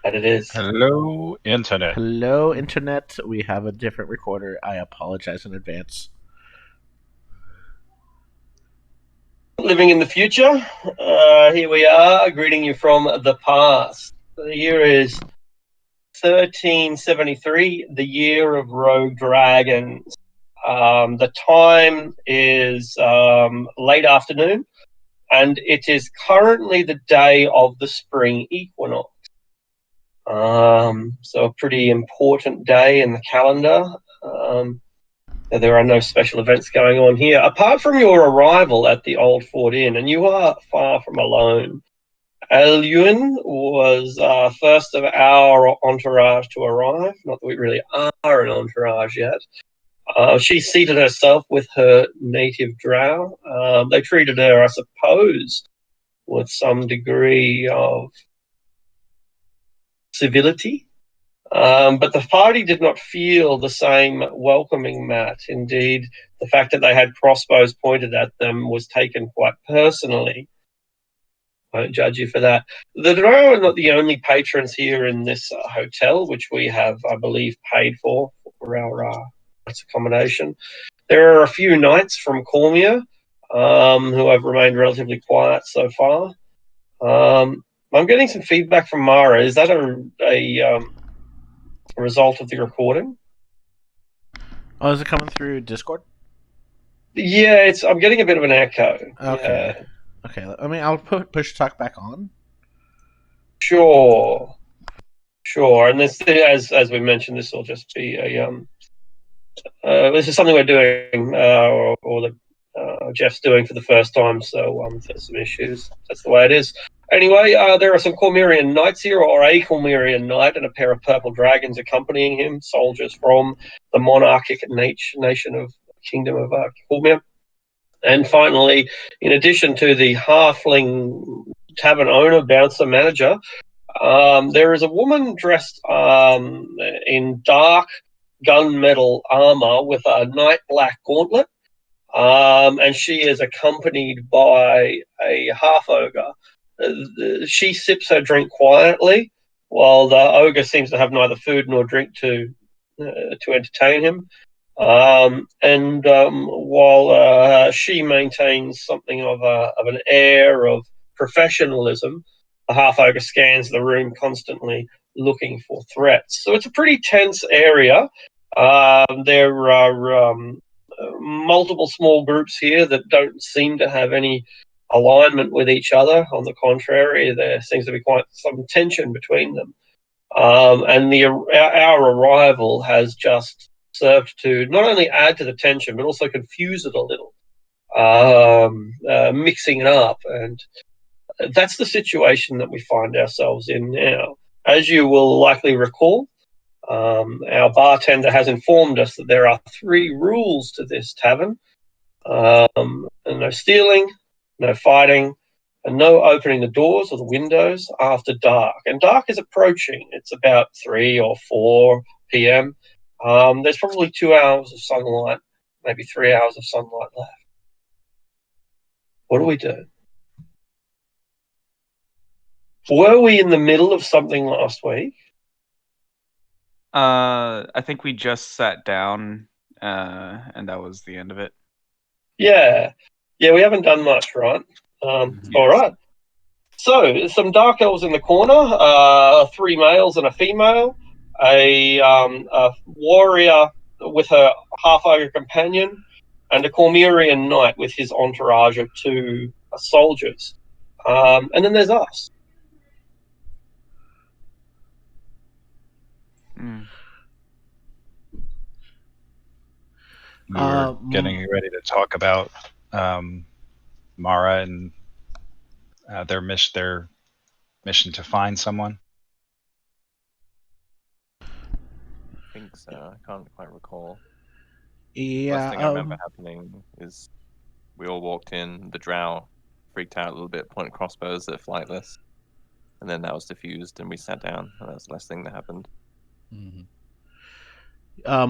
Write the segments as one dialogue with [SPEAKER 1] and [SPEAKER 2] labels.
[SPEAKER 1] And it is.
[SPEAKER 2] Hello, Internet.
[SPEAKER 3] Hello, Internet. We have a different recorder. I apologize in advance.
[SPEAKER 1] Living in the future. Here we are, greeting you from the past. The year is 1373, the year of rogue dragons. The time is late afternoon, and it is currently the day of the spring equinox. So a pretty important day in the calendar. There are no special events going on here, apart from your arrival at the Old Fort Inn, and you are far from alone. Eluin was first of our entourage to arrive. Not that we really are an entourage yet. She seated herself with her native drow. They treated her, I suppose, with some degree of civility. But the party did not feel the same welcoming, Matt. Indeed, the fact that they had crossbows pointed at them was taken quite personally. I don't judge you for that. The Drow are not the only patrons here in this hotel, which we have, I believe, paid for our accommodation. There are a few knights from Cormier who have remained relatively quiet so far. I'm getting some feedback from Mara. Is that a result of the recording?
[SPEAKER 3] Oh, is it coming through Discord?
[SPEAKER 1] Yeah, I'm getting a bit of an echo.
[SPEAKER 3] Okay.
[SPEAKER 1] Yeah.
[SPEAKER 3] Okay. I mean, I'll put push talk back on.
[SPEAKER 1] Sure. And this, as we mentioned, this will just be a this is something we're doing, or the Jeff's doing for the first time. So there's some issues. That's the way it is. Anyway, there are some Cormyrian knights here, or a Cormyrian knight and a pair of purple dragons accompanying him, soldiers from the monarchic nation of Kingdom of Cormyr. And finally, in addition to the halfling tavern owner, bouncer, manager, there is a woman dressed in dark gunmetal armor with a night black gauntlet, and she is accompanied by a half ogre. She sips her drink quietly, while the ogre seems to have neither food nor drink to entertain him. And while she maintains something of an air of professionalism, the half ogre scans the room constantly, looking for threats. So it's a pretty tense area. There are multiple small groups here that don't seem to have any alignment with each other. On the contrary, there seems to be quite some tension between them. And our arrival has just served to not only add to the tension, but also confuse it a little, mixing it up. And that's the situation that we find ourselves in now. As you will likely recall, our bartender has informed us that there are 3 rules to this tavern. No stealing, no fighting, and no opening the doors or the windows after dark. And dark is approaching. It's about 3 or 4 p.m. There's probably 2 hours of sunlight, maybe 3 hours of sunlight left. What do we do? Were we in the middle of something last week?
[SPEAKER 4] I think we just sat down, and that was the end of it.
[SPEAKER 1] Yeah, we haven't done much, right?
[SPEAKER 4] Yes.
[SPEAKER 1] All right. So, some dark elves in the corner, 3 males and a female, a warrior with her half-ogre companion, and a Cormyrian knight with his entourage of 2 soldiers. And then there's us.
[SPEAKER 4] Mm.
[SPEAKER 2] We were getting ready to talk about Mara and their mission to find someone.
[SPEAKER 5] I think so. I can't quite recall.
[SPEAKER 3] Yeah.
[SPEAKER 5] Last thing I remember happening is we all walked in, the drow freaked out a little bit, pointed crossbows at flightless, and then that was diffused and we sat down, and that's the last thing that happened.
[SPEAKER 3] Mm-hmm.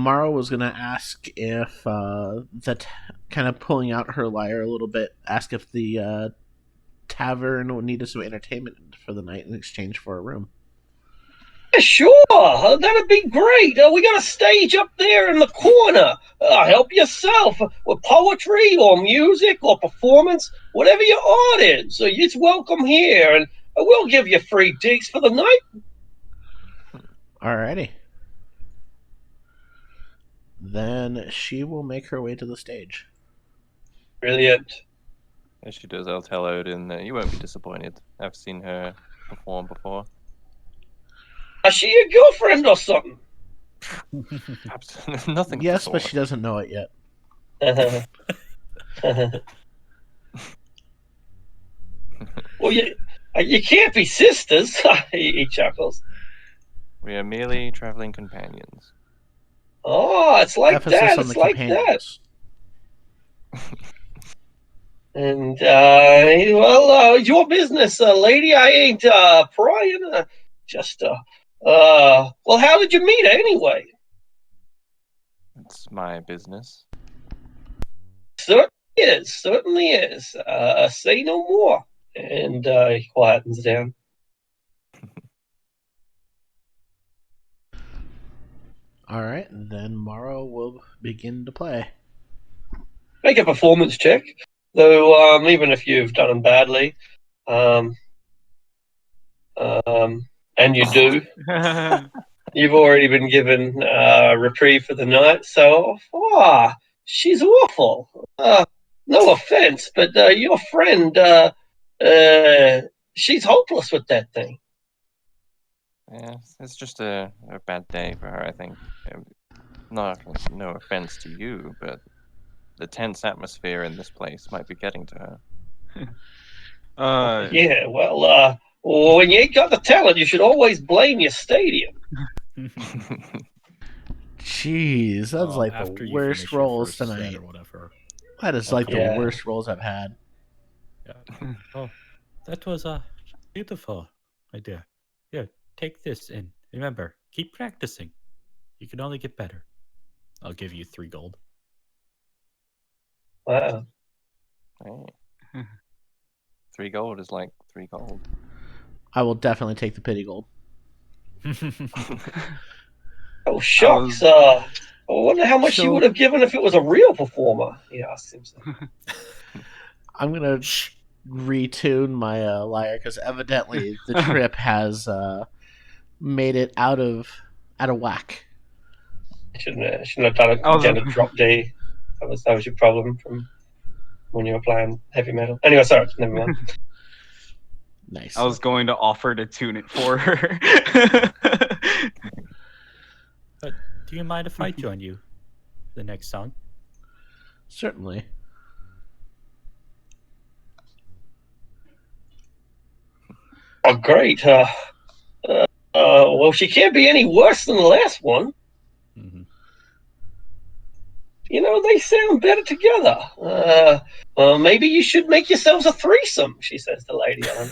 [SPEAKER 3] Mara was gonna ask if that kind of pulling out her lyre a little bit, ask if the tavern needed some entertainment for the night in exchange for a room.
[SPEAKER 1] Yeah, sure, that'd be great. We got a stage up there in the corner. Help yourself with poetry or music or performance, whatever your art is. So you're welcome here, and we'll give you free digs for the night.
[SPEAKER 3] Alrighty. Then she will make her way to the stage.
[SPEAKER 1] Brilliant.
[SPEAKER 5] As she does, I'll tell Odin that you won't be disappointed. I've seen her perform before.
[SPEAKER 1] Is she your girlfriend or something?
[SPEAKER 5] Absolutely nothing.
[SPEAKER 3] Yes,
[SPEAKER 5] of
[SPEAKER 3] but
[SPEAKER 5] the
[SPEAKER 3] she doesn't know it yet.
[SPEAKER 1] Well, you can't be sisters. He chuckles.
[SPEAKER 5] We are merely traveling companions.
[SPEAKER 1] Oh, it's like
[SPEAKER 3] Emphasis
[SPEAKER 1] that.
[SPEAKER 3] on the
[SPEAKER 1] It's like that.
[SPEAKER 3] companions.
[SPEAKER 1] And your business, lady. I ain't prying. Well, how did you meet her anyway?
[SPEAKER 5] It's my business.
[SPEAKER 1] Certainly is. Say no more. And he quietens down.
[SPEAKER 3] Alright, then Morrow will begin to play.
[SPEAKER 1] Make a performance check, though. Even if you've done them badly, and you do, you've already been given reprieve for the night. So, she's awful. No offense, but your friend, she's hopeless with that thing.
[SPEAKER 5] Yeah, it's just a bad day for her, I think. No offense to you, but the tense atmosphere in this place might be getting to her.
[SPEAKER 1] Yeah, well, when you ain't got the talent, you should always blame your stadium.
[SPEAKER 3] Jeez, that's like
[SPEAKER 6] after
[SPEAKER 3] the
[SPEAKER 6] you
[SPEAKER 3] worst
[SPEAKER 6] finish your
[SPEAKER 3] rolls
[SPEAKER 6] first set
[SPEAKER 3] tonight.
[SPEAKER 6] or whatever.
[SPEAKER 3] That is
[SPEAKER 6] I'll
[SPEAKER 3] like
[SPEAKER 6] come
[SPEAKER 3] the
[SPEAKER 1] Yeah.
[SPEAKER 3] worst rolls I've had.
[SPEAKER 6] Yeah. Oh, that was a beautiful idea. Here, take this and remember, keep practicing. You can only get better. I'll give you 3 gold.
[SPEAKER 1] Wow.
[SPEAKER 5] Hey. 3 gold is like 3 gold.
[SPEAKER 3] I will definitely take the pity gold.
[SPEAKER 1] Oh, shucks. I wonder how much you would have given if it was a real performer. He asks himself.
[SPEAKER 3] I'm gonna retune my lyre because evidently the trip has made it out of whack.
[SPEAKER 1] Shouldn't have done a gender drop D. That was your problem from when you were playing heavy metal. Anyway, sorry, never mind.
[SPEAKER 3] Nice.
[SPEAKER 4] I was going to offer to tune it for her.
[SPEAKER 6] But do you mind if I join you the next song?
[SPEAKER 3] Certainly.
[SPEAKER 1] Oh, great. Well, she can't be any worse than the last one.
[SPEAKER 6] Mm-hmm.
[SPEAKER 1] You know, they sound better together. Maybe you should make yourselves a threesome, she says to Lady Eleanor.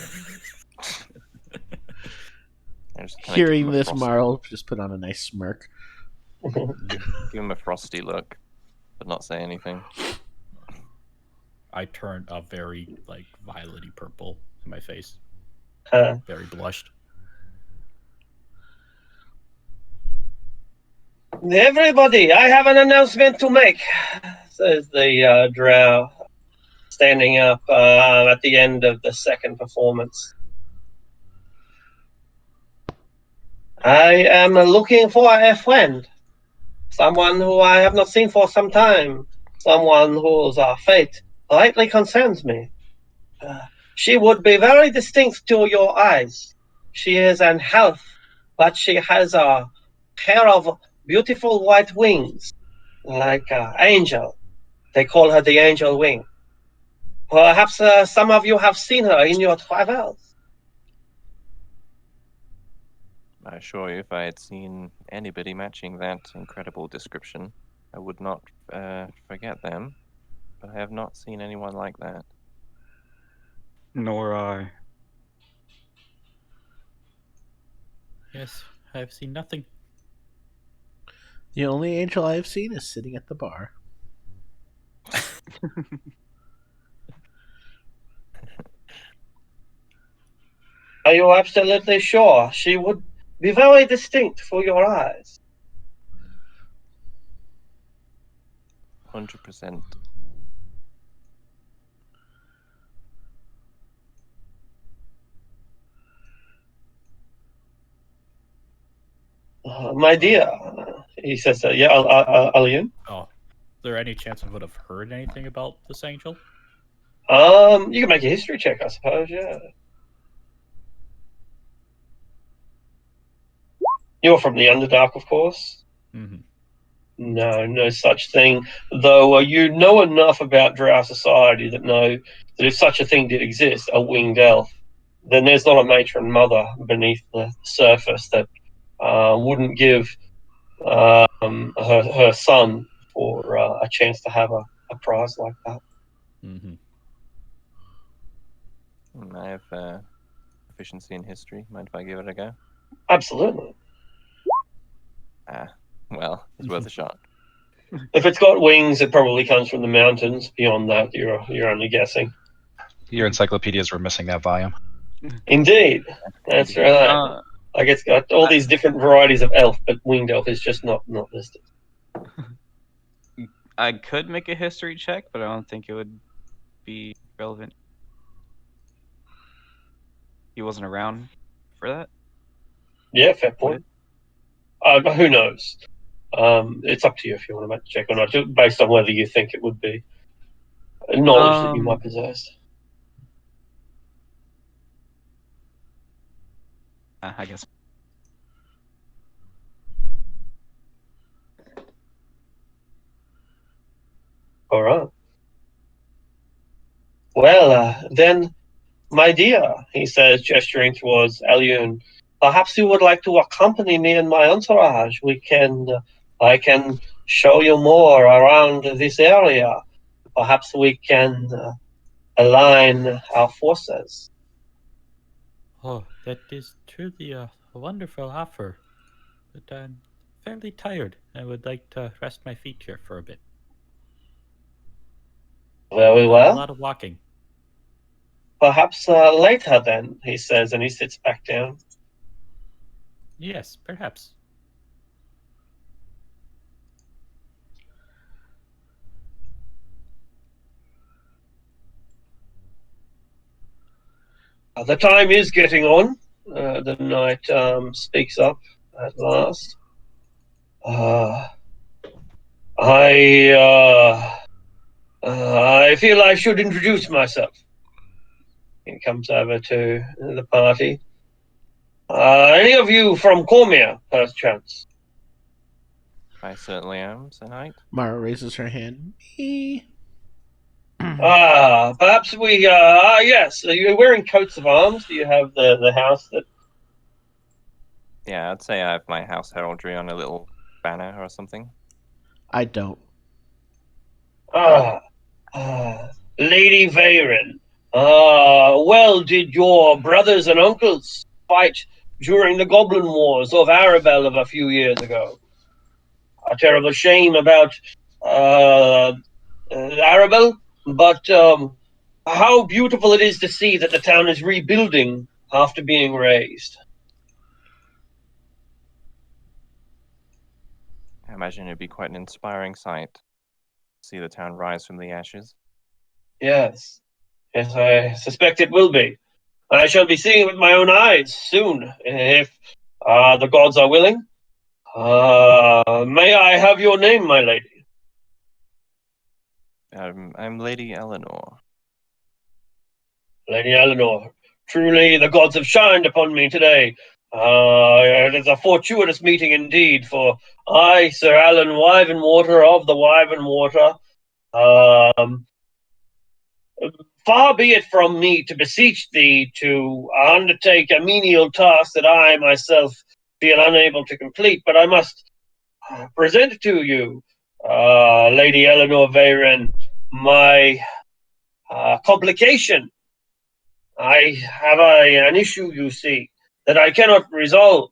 [SPEAKER 3] Hearing this, Marl just put on a nice smirk.
[SPEAKER 5] Give him a frosty look, but not say anything.
[SPEAKER 6] I turned a very violety purple in my face. Very blushed.
[SPEAKER 1] Everybody, I have an announcement to make, says the drow, standing up at the end of the second performance. I am looking for a friend, someone who I have not seen for some time, someone whose fate rightly concerns me. She would be very distinct to your eyes. She is an elf, but she has a pair of beautiful white wings, like an angel. They call her the Angel Wing. Perhaps some of you have seen her in your travels.
[SPEAKER 5] I assure you, if I had seen anybody matching that incredible description, I would not forget them. But I have not seen anyone like that.
[SPEAKER 4] Nor I.
[SPEAKER 6] Yes, I have seen nothing.
[SPEAKER 3] The only angel I have seen is sitting at the bar.
[SPEAKER 1] Are you absolutely sure? She would be very distinct for your eyes.
[SPEAKER 5] 100%.
[SPEAKER 1] My dear, he says, yeah, Alyun.
[SPEAKER 6] Oh, is there any chance I would have heard anything about this angel?
[SPEAKER 1] You can make a history check, I suppose, yeah. You're from the Underdark, of course.
[SPEAKER 6] Mm-hmm.
[SPEAKER 1] No, no such thing. Though you know enough about Drow society that know that if such a thing did exist, a winged elf, then there's not a matron mother beneath the surface that wouldn't give her son for a chance to have a prize like that.
[SPEAKER 6] Mm-hmm.
[SPEAKER 5] I have proficiency in history. Mind if I give it a go?
[SPEAKER 1] Absolutely.
[SPEAKER 5] Well, it's worth a shot.
[SPEAKER 1] If it's got wings, it probably comes from the mountains. Beyond that, you're only guessing.
[SPEAKER 2] Your encyclopedias were missing that volume.
[SPEAKER 1] Indeed, that's right. Like it's got all these different varieties of elf, but winged elf is just not listed.
[SPEAKER 4] I could make a history check, but I don't think it would be relevant. He wasn't around for that.
[SPEAKER 1] Yeah, fair point. Who knows? It's up to you if you want to make a check or not, just based on whether you think it would be knowledge that you might possess.
[SPEAKER 4] I guess.
[SPEAKER 1] All right. Well, then, my dear, he says, gesturing towards Alyun, perhaps you would like to accompany me and my entourage. I can show you more around this area. Perhaps we can align our forces.
[SPEAKER 6] Oh, that is truly a wonderful offer. But I'm fairly tired. I would like to rest my feet here for a bit.
[SPEAKER 1] Very
[SPEAKER 6] Done a
[SPEAKER 1] well.
[SPEAKER 6] lot of walking.
[SPEAKER 1] Perhaps later then, he says, and he sits back down.
[SPEAKER 6] Yes, perhaps.
[SPEAKER 1] The time is getting on. The knight speaks up at last. I feel I should introduce myself. He comes over to the party. Any of you from Cormier, perchance?
[SPEAKER 5] I certainly am, Sir Knight.
[SPEAKER 3] Mara raises her hand. Me.
[SPEAKER 1] Perhaps we. Yes. Are you wearing coats of arms? Do you have the house that?
[SPEAKER 5] Yeah, I'd say I have my house heraldry on a little banner or something.
[SPEAKER 3] I don't.
[SPEAKER 1] Lady Veyron. Well, did your brothers and uncles fight during the Goblin Wars of Arabelle of a few years ago? A terrible shame about Arabelle, but how beautiful it is to see that the town is rebuilding after being razed.
[SPEAKER 5] I imagine it'd be quite an inspiring sight to see the town rise from the ashes.
[SPEAKER 1] Yes, I suspect it will be. I shall be seeing it with my own eyes soon, if the gods are willing. May I have your name, my lady?
[SPEAKER 5] I'm Lady Eleanor.
[SPEAKER 1] Lady Eleanor, truly the gods have shined upon me today. It is a fortuitous meeting indeed, for I, Sir Alan Wyvenwater of the Wyvenwater, far be it from me to beseech thee to undertake a menial task that I myself feel unable to complete, but I must present to you, Lady Eleanor Veyron, my complication. I have an issue, you see, that I cannot resolve.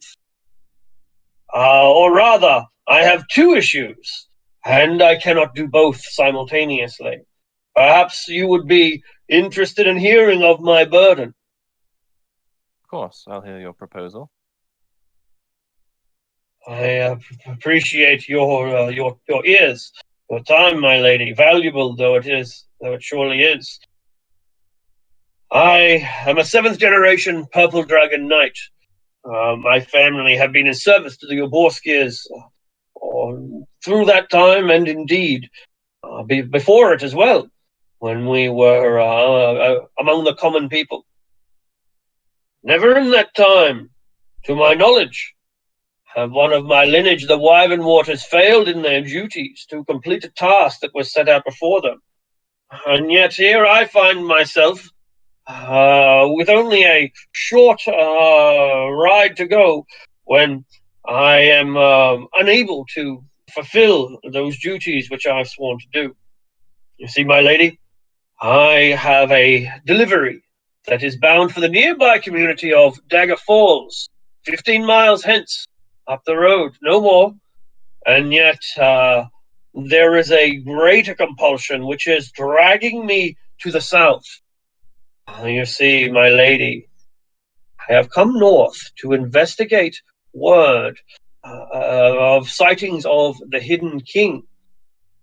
[SPEAKER 1] Or rather, I have two issues, and I cannot do both simultaneously. Perhaps you would be interested in hearing of my burden.
[SPEAKER 5] Of course, I'll hear your proposal.
[SPEAKER 1] I appreciate your ears, your time, my lady, valuable though it surely is. I am a 7th-generation Purple Dragon Knight. My family have been in service to the Oborskirs through that time, and indeed before it as well, when we were among the common people. Never in that time, to my knowledge, have one of my lineage, the Wyvern Waters, failed in their duties to complete a task that was set out before them. And yet here I find myself with only a short ride to go when I am unable to fulfill those duties which I've sworn to do. You see, my lady, I have a delivery that is bound for the nearby community of Dagger Falls, 15 miles hence, up the road, no more. And yet there is a greater compulsion which is dragging me to the south. You see, my lady, I have come north to investigate word of sightings of the hidden king,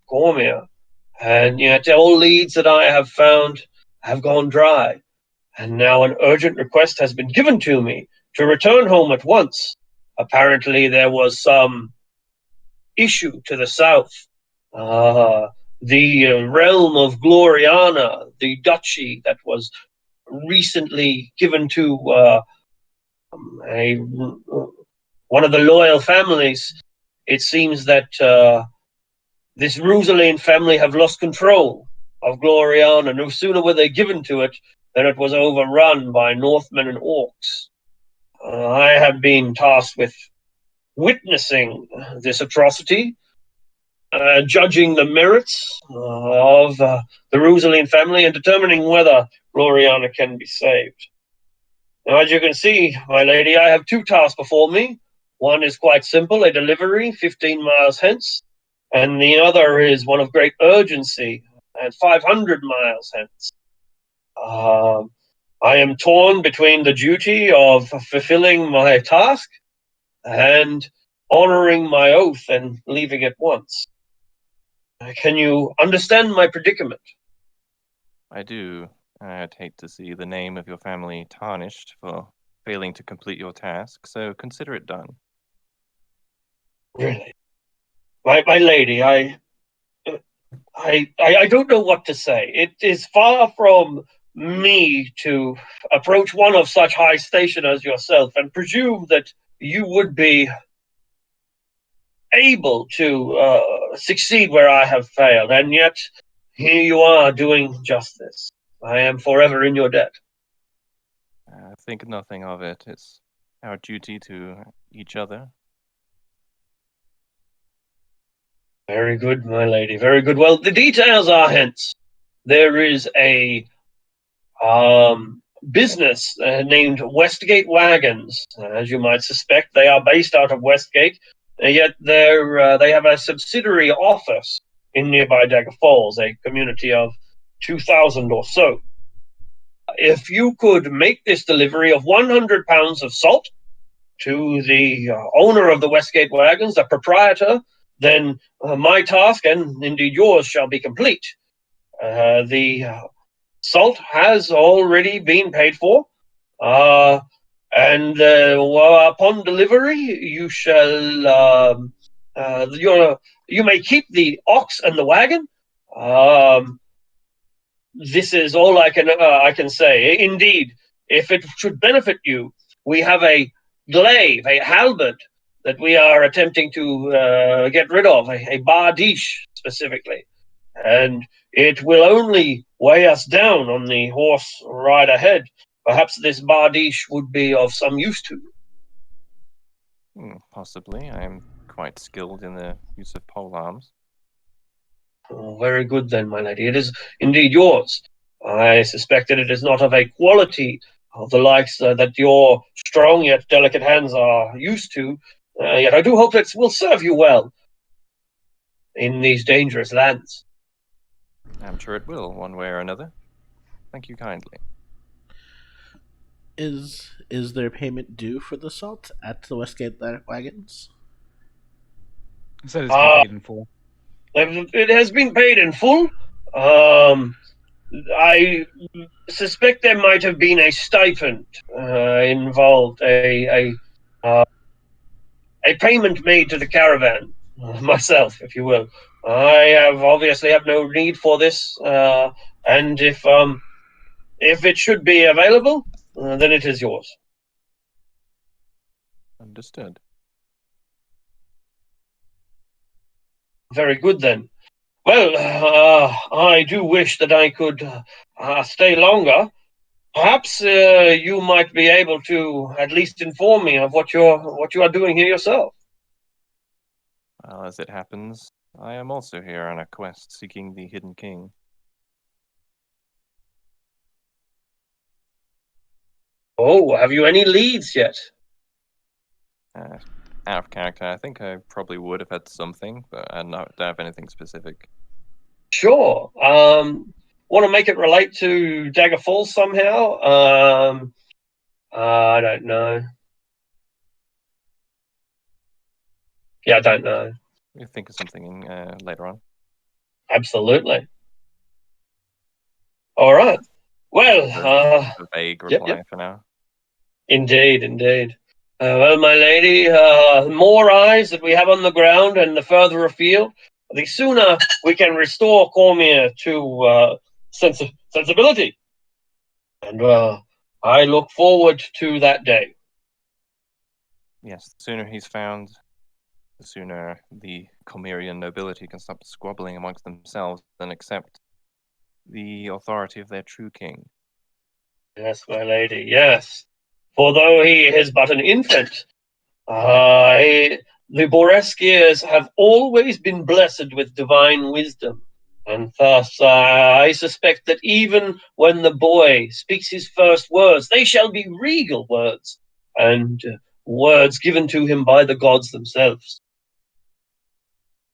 [SPEAKER 1] Gormir, and yet all leads that I have found have gone dry, and now an urgent request has been given to me to return home at once. Apparently there was some issue to the south. The realm of Gloriana, the duchy that was recently given to one of the loyal families. It seems that this Rosaline family have lost control of Gloriana. No sooner were they given to it than it was overrun by Northmen and Orcs. I have been tasked with witnessing this atrocity, judging the merits of the Rosaline family and determining whether Gloriana can be saved. Now, as you can see, my lady, I have 2 tasks before me. One is quite simple, a delivery 15 miles hence, and the other is one of great urgency and 500 miles hence. I am torn between the duty of fulfilling my task and honoring my oath and leaving at once. Can you understand my predicament?
[SPEAKER 5] I do. I'd hate to see the name of your family tarnished for failing to complete your task, so consider it done.
[SPEAKER 1] Really? My lady, I don't know what to say. It is far from me to approach one of such high station as yourself and presume that you would be able to succeed where I have failed. And yet, here you are doing just this. I am forever in your debt.
[SPEAKER 5] Think nothing of it. It's our duty to each other.
[SPEAKER 1] Very good, my lady. Very good. Well, the details are hence. There is a business named Westgate Wagons. As you might suspect, they are based out of Westgate, yet they have a subsidiary office in nearby Dagger Falls, a community of 2,000 or so. If you could make this delivery of 100 pounds of salt to the owner of the Westgate Wagons, the proprietor, then my task, and indeed yours, shall be complete. The salt has already been paid for, and upon delivery, you shall you may keep the ox and the wagon. This is all I can say. Indeed, if it should benefit you, we have a glaive, a halberd that we are attempting to get rid of, a bardiche specifically, and it will only weigh us down on the horse ride ahead. Perhaps this bardiche would be of some use to you.
[SPEAKER 5] Possibly. I am quite skilled in the use of pole arms.
[SPEAKER 1] Oh, very good then, my lady. It is indeed yours. I suspect that it is not of a quality of the likes that your strong yet delicate hands are used to, yet I do hope it will serve you well in these dangerous lands.
[SPEAKER 5] I'm sure it will, one way or another. Thank you kindly.
[SPEAKER 3] Is there payment due for the salt at the Westgate Wagons?
[SPEAKER 4] Said it's been paid in full.
[SPEAKER 1] It has been paid in full. I suspect there might have been a stipend involved, a payment made to the caravan, myself, if you will. I obviously have no need for this, and if it should be available, then it is yours.
[SPEAKER 5] Understood.
[SPEAKER 1] Very good then. Well, I do wish that I could stay longer. Perhaps you might be able to at least inform me of what you are doing here yourself.
[SPEAKER 5] Well, as it happens, I am also here on a quest seeking the Hidden King.
[SPEAKER 1] Oh, have you any leads yet?
[SPEAKER 5] Out of character, I think I probably would have had something, but I don't have anything specific.
[SPEAKER 1] Sure. Want to make it relate to Dagger Falls somehow? I don't know. Yeah, I don't know.
[SPEAKER 5] We'll think of something later on.
[SPEAKER 1] Absolutely. All right. Well,
[SPEAKER 5] A vague
[SPEAKER 1] yep,
[SPEAKER 5] reply
[SPEAKER 1] yep.
[SPEAKER 5] for now.
[SPEAKER 1] Indeed, indeed. Well, my lady, more eyes that we have on the ground and the further afield, the sooner we can restore Cormier to sensibility. And I look forward to that day.
[SPEAKER 5] Yes, the sooner he's found, the sooner the Comerian nobility can stop squabbling amongst themselves and accept the authority of their true king.
[SPEAKER 1] Yes, my lady, yes. For though he is but an infant, the Boreskiers have always been blessed with divine wisdom. And thus I suspect that even when the boy speaks his first words, they shall be regal words, and words given to him by the gods themselves.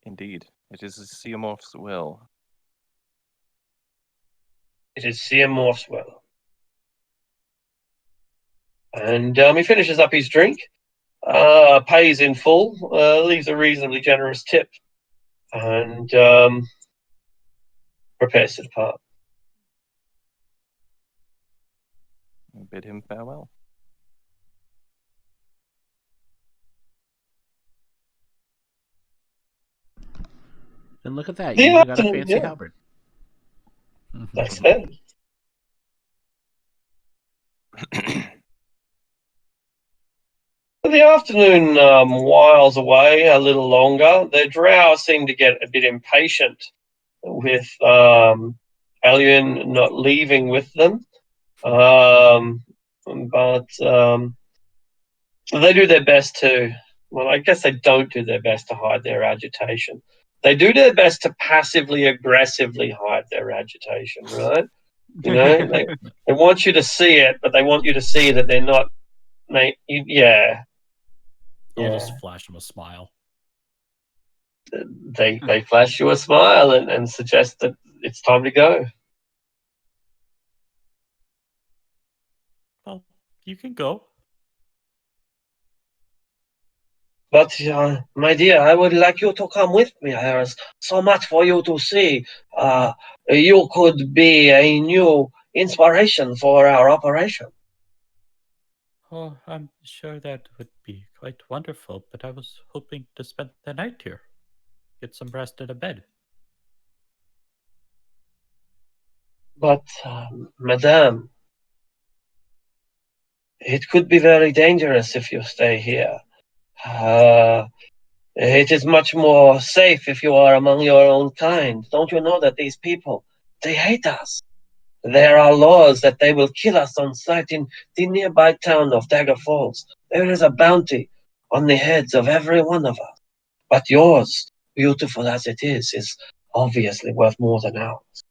[SPEAKER 5] Indeed, it is a Seamorph's will.
[SPEAKER 1] It is Seamorph's will. And he finishes up his drink, pays in full, leaves a reasonably generous tip, and prepares to depart.
[SPEAKER 5] I bid him farewell.
[SPEAKER 3] And look at that,
[SPEAKER 1] The
[SPEAKER 3] you even got a
[SPEAKER 1] afternoon,
[SPEAKER 3] fancy
[SPEAKER 1] yeah.
[SPEAKER 3] halberd.
[SPEAKER 1] That's it. The afternoon whiles away a little longer. The drow seem to get a bit impatient with Alien not leaving with them. But they do their best to, well, I guess they don't do their best to hide their agitation. They do their best to passively aggressively hide their agitation, right? You know, they want you to see it, but they want you to see that they're not, yeah.
[SPEAKER 6] I'll
[SPEAKER 1] Yeah.
[SPEAKER 6] just flash him a smile.
[SPEAKER 1] They flash you a smile and suggest that it's time to go.
[SPEAKER 6] Well, you can go.
[SPEAKER 1] But, my dear, I would like you to come with me. There is so much for you to see. You could be a new inspiration for our operation.
[SPEAKER 6] Oh, I'm sure that would be quite wonderful, but I was hoping to spend the night here. Get some rest in a bed.
[SPEAKER 1] But, madame, it could be very dangerous if you stay here. It is much more safe if you are among your own kind. Don't you know that these people, they hate us? There are laws that they will kill us on sight in the nearby town of Dagger Falls. There is a bounty on the heads of every one of us. But yours, beautiful as it is obviously worth more than ours.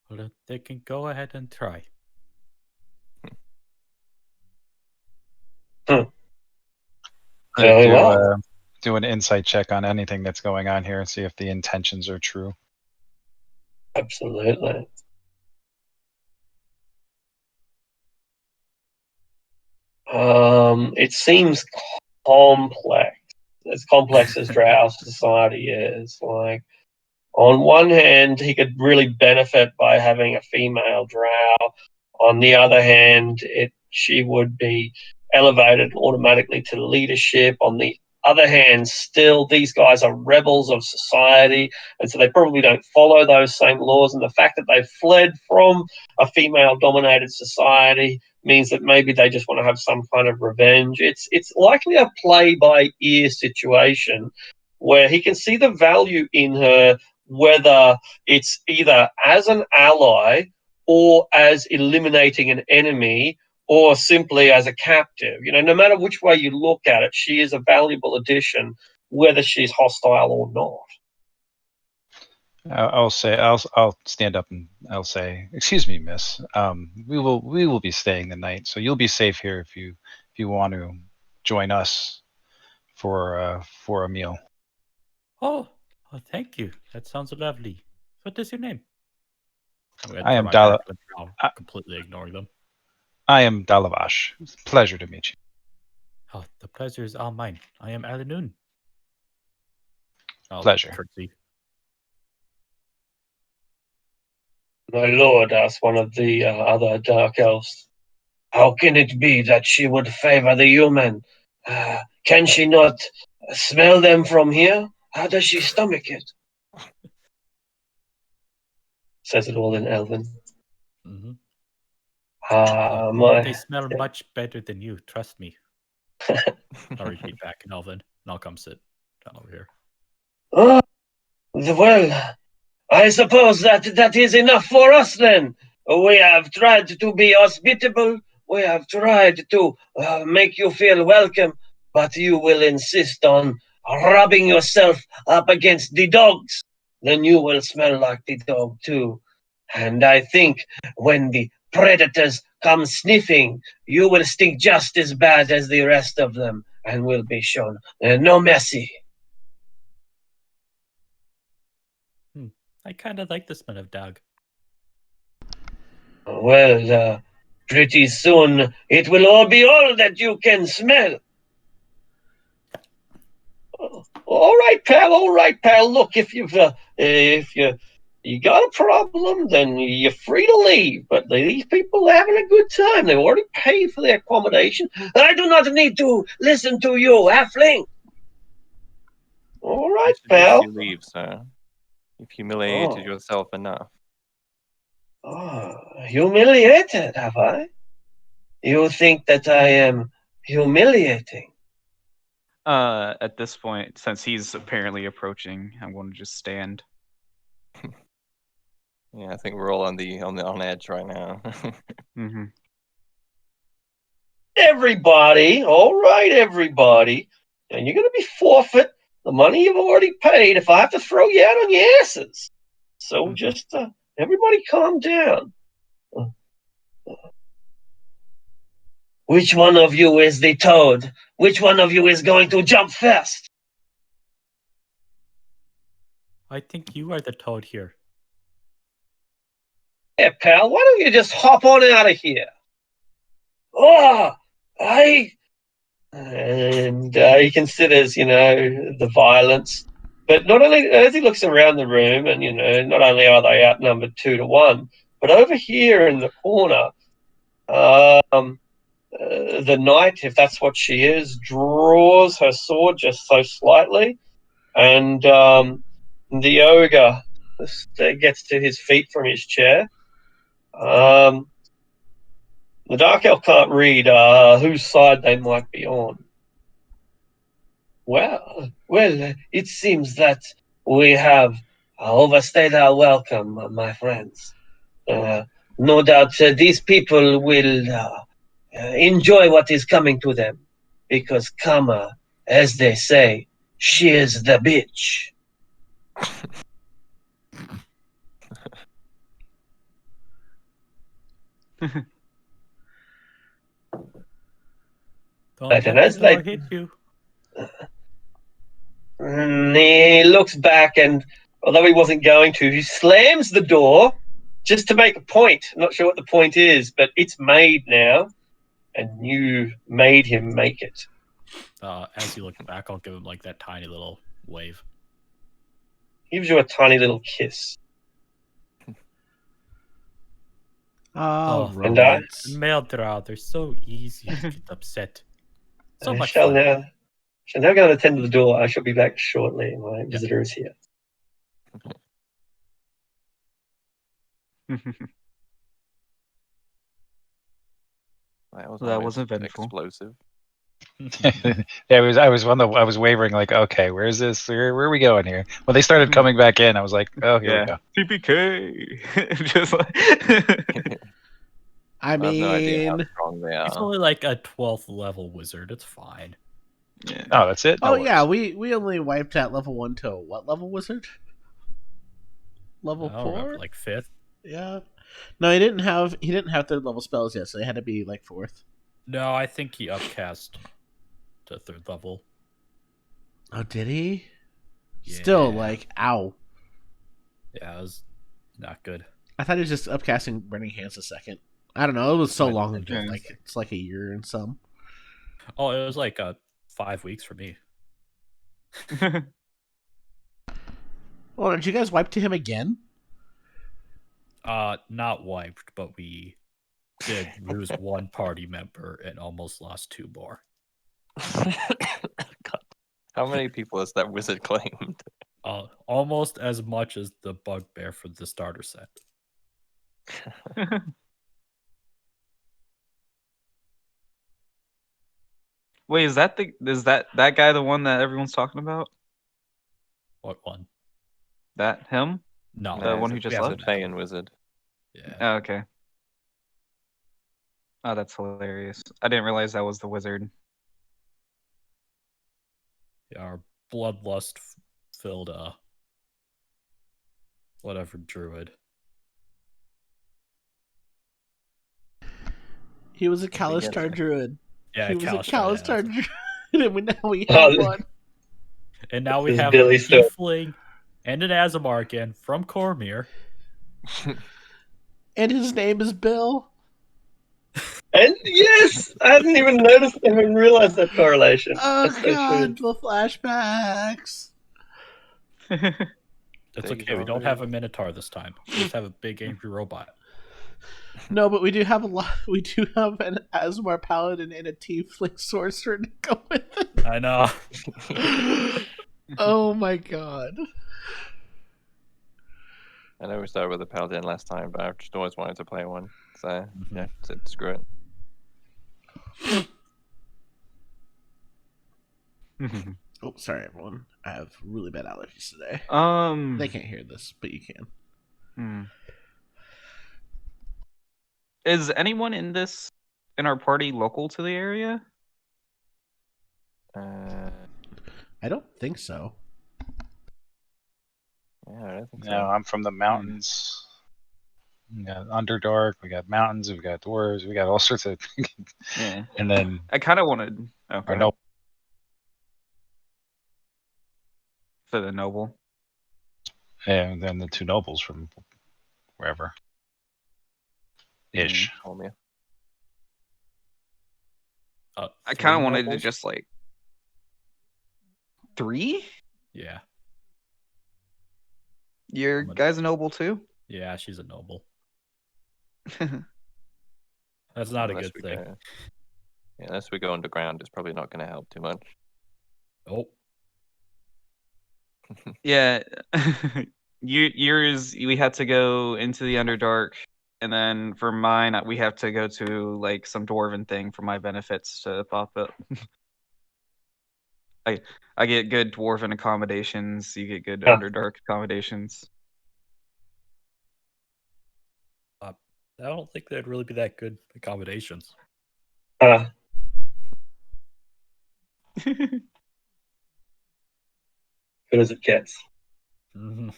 [SPEAKER 6] Well, they can go ahead and try.
[SPEAKER 1] Very well.
[SPEAKER 2] Do an insight check on anything that's going on here and see if the intentions are true.
[SPEAKER 1] Absolutely. It seems complex. as complex as Drow society is. Like, on one hand, he could really benefit by having a female Drow. On the other hand, she would be elevated automatically to leadership. On the other hand, still, these guys are rebels of society, and so they probably don't follow those same laws. And the fact that they've fled from a female-dominated society means that maybe they just want to have some kind of revenge. It's likely a play-by-ear situation where he can see the value in her, whether it's either as an ally or as eliminating an enemy, or simply as a captive. No matter which way you look at it, she is a valuable addition, whether she's hostile or not.
[SPEAKER 2] I'll stand up and I'll say, "Excuse me, miss. We will be staying the night, so you'll be safe here if you want to join us for a meal."
[SPEAKER 6] Oh, thank you. That sounds lovely. What is your name?
[SPEAKER 2] I am Dala.
[SPEAKER 6] Completely ignoring them.
[SPEAKER 2] I am Dalavash. It's a pleasure to meet you.
[SPEAKER 6] Oh, the pleasure is all mine. I am Alanoon.
[SPEAKER 2] Pleasure.
[SPEAKER 6] Curtsy.
[SPEAKER 1] My lord, asked one of the other dark elves, how can it be that she would favor the human? Can she not smell them from here? How does she stomach it? Says it all in Elven.
[SPEAKER 6] Mm-hmm.
[SPEAKER 1] They
[SPEAKER 6] smell much better than you, trust me. I'll repeat back in Elven, and I'll come sit down over here.
[SPEAKER 1] Well, I suppose that is enough for us then. We have tried to be hospitable. We have tried to make you feel welcome, but you will insist on rubbing yourself up against the dogs. Then you will smell like the dog too. And I think when the predators come sniffing, you will stink just as bad as the rest of them and will be shown no mercy.
[SPEAKER 6] I kind of like the smell of dog.
[SPEAKER 1] Well, pretty soon it will all be all that you can smell. All right, pal. Look, if you got a problem, then you're free to leave. But these people are having a good time. They've already paid for their accommodation. I do not need to listen to you, halfling. All right, pal.
[SPEAKER 5] You leave, sir. You've humiliated yourself enough.
[SPEAKER 1] Humiliated, have I? You think that I am humiliating?
[SPEAKER 4] At this point, since he's apparently approaching, I'm going to just stand.
[SPEAKER 5] Yeah, I think we're all on edge right now.
[SPEAKER 4] Mm-hmm.
[SPEAKER 1] Everybody, all right, everybody, and you're going to be forfeit the money you've already paid if I have to throw you out on your asses. So just everybody, calm down. Which one of you is the toad? Which one of you is going to jump first?
[SPEAKER 6] I think you are the toad here.
[SPEAKER 1] Yeah, pal, why don't you just hop on out of here? And he considers, the violence. But not only, as he looks around the room, and, not only are they outnumbered 2-1, but over here in the corner, the knight, if that's what she is, draws her sword just so slightly, and the ogre gets to his feet from his chair. The dark elf can't read whose side they might be on. Well, it seems that we have overstayed our welcome, my friends. No doubt these people will enjoy what is coming to them, because Kama, as they say, she is the bitch.
[SPEAKER 6] Don't let the door hit you.
[SPEAKER 1] He looks back, and although he wasn't going to, he slams the door just to make a point. I'm not sure what the point is, but it's made now, and you made him make it.
[SPEAKER 6] As you look back, I'll give him like that tiny little wave.
[SPEAKER 1] Gives you a tiny little kiss.
[SPEAKER 6] Oh,
[SPEAKER 1] And I
[SPEAKER 3] romance.
[SPEAKER 6] Male drow, they're so easy to get upset. So much
[SPEAKER 1] shall
[SPEAKER 6] fun.
[SPEAKER 1] now go and attend to the door. I shall be back shortly. My visitor is here.
[SPEAKER 5] That was
[SPEAKER 4] That
[SPEAKER 5] almost
[SPEAKER 4] was eventful.
[SPEAKER 5] explosive.
[SPEAKER 2] I was wavering like, okay, where's this? Where are we going here? When they started coming back in, I was like, oh, here we go.
[SPEAKER 4] TPK. Just like
[SPEAKER 3] I
[SPEAKER 5] I have no idea how
[SPEAKER 3] mean,
[SPEAKER 5] strong they
[SPEAKER 6] He's
[SPEAKER 5] are.
[SPEAKER 6] only like a 12th level wizard. It's fine.
[SPEAKER 4] yeah.
[SPEAKER 2] Oh, that's it. No
[SPEAKER 3] oh yeah,
[SPEAKER 2] worries.
[SPEAKER 3] we only wiped at level 1 to what level wizard? Level
[SPEAKER 6] I don't
[SPEAKER 3] 4?
[SPEAKER 6] remember, like 5th.
[SPEAKER 3] Yeah. No, he didn't have third level spells yet, so they had to be like 4th.
[SPEAKER 6] No, I think he upcast to 3rd level.
[SPEAKER 3] Oh, did he?
[SPEAKER 6] Yeah.
[SPEAKER 3] Still, like, ow.
[SPEAKER 6] Yeah, it was not good.
[SPEAKER 3] I thought he was just upcasting Burning Hands a second. I don't know. It was so
[SPEAKER 6] Might have
[SPEAKER 3] long
[SPEAKER 6] been.
[SPEAKER 3] ago.
[SPEAKER 4] Yeah.
[SPEAKER 3] Like it's like a year and some.
[SPEAKER 6] Oh, it was like 5 weeks for me.
[SPEAKER 3] Well, did you guys wipe to him again?
[SPEAKER 6] Not wiped, but we did lose one party member and almost lost 2 more.
[SPEAKER 5] God. How many people has that wizard claimed?
[SPEAKER 6] Almost as much as the bugbear for the starter set.
[SPEAKER 4] Wait, is that that guy the one that everyone's talking about?
[SPEAKER 6] What one?
[SPEAKER 4] That him?
[SPEAKER 6] No,
[SPEAKER 4] The one
[SPEAKER 6] we
[SPEAKER 4] who just
[SPEAKER 6] haven't
[SPEAKER 5] He's a
[SPEAKER 4] left?
[SPEAKER 6] met him.
[SPEAKER 5] Feyan wizard.
[SPEAKER 6] Yeah.
[SPEAKER 4] Oh, okay. Oh, that's hilarious. I didn't realize that was the wizard.
[SPEAKER 6] Our bloodlust filled whatever druid.
[SPEAKER 3] He was a
[SPEAKER 5] Did he get
[SPEAKER 3] Kalistar
[SPEAKER 5] it?
[SPEAKER 3] druid.
[SPEAKER 6] Yeah,
[SPEAKER 3] He was a
[SPEAKER 6] Kalistar,
[SPEAKER 3] Kalistar druid, and now we
[SPEAKER 1] Oh,
[SPEAKER 3] have one.
[SPEAKER 6] and now we
[SPEAKER 1] This is
[SPEAKER 6] have a
[SPEAKER 1] Billy Stone.
[SPEAKER 6] tiefling and an Azamargan from Cormyr.
[SPEAKER 3] And his name is Bill.
[SPEAKER 1] And yes, I hadn't even noticed, I haven't realized that correlation.
[SPEAKER 3] Oh
[SPEAKER 1] That's so
[SPEAKER 3] god,
[SPEAKER 1] true.
[SPEAKER 3] the flashbacks.
[SPEAKER 6] That's
[SPEAKER 5] Days
[SPEAKER 6] okay. We
[SPEAKER 5] are
[SPEAKER 6] don't have a
[SPEAKER 5] real.
[SPEAKER 6] Minotaur this time. We just have a big angry robot.
[SPEAKER 3] No, but we do have a lot. We do have an Asmar paladin and a tiefling sorcerer to go with it.
[SPEAKER 6] I know.
[SPEAKER 3] Oh my god.
[SPEAKER 5] I know we started with a paladin last time, but I've just always wanted to play one. So
[SPEAKER 6] Mhm.
[SPEAKER 5] yeah, said screw it.
[SPEAKER 3] Oh, sorry everyone. I have really bad allergies today. They can't hear this, but you can.
[SPEAKER 4] Is anyone in our party local to the area?
[SPEAKER 3] I don't think so.
[SPEAKER 5] Yeah, I don't think
[SPEAKER 2] No,
[SPEAKER 5] so.
[SPEAKER 2] I'm from the mountains. We got Underdark, we got mountains, we got dwarves, we got all sorts of.
[SPEAKER 4] Yeah.
[SPEAKER 2] And then
[SPEAKER 4] I kind of wanted. Okay.
[SPEAKER 2] our noble.
[SPEAKER 4] For the noble.
[SPEAKER 2] And then the 2 nobles from wherever. Ish.
[SPEAKER 5] Cormyr.
[SPEAKER 4] I kind of
[SPEAKER 6] 3
[SPEAKER 4] wanted to
[SPEAKER 6] nobles?
[SPEAKER 4] just like 3.
[SPEAKER 6] Yeah.
[SPEAKER 4] Your
[SPEAKER 6] I'm a-
[SPEAKER 4] guy's a noble too.
[SPEAKER 6] Yeah, she's a noble. That's not a
[SPEAKER 5] Unless
[SPEAKER 6] good
[SPEAKER 5] we
[SPEAKER 6] thing.
[SPEAKER 5] go- Yeah, unless we go underground, it's probably not going to help too much.
[SPEAKER 6] Oh,
[SPEAKER 4] Yeah. Yours, we had to go into the Underdark, and then for mine, we have to go to like some dwarven thing for my benefits to pop up. I get good dwarven accommodations. You get good
[SPEAKER 1] Huh.
[SPEAKER 4] Underdark accommodations.
[SPEAKER 6] I don't think they'd really be that good accommodations.
[SPEAKER 1] Good as it gets.
[SPEAKER 6] Mm-hmm.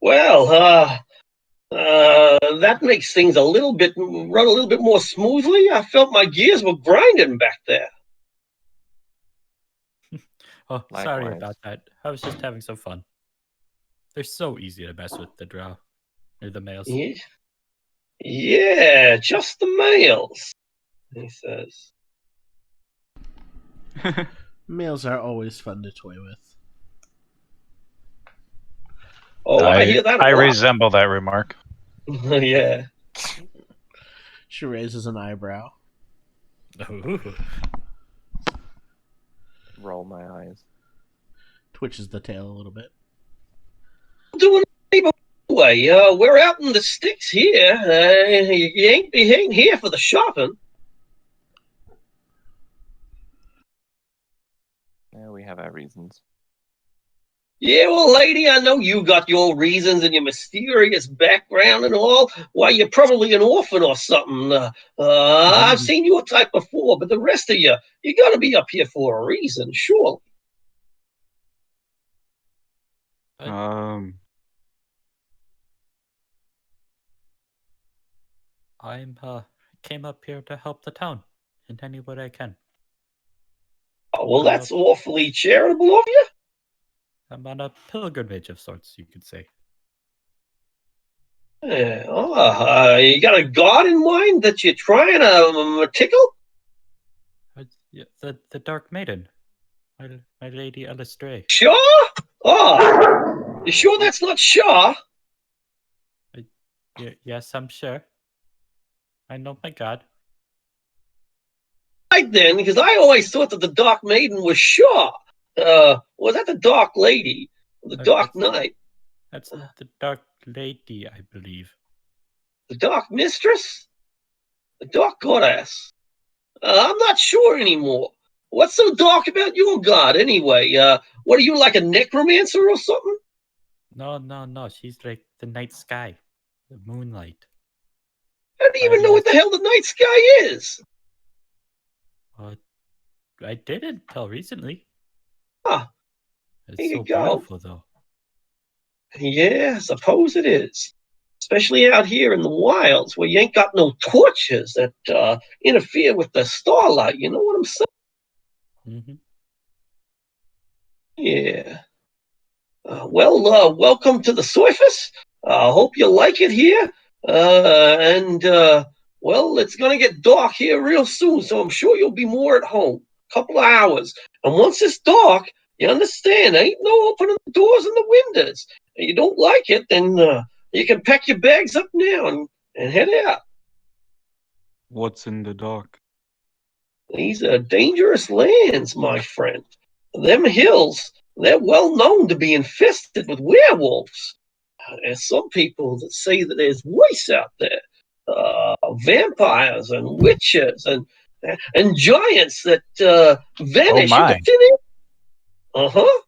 [SPEAKER 1] Well, that makes things run a little bit more smoothly. I felt my gears were grinding back there.
[SPEAKER 6] Oh, sorry
[SPEAKER 5] Likewise.
[SPEAKER 6] about that. I was just having some fun. They're so easy to mess with, the drow. Or the males.
[SPEAKER 1] Yeah, just the males, he says.
[SPEAKER 3] Males are always fun to toy with.
[SPEAKER 1] Oh, I hear that a
[SPEAKER 2] I
[SPEAKER 1] lot.
[SPEAKER 2] resemble that remark.
[SPEAKER 1] Yeah.
[SPEAKER 3] She raises an eyebrow.
[SPEAKER 6] Ooh.
[SPEAKER 5] Roll my eyes.
[SPEAKER 3] Twitches the tail a little bit.
[SPEAKER 1] Doing anyway. We're out in the sticks here. You ain't here for the shopping.
[SPEAKER 5] Yeah, we have our reasons.
[SPEAKER 1] Yeah, well, lady, I know you got your reasons and your mysterious background and all. Why, you're probably an orphan or something. I've seen your type before, but the rest of you got to be up here for a reason, sure.
[SPEAKER 6] I'm came up here to help the town in any way I can.
[SPEAKER 1] Oh, well, that's awfully charitable of you.
[SPEAKER 6] I'm on a pilgrimage of sorts, you could say.
[SPEAKER 1] Yeah, you got a god in mind that you're trying to tickle?
[SPEAKER 6] Yeah, the Dark Maiden, my lady Elistray.
[SPEAKER 1] Shaw? Oh, you sure that's not Shaw?
[SPEAKER 6] Yes, I'm sure. I know my god.
[SPEAKER 1] Right then, because I always thought that the Dark Maiden was Shaw. Was that the Dark Lady? The Dark Knight?
[SPEAKER 6] That's the Dark Lady, I believe.
[SPEAKER 1] The Dark Mistress? The Dark Goddess? I'm not sure anymore. What's so dark about your god, anyway? What are you, like a necromancer or something?
[SPEAKER 6] No. She's like the night sky, the moonlight.
[SPEAKER 1] I don't even know what the hell the night sky is.
[SPEAKER 6] I didn't until recently.
[SPEAKER 1] Huh.
[SPEAKER 6] It's so beautiful, though.
[SPEAKER 1] Yeah, I suppose it is. Especially out here in the wilds where you ain't got no torches that interfere with the starlight. You know what I'm saying?
[SPEAKER 6] Mm-hmm.
[SPEAKER 1] Yeah. Welcome to the surface. I hope you like it here. It's going to get dark here real soon, so I'm sure you'll be more at home. Couple of hours. And once it's dark, you understand, there ain't no opening the doors and the windows. And you don't like it, then you can pack your bags up now and head out.
[SPEAKER 4] What's in the dark?
[SPEAKER 1] These are dangerous lands, my friend. Them hills, they're well known to be infested with werewolves. There's some people that say that there's worse out there. Vampires and witches and giants that vanish into thin air. Uh-huh.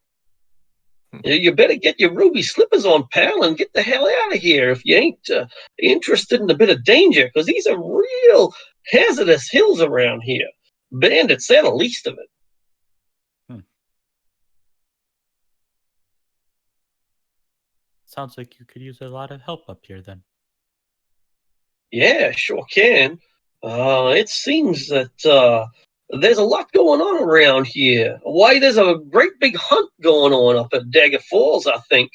[SPEAKER 1] You better get your ruby slippers on, pal, and get the hell out of here if you ain't interested in a bit of danger, because these are real hazardous hills around here. Bandits, they're the least of it.
[SPEAKER 6] Sounds like you could use a lot of help up here, then.
[SPEAKER 1] Yeah, sure can. It seems that there's a lot going on around here. Why, there's a great big hunt going on up at Dagger Falls, I think.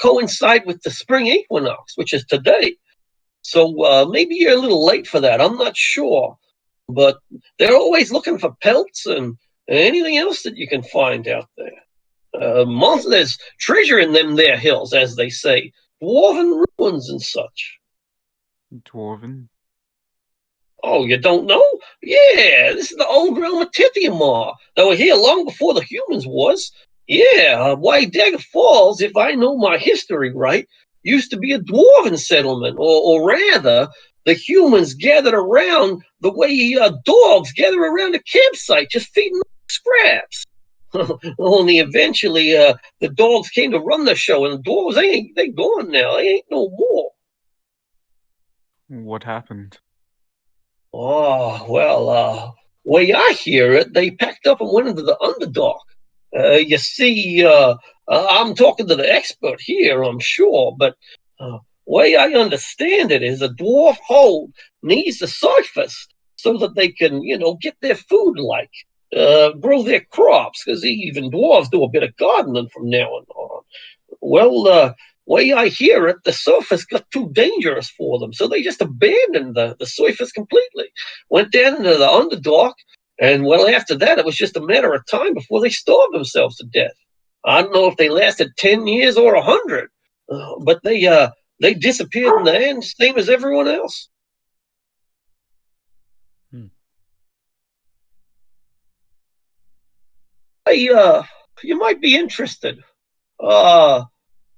[SPEAKER 1] Coincide with the spring equinox, which is today. So maybe you're a little late for that. I'm not sure. But they're always looking for pelts and anything else that you can find out there. There's treasure in them there hills, as they say. Dwarven ruins and such.
[SPEAKER 4] Dwarven?
[SPEAKER 1] Oh, you don't know? Yeah, this is the old realm of Tithiamar. They were here long before the humans was. Yeah, why, Dagger Falls, if I know my history right, used to be a dwarven settlement, or rather, the humans gathered around the way dogs gather around a campsite, just feeding scraps. Only eventually, the dogs came to run the show, and the dwarves, they gone now. They ain't no more.
[SPEAKER 4] What happened?
[SPEAKER 1] Oh, well, way I hear it, they packed up and went into the Underdark. You see, I'm talking to the expert here, I'm sure, but way I understand it is a dwarf hold needs to surface so that they can, get their food grow their crops, because even dwarves do a bit of gardening from now on. Well, way I hear it, the surface got too dangerous for them, so they just abandoned the surface completely. Went down into the Underdark, And well, after that, it was just a matter of time before they starved themselves to death. I don't know if they lasted 10 years or 100, but they disappeared in the end, same as everyone else. Hey, you might be interested. A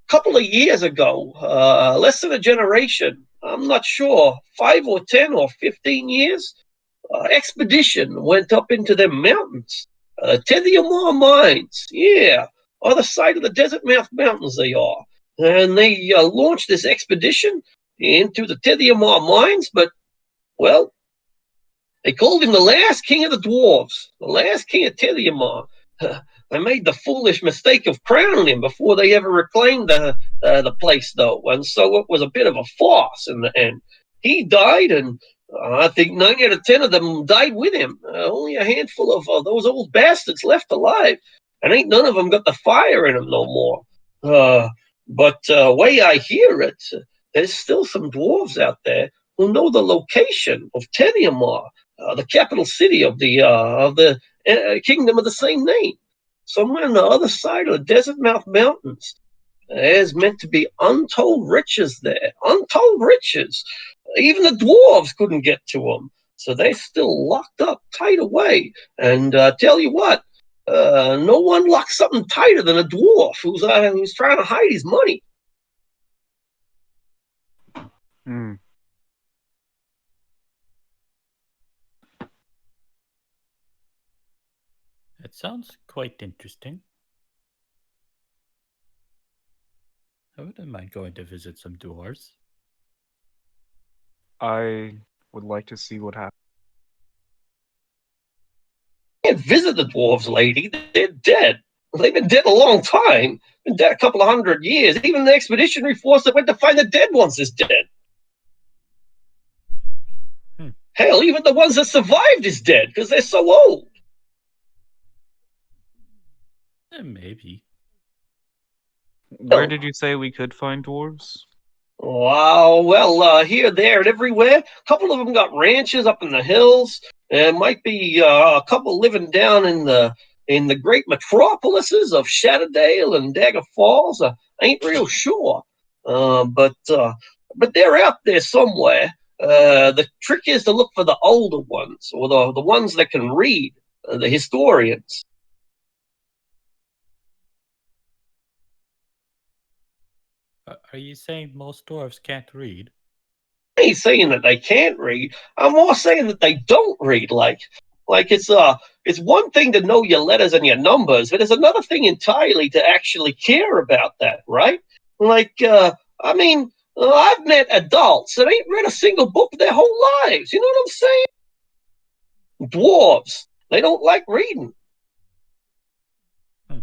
[SPEAKER 1] couple of years ago, less than a generation, I'm not sure, 5 or 10 or 15 years, expedition went up into the mountains. Tediamar mines, yeah, on the side of the Desert Mouth Mountains they are. And they launched this expedition into the Tediamar mines, but, well, they called him the last king of the dwarves, the last king of Tediamar. They made the foolish mistake of crowning him before they ever reclaimed the place, though, and so it was a bit of a farce in the end. He died, and I think 9 out of 10 of them died with him. Only a handful of those old bastards left alive, and ain't none of them got the fire in them no more. But way I hear it, there's still some dwarves out there who know the location of Tediamar, the capital city of the kingdom of the same name. Somewhere on the other side of the Desert Mouth Mountains. There's meant to be untold riches there. Untold riches. Even the dwarves couldn't get to them. So they're still locked up tight away. And tell you what, no one locks something tighter than a dwarf who's trying to hide his money.
[SPEAKER 6] It sounds quite interesting. I wouldn't mind going to visit some dwarves.
[SPEAKER 4] I would like to see what happens.
[SPEAKER 1] You can't visit the dwarves, lady. They're dead. They've been dead a long time. Been dead a couple of 100 years. Even the expeditionary force that went to find the dead ones is dead. Hell, even the ones that survived is dead because they're so old.
[SPEAKER 6] Maybe.
[SPEAKER 4] Where did you say we could find dwarves?
[SPEAKER 1] Wow, well, here, there, and everywhere. A couple of them got ranches up in the hills. There might be a couple living down in the great metropolises of Shatterdale and Dagger Falls. I ain't real sure, but they're out there somewhere. The trick is to look for the older ones, or the ones that can read, the historians.
[SPEAKER 6] Are you saying most dwarves can't read?
[SPEAKER 1] I ain't saying that they can't read. I'm more saying that they don't read. Like it's one thing to know your letters and your numbers, but it's another thing entirely to actually care about that, right? Like, I mean, I've met adults that ain't read a single book their whole lives. You know what I'm saying? Dwarves, they don't like reading.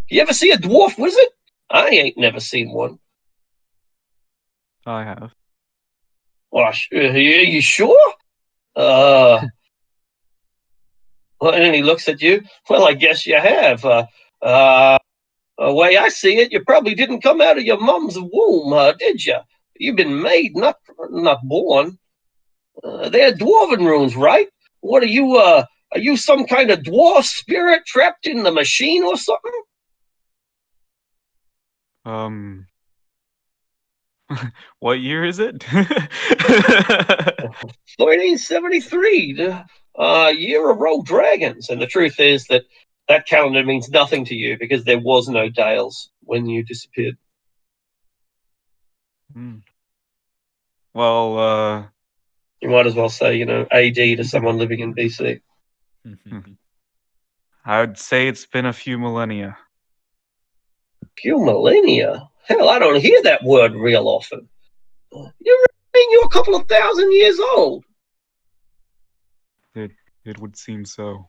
[SPEAKER 1] You ever see a dwarf wizard? I ain't never seen one.
[SPEAKER 4] I have.
[SPEAKER 1] Well, are you sure? Well, and he looks at you. Well, I guess you have. The way I see it, you probably didn't come out of your mom's womb, did you? You've been made, not born. They're dwarven runes, right? What are you? Are you some kind of dwarf spirit trapped in the machine or something?
[SPEAKER 4] What year is it?
[SPEAKER 1] 1373, the year of rogue dragons. And the truth is that calendar means nothing to you because there was no Dales when you disappeared.
[SPEAKER 4] Well,
[SPEAKER 1] you might as well say, AD to someone living in BC.
[SPEAKER 4] I would say it's been a few millennia.
[SPEAKER 1] Few millennia? Hell, I don't hear that word real often. You're a couple of 1,000 years old.
[SPEAKER 4] It would seem so.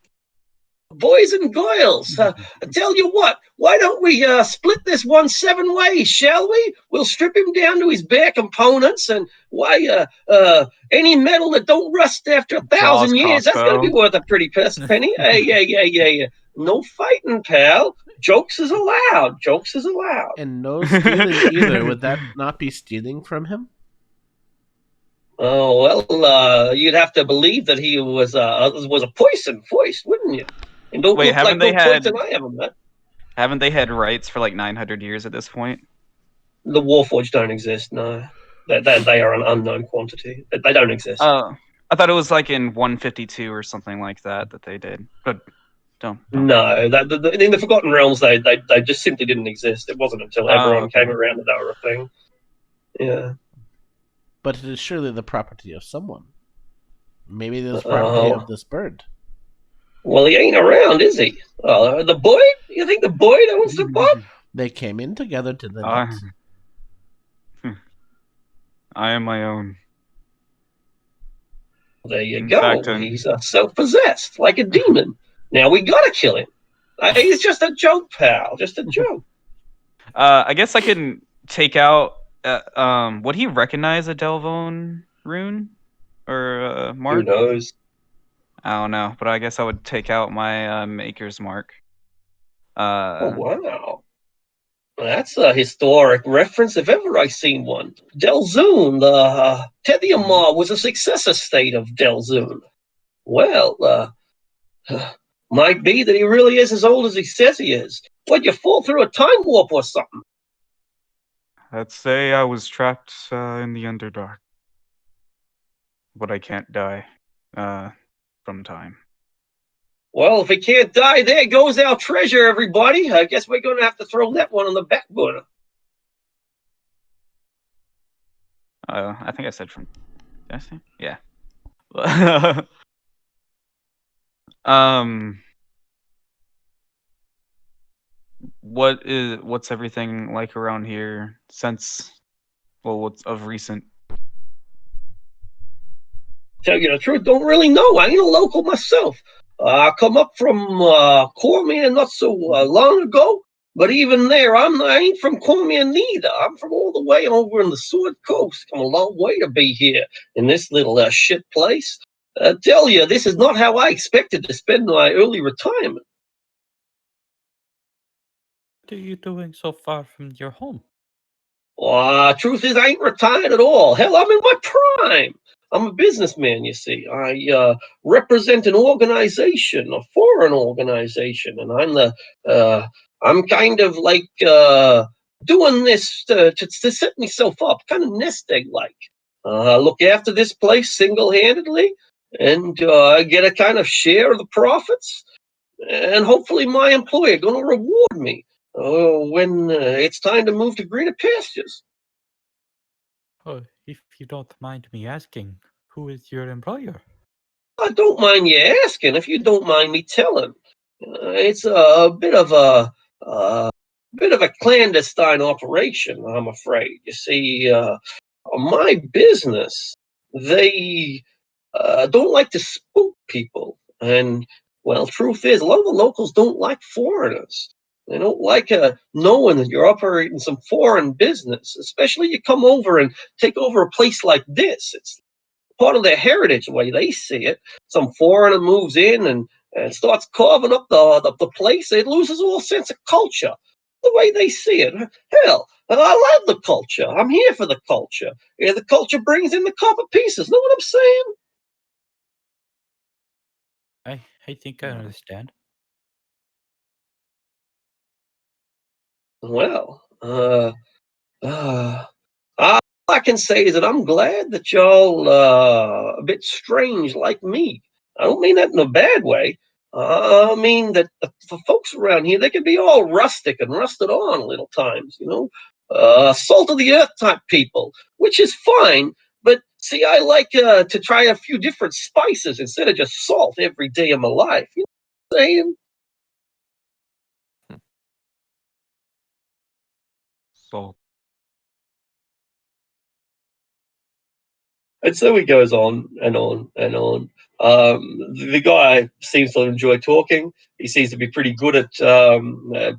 [SPEAKER 1] Boys and girls, I tell you what, why don't we split this one 7 ways, shall we? We'll strip him down to his bare components, and any metal that don't rust after 1,000 years, that's going to be worth a pretty penny. Yeah. No fighting, pal. Jokes is allowed.
[SPEAKER 3] And no stealing either. Would that not be stealing from him?
[SPEAKER 1] Oh well, you'd have to believe that he was a poison voice, wouldn't you? And don't
[SPEAKER 4] Wait,
[SPEAKER 1] look like no poison I ever met.
[SPEAKER 4] haven't they had rights for like 900 years at this point?
[SPEAKER 1] The Warforged don't exist. No, they are an unknown quantity. They don't exist.
[SPEAKER 4] Oh, I thought it was like in 152 or something like that they did. But don't.
[SPEAKER 1] No, in the Forgotten Realms, they just simply didn't exist. It wasn't until everyone
[SPEAKER 4] okay.
[SPEAKER 1] came around that they were a thing. Yeah.
[SPEAKER 3] But it is surely the property of someone. Maybe it is property of this bird.
[SPEAKER 1] Well, he ain't around, is he? The Boyd? You think the Boyd owns the pub?
[SPEAKER 3] They came in together, did they not?
[SPEAKER 2] I am my own.
[SPEAKER 1] There you
[SPEAKER 4] In
[SPEAKER 1] go.
[SPEAKER 4] fact,
[SPEAKER 1] He's self-possessed, like a demon. Now we gotta kill him. He's just a joke, pal. Just a joke.
[SPEAKER 4] I guess I can take out. Would he recognize a Delvone rune or mark?
[SPEAKER 1] Who knows?
[SPEAKER 4] I don't know, but I guess I would take out my Maker's Mark.
[SPEAKER 1] Oh wow, that's a historic reference if ever I seen one. Delzoon, the Tethiamar was a successor state of Delzoon. Well, might be that he really is as old as he says he is. What, you fall through a time warp or something?
[SPEAKER 2] Let's say I was trapped in the Underdark. But I can't die from time.
[SPEAKER 1] Well, if he can't die, there goes our treasure, everybody. I guess we're going to have to throw that one on the back burner.
[SPEAKER 4] I think I said from. Did I say? Yeah. What's everything like around here since? Well, what's of recent?
[SPEAKER 1] Tell you the truth, don't really know. I ain't a local myself. I come up from Cormier not so long ago, but even there, I ain't from Cormier neither. I'm from all the way over in the Sword Coast. Come a long way to be here in this little shit place. Tell you, this is not how I expected to spend my early retirement.
[SPEAKER 6] What are you doing so far from your home?
[SPEAKER 1] Truth is, I ain't retired at all. Hell, I'm in my prime. I'm a businessman, you see. I represent an organization, a foreign organization, and I'm kind of like doing this to set myself up, kind of nest egg like. Look after this place single-handedly and get a kind of share of the profits, and hopefully my employer going to reward me when it's time to move to greener pastures.
[SPEAKER 6] Oh, if you don't mind me asking, who is your employer?
[SPEAKER 1] I don't mind you asking if you don't mind me telling. It's a bit of a clandestine operation, I'm afraid. You see, my business, they don't like to spook people. And, well, truth is, a lot of the locals don't like foreigners. They don't like knowing that you're operating some foreign business, especially you come over and take over a place like this. It's part of their heritage, the way they see it. Some foreigner moves in and starts carving up the place. It loses all sense of culture, the way they see it. Hell, I love the culture. I'm here for the culture. Yeah, the culture brings in the copper pieces. Know what I'm saying?
[SPEAKER 6] I think I understand.
[SPEAKER 1] Well, all I can say is that I'm glad that y'all a bit strange like me. I don't mean that in a bad way. I mean that the folks around here, they can be all rustic and rusted on a little times, salt of the earth type people, which is fine. But see, I like to try a few different spices instead of just salt every day of my life. You know what I'm saying?
[SPEAKER 2] So
[SPEAKER 1] And so he goes on and on and on. The guy seems to enjoy talking. He seems to be pretty good at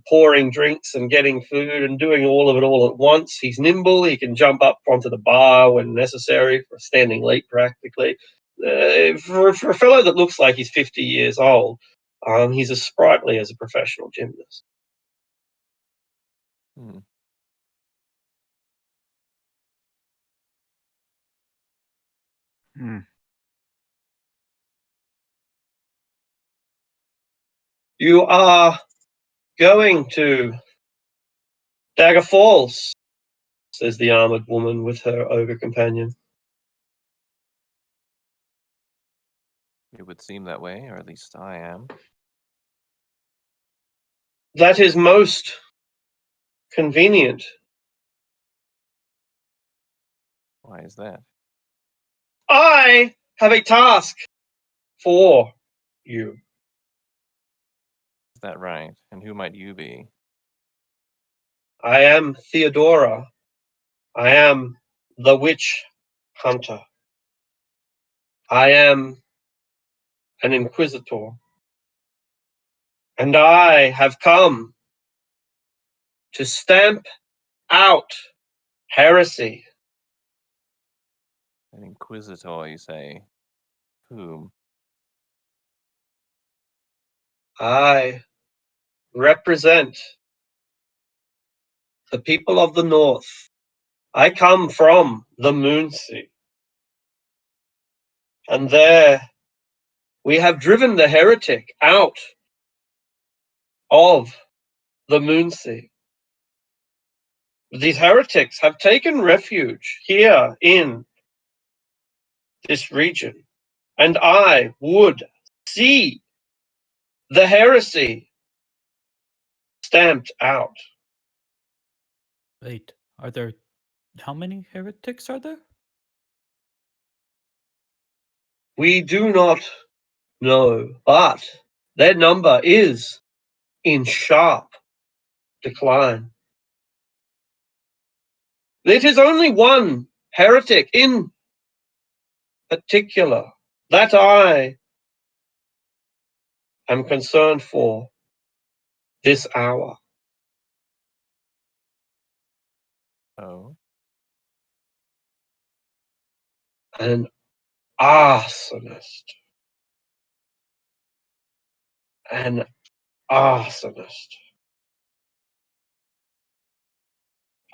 [SPEAKER 1] pouring drinks and getting food and doing all of it all at once. He's nimble. He can jump up onto the bar when necessary for standing late, practically. For a fellow that looks like he's 50 years old, he's as sprightly as a professional gymnast.
[SPEAKER 5] Hmm.
[SPEAKER 1] You are going to Dagger Falls, says the armored woman with her ogre companion.
[SPEAKER 5] It would seem that way, or at least I am.
[SPEAKER 1] That is most convenient.
[SPEAKER 5] Why is that?
[SPEAKER 1] I have a task for you.
[SPEAKER 5] Is that right? And who might you be?
[SPEAKER 1] I am Theodora. I am the witch hunter. I am an inquisitor. And I have come to stamp out heresy.
[SPEAKER 5] An inquisitor, you say? Whom?
[SPEAKER 1] I represent the people of the North. I come from the Moonsea. And there we have driven the heretic out of the Moonsea. These heretics have taken refuge here in this region, and I would see the heresy stamped out.
[SPEAKER 6] Wait, are there... How many heretics are there?
[SPEAKER 1] We do not know, but their number is in sharp decline. It is only one heretic in particular that I am concerned for this hour.
[SPEAKER 5] Oh,
[SPEAKER 1] An arsonist. An arsonist.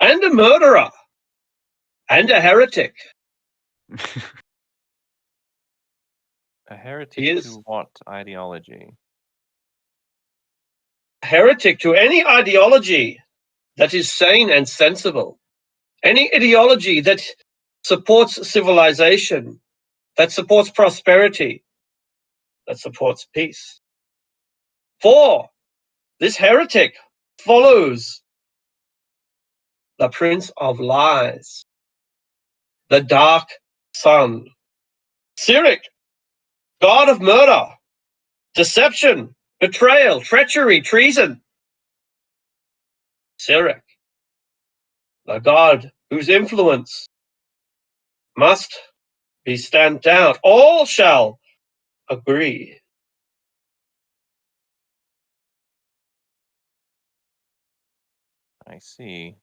[SPEAKER 1] And a murderer. And a heretic.
[SPEAKER 5] a heretic
[SPEAKER 1] He is
[SPEAKER 5] to what ideology?
[SPEAKER 1] a heretic to any ideology that is sane and sensible. Any ideology that supports civilization, that supports prosperity, that supports peace. For this heretic follows the Prince of Lies, the Dark Sun, Cyric, God of murder, deception, betrayal, treachery, treason. Cyric, the god whose influence must be stamped out. All shall agree.
[SPEAKER 5] I see.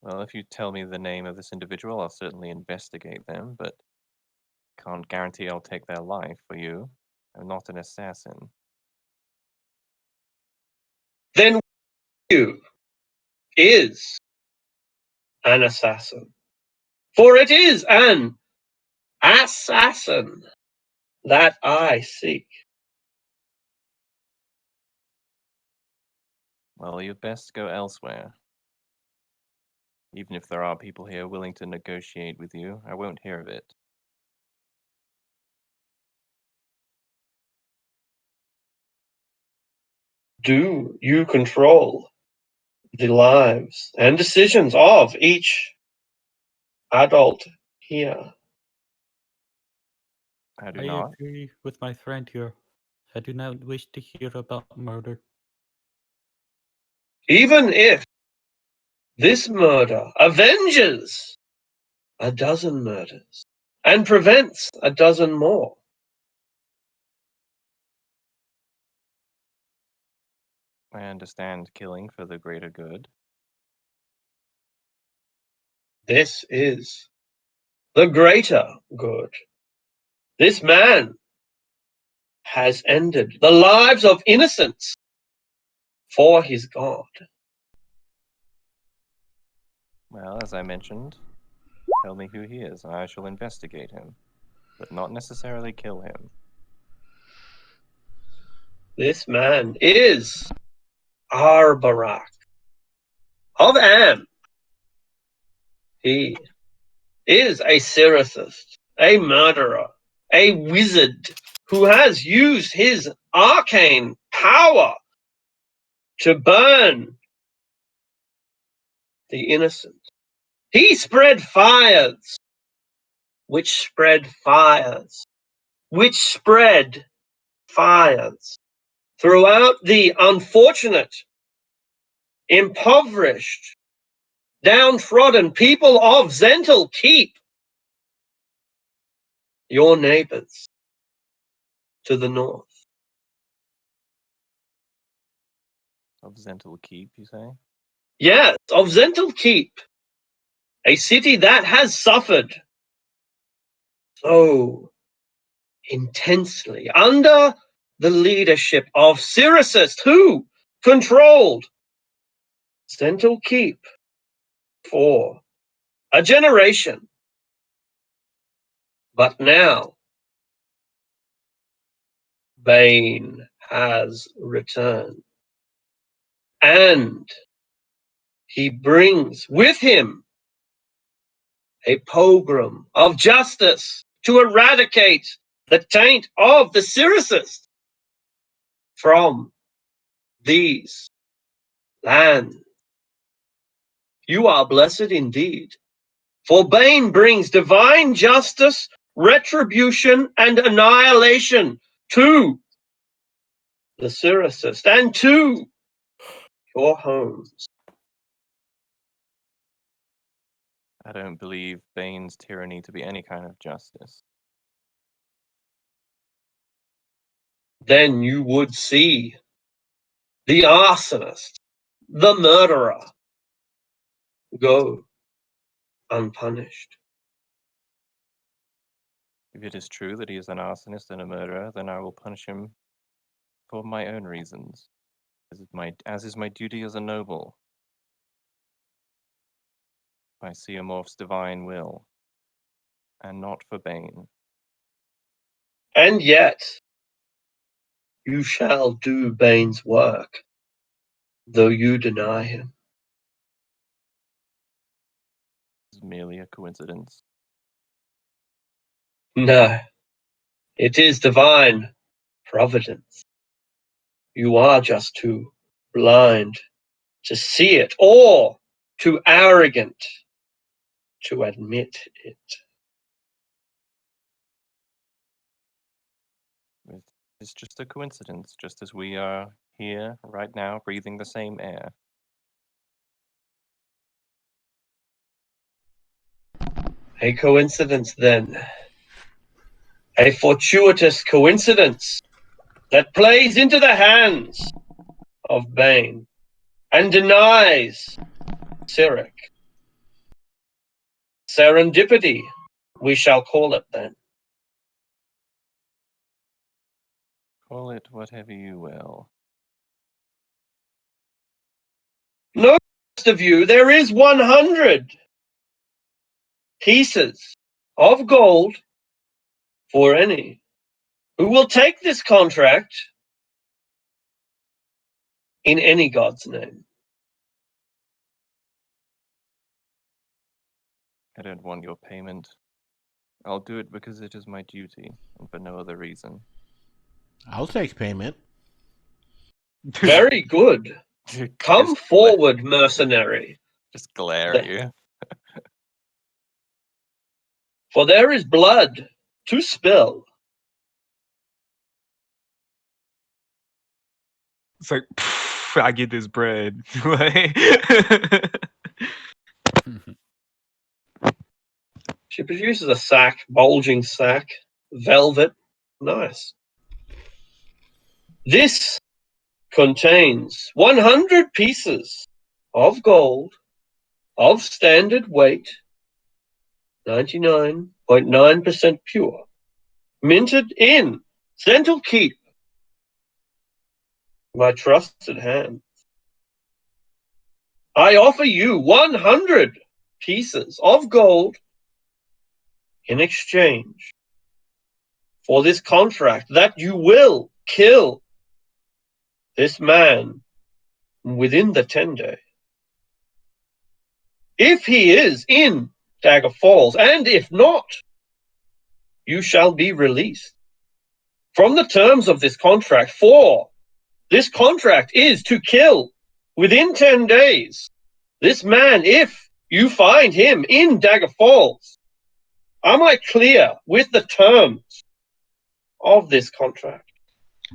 [SPEAKER 5] Well, if you tell me the name of this individual, I'll certainly investigate them, but can't guarantee I'll take their life for you. I'm not an assassin.
[SPEAKER 1] Then you is an assassin. For it is an assassin that I seek.
[SPEAKER 5] Well, you'd best go elsewhere. Even if there are people here willing to negotiate with you, I won't hear of it.
[SPEAKER 1] Do you control the lives and decisions of each adult here?
[SPEAKER 5] I do
[SPEAKER 6] I
[SPEAKER 5] not.
[SPEAKER 6] agree with my friend here. I do not wish to hear about murder.
[SPEAKER 1] Even if this murder avenges a dozen murders and prevents a dozen more.
[SPEAKER 5] I understand killing for the greater good.
[SPEAKER 1] This is the greater good. This man has ended the lives of innocents for his God.
[SPEAKER 5] Well, as I mentioned, tell me who he is, and I shall investigate him. but not necessarily kill him.
[SPEAKER 1] This man is Arbarak of Am. He is a Cyrithist, a murderer, a wizard who has used his arcane power to burn the innocent. He spread fires, which spread fires, which spread fires throughout the unfortunate, impoverished, downtrodden people of Zental Keep, your neighbors to the north.
[SPEAKER 5] Of Zental Keep, you say?
[SPEAKER 1] Yes, of Zental Keep, a city that has suffered so intensely under the leadership of Cyricist, who controlled Zental Keep for a generation. But now, Bane has returned. And he brings with him a pogrom of justice to eradicate the taint of the Cyricists from these lands. You are blessed indeed, for Bane brings divine justice, retribution, and annihilation to the Cyricists and to your homes.
[SPEAKER 5] I don't believe Bane's tyranny to be any kind of justice.
[SPEAKER 1] Then you would see the arsonist, the murderer, go unpunished.
[SPEAKER 5] If it is true that he is an arsonist and a murderer, then I will punish him for my own reasons, as is my duty as a noble, by Seamorph's divine will, and not for Bane.
[SPEAKER 1] And yet, you shall do Bane's work, though you deny him.
[SPEAKER 5] It's merely a coincidence.
[SPEAKER 1] No, it is divine providence. You are just too blind to see it, or too arrogant to admit it.
[SPEAKER 5] It's just a coincidence, just as we are here right now breathing the same air.
[SPEAKER 1] A coincidence, then. A fortuitous coincidence that plays into the hands of Bane and denies Cyric. Serendipity, we shall call it then.
[SPEAKER 5] Call it whatever you will.
[SPEAKER 1] No, rest of you, there is 100 pieces of gold for any who will take this contract in any god's name.
[SPEAKER 5] I don't want your payment. I'll do it because it is my duty, and for no other reason.
[SPEAKER 3] I'll take payment.
[SPEAKER 1] Very good. Come forward, mercenary.
[SPEAKER 5] Just glare at you.
[SPEAKER 1] For there is blood to spill.
[SPEAKER 4] It's like, I get this bread.
[SPEAKER 1] She produces a sack, bulging sack, velvet. Nice. This contains 100 pieces of gold of standard weight, 99.9% pure, minted in Zental Keep, my trusted hand. I offer you 100 pieces of gold in exchange for this contract that you will kill this man within the 10 days. If he is in Dagger Falls, and if not, you shall be released from the terms of this contract. For this contract is to kill within 10 days this man if you find him in Dagger Falls. Am I clear with the terms of this contract?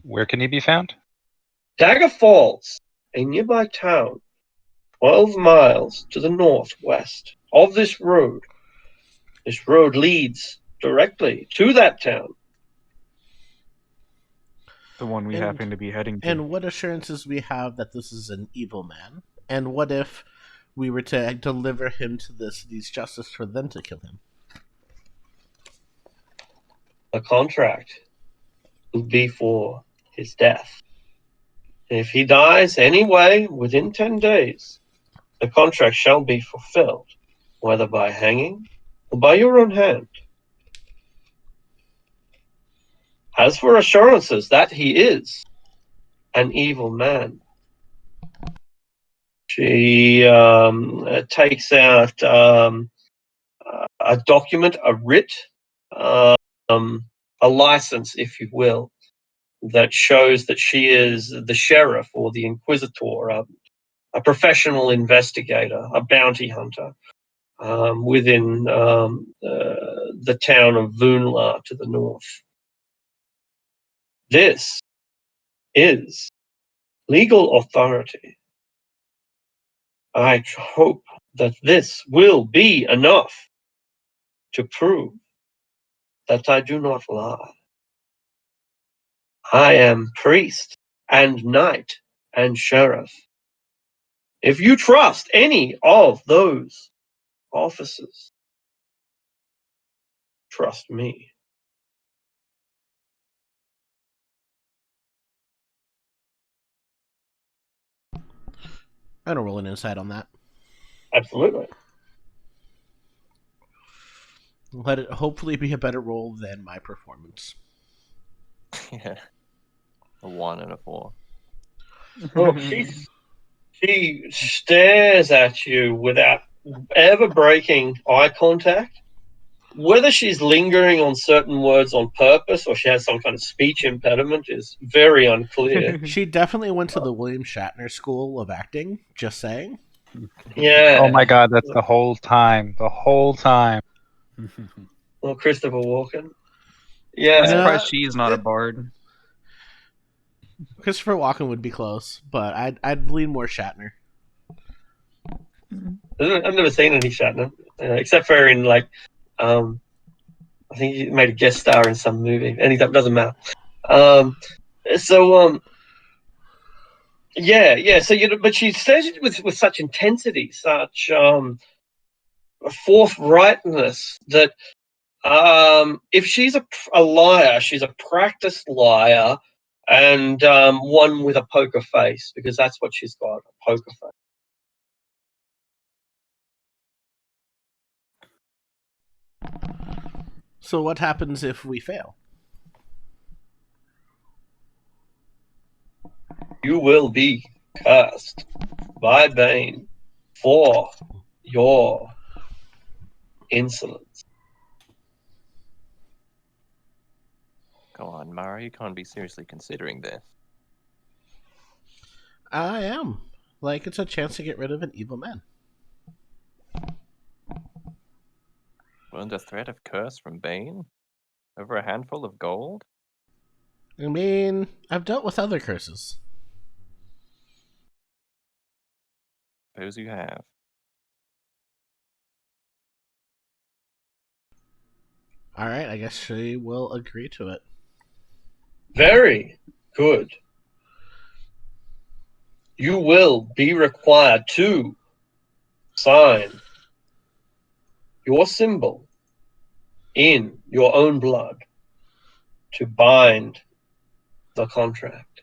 [SPEAKER 2] Where can he be found?
[SPEAKER 1] Dagger Falls, a nearby town, 12 miles to the northwest of this road. This road leads directly to that town.
[SPEAKER 4] The one we
[SPEAKER 3] And-
[SPEAKER 4] happen to be heading to.
[SPEAKER 3] And what assurances we have that this is an evil man? And what if we were to deliver him to the city's justice for them to kill him?
[SPEAKER 1] The contract will be for his death. If he dies anyway within 10 days, the contract shall be fulfilled, whether by hanging or by your own hand. As for assurances that he is an evil man, she takes out a document, a writ, a license, if you will, that shows that she is the sheriff or the inquisitor, a professional investigator, a bounty hunter within the town of Vunla to the north. This is legal authority. I hope that this will be enough to prove that I do not lie. I am priest and knight and sheriff. If you trust any of those officers, trust me.
[SPEAKER 3] I don't roll an insight on that.
[SPEAKER 1] Absolutely.
[SPEAKER 3] Let it hopefully be a better roll than my performance.
[SPEAKER 5] Yeah. A 1 and a 4.
[SPEAKER 1] Look, she stares at you without ever breaking eye contact. Whether she's lingering on certain words on purpose or she has some kind of speech impediment is very unclear.
[SPEAKER 3] She definitely went to the William Shatner School of Acting, just saying.
[SPEAKER 1] Yeah.
[SPEAKER 2] Oh my god, that's the whole time. The whole time.
[SPEAKER 1] Or Christopher Walken.
[SPEAKER 4] I'm
[SPEAKER 1] Yeah.
[SPEAKER 4] surprised she's not a bard.
[SPEAKER 3] Christopher Walken would be close, but I'd lean more Shatner.
[SPEAKER 1] I've never seen any Shatner, except for in like, I think he made a guest star in some movie. And it doesn't matter. Yeah. So but she says it with such intensity, such forthrightness that if she's a liar, she's a practiced liar and one with a poker face, because that's what she's got, a poker face.
[SPEAKER 3] So what happens if we fail?
[SPEAKER 1] You will be cursed by Bane for your insolence.
[SPEAKER 5] Come on, Mara, you can't be seriously considering this.
[SPEAKER 3] I am. Like, it's a chance to get rid of an evil man.
[SPEAKER 5] We're under threat of curse from Bane? Over a handful of gold?
[SPEAKER 3] I mean, I've dealt with other curses.
[SPEAKER 5] Suppose you have.
[SPEAKER 3] Alright, I guess she will agree to it.
[SPEAKER 1] Very good. You will be required to sign your symbol in your own blood to bind the contract.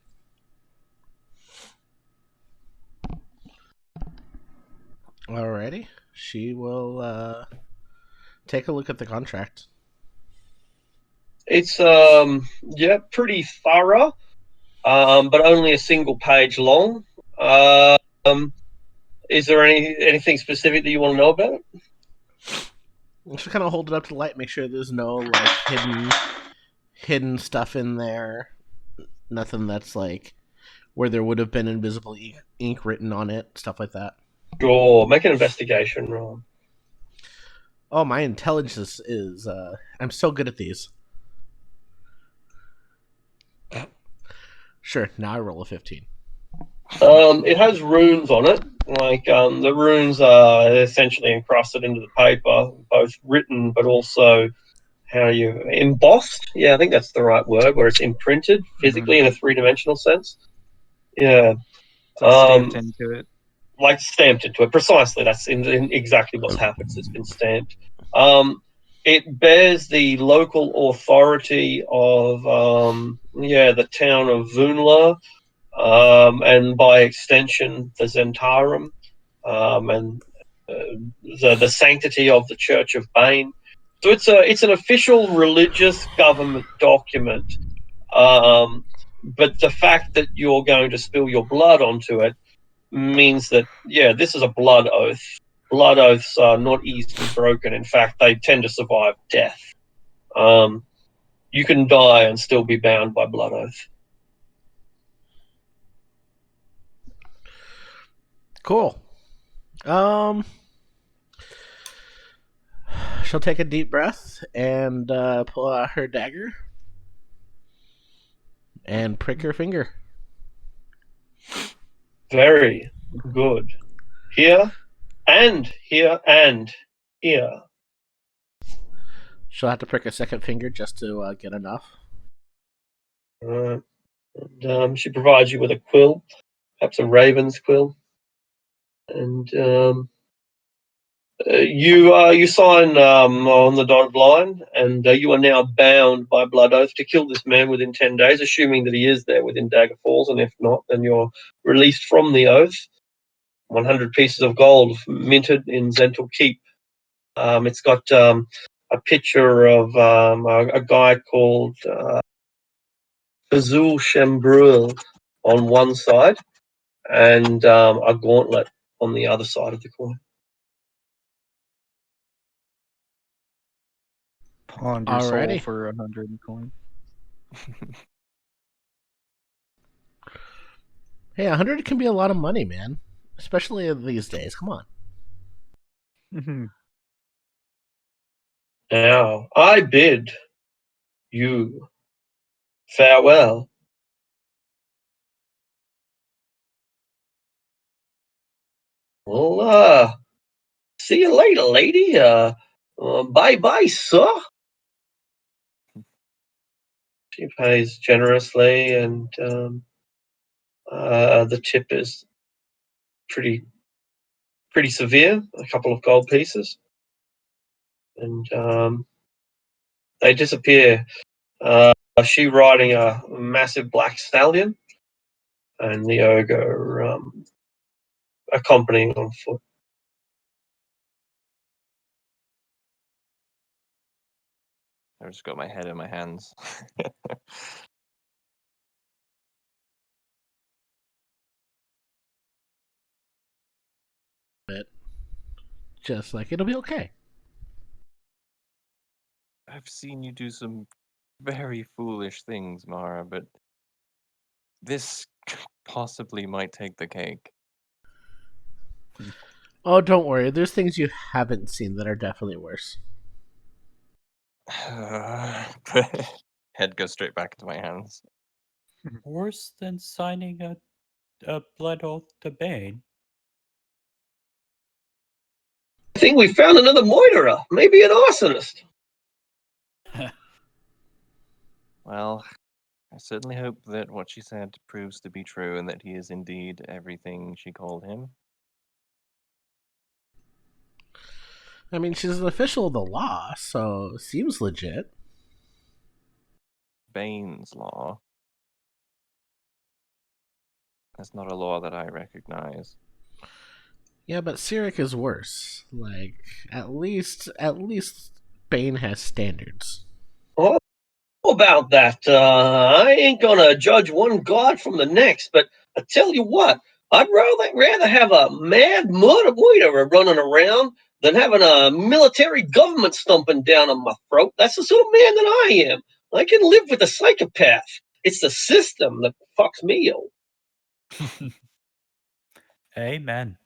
[SPEAKER 3] Alrighty. She will take a look at the contract.
[SPEAKER 1] It's pretty thorough, but only a single page long. Is there anything specific that you want to know about it?
[SPEAKER 3] Just kind of hold it up to the light, make sure there's no like hidden stuff in there. Nothing that's like where there would have been invisible ink written on it, stuff like that.
[SPEAKER 1] Sure, make an investigation roll.
[SPEAKER 3] Oh, my intelligence is I'm so good at these. Sure, now I roll a 15.
[SPEAKER 1] It has runes on it. Like the runes are essentially encrusted into the paper, both written but also how you embossed. Yeah, I think that's the right word, where it's imprinted physically in a 3-dimensional sense. Yeah,
[SPEAKER 4] So stamped into it.
[SPEAKER 1] like stamped into it. Precisely, that's in exactly what's happened. It's been stamped. It bears the local authority of the town of Vunla, and by extension the Zentarum, and the sanctity of the Church of Bane. So it's an official religious government document. But the fact that you're going to spill your blood onto it means that, this is a blood oath. Blood oaths are not easily broken. In fact, they tend to survive death. You can die and still be bound by blood oath.
[SPEAKER 3] Cool. She'll take a deep breath and pull out her dagger and prick her finger.
[SPEAKER 1] Very good. Here, and here, and here.
[SPEAKER 3] She'll have to prick a second finger just to get enough.
[SPEAKER 1] And she provides you with a quill, perhaps a raven's quill. And you sign on the dotted line, and you are now bound by blood oath to kill this man within 10 days, assuming that he is there within Dagger Falls, and if not, then you're released from the oath. 100 pieces of gold minted in Zental Keep. It's got a picture of a guy called Fazul Shembrul on one side, and a gauntlet on the other side of the coin.
[SPEAKER 4] Pawned your soul
[SPEAKER 3] Alrighty.
[SPEAKER 4] for 100 coin.
[SPEAKER 3] Hey, 100 can be a lot of money, man. Especially these days. Come on.
[SPEAKER 1] Now, I bid you farewell. Well, see you later, lady. Bye-bye, sir. She pays generously, and the tip is pretty severe, a couple of gold pieces. And they disappear. She riding a massive black stallion, and the ogre accompanying on foot.
[SPEAKER 5] I've just got my head in my hands.
[SPEAKER 3] But just like it'll be okay.
[SPEAKER 5] I've seen you do some very foolish things, Mara, but this possibly might take the cake.
[SPEAKER 3] Oh, don't worry. There's things you haven't seen that are definitely worse.
[SPEAKER 5] Head goes straight back into my hands.
[SPEAKER 6] Worse than signing a blood oath to Bane.
[SPEAKER 1] I think we found another moiterer, maybe an arsonist.
[SPEAKER 5] Well, I certainly hope that what she said proves to be true and that he is indeed everything she called him.
[SPEAKER 3] I mean, she's an official of the law, so seems legit.
[SPEAKER 5] Bane's law. That's not a law that I recognize.
[SPEAKER 3] Yeah, but Cyric is worse. Like, at least Bane has standards.
[SPEAKER 1] Oh, about that. I ain't gonna judge one god from the next, but I tell you what, I'd rather have a mad murderer running around than having a military government stomping down on my throat. That's the sort of man that I am. I can live with a psychopath. It's the system that fucks me over.
[SPEAKER 6] Amen.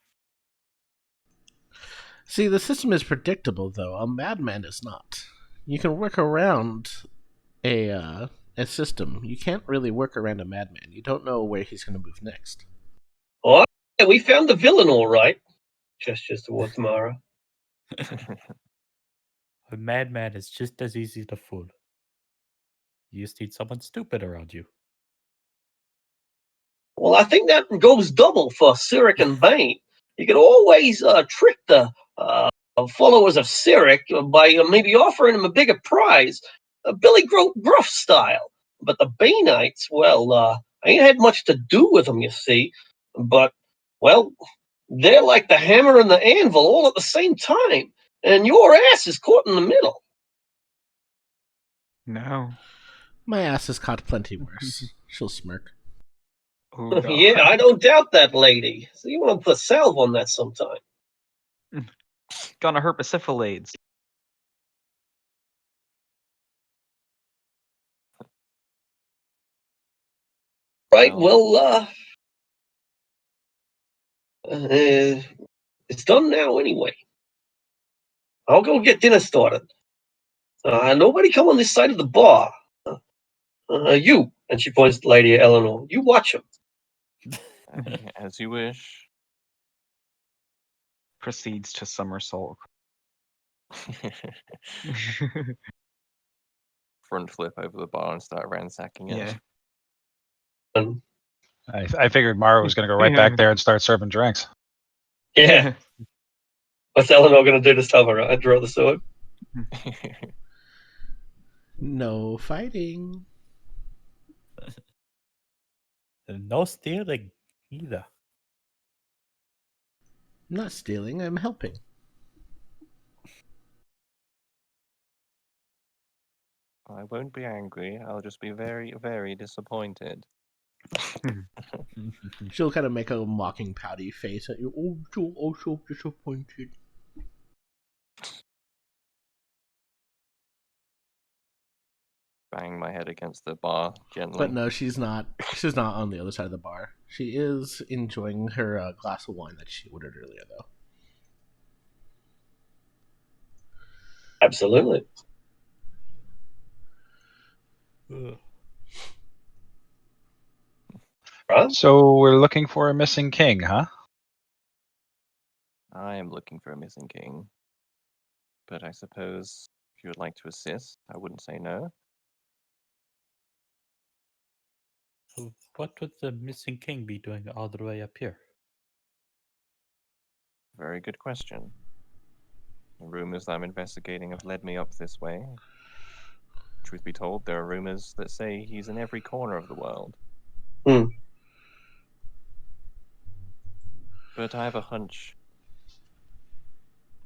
[SPEAKER 3] See, the system is predictable, though. A madman is not. You can work around a system. You can't really work around a madman. You don't know where he's going to move next.
[SPEAKER 1] Oh, yeah, we found the villain, all right. Gestures towards Mara.
[SPEAKER 6] A madman is just as easy to fool. You just need someone stupid around you.
[SPEAKER 1] Well, I think that goes double for Cyric and Bane. You can always trick the followers of Cyric by maybe offering them a bigger prize, Billy Gruff style. But the Baneites, well, I ain't had much to do with them, you see. But, well, they're like the hammer and the anvil all at the same time. And your ass is caught in the middle.
[SPEAKER 4] No.
[SPEAKER 3] My ass is caught plenty worse. She'll smirk.
[SPEAKER 4] Oh, God.
[SPEAKER 1] Yeah, I don't doubt that, lady. So you want to put salve on that sometime.
[SPEAKER 4] Gonna herpesifilades.
[SPEAKER 1] Right, well, it's done now anyway. I'll go get dinner started. Nobody come on this side of the bar. You, and she points to Lady Eleanor, you watch him.
[SPEAKER 5] As you wish.
[SPEAKER 4] Proceeds to somersault.
[SPEAKER 5] Front flip over the bar and start ransacking it.
[SPEAKER 4] Yeah.
[SPEAKER 1] And,
[SPEAKER 2] I figured Mara was going to go right back there and start serving drinks.
[SPEAKER 1] yeah. What's Eleanor going to do to stop her? I draw the sword.
[SPEAKER 3] No fighting.
[SPEAKER 6] No stealing either.
[SPEAKER 3] I'm not stealing, I'm helping.
[SPEAKER 5] I won't be angry. I'll just be very, very disappointed.
[SPEAKER 3] She'll kind of make a mocking, pouty face at you. Oh, so disappointed.
[SPEAKER 5] Bang my head against the bar gently.
[SPEAKER 3] But no, she's not. She's not on the other side of the bar. She is enjoying her glass of wine that she ordered earlier, though.
[SPEAKER 1] Absolutely. Right?
[SPEAKER 2] So we're looking for a missing king, huh?
[SPEAKER 5] I am looking for a missing king. But I suppose if you would like to assist, I wouldn't say no.
[SPEAKER 6] What would the missing king be doing all the way up here?
[SPEAKER 5] Very good question. The rumors I'm investigating have led me up this way. Truth be told, there are rumors that say he's in every corner of the world. But I have a hunch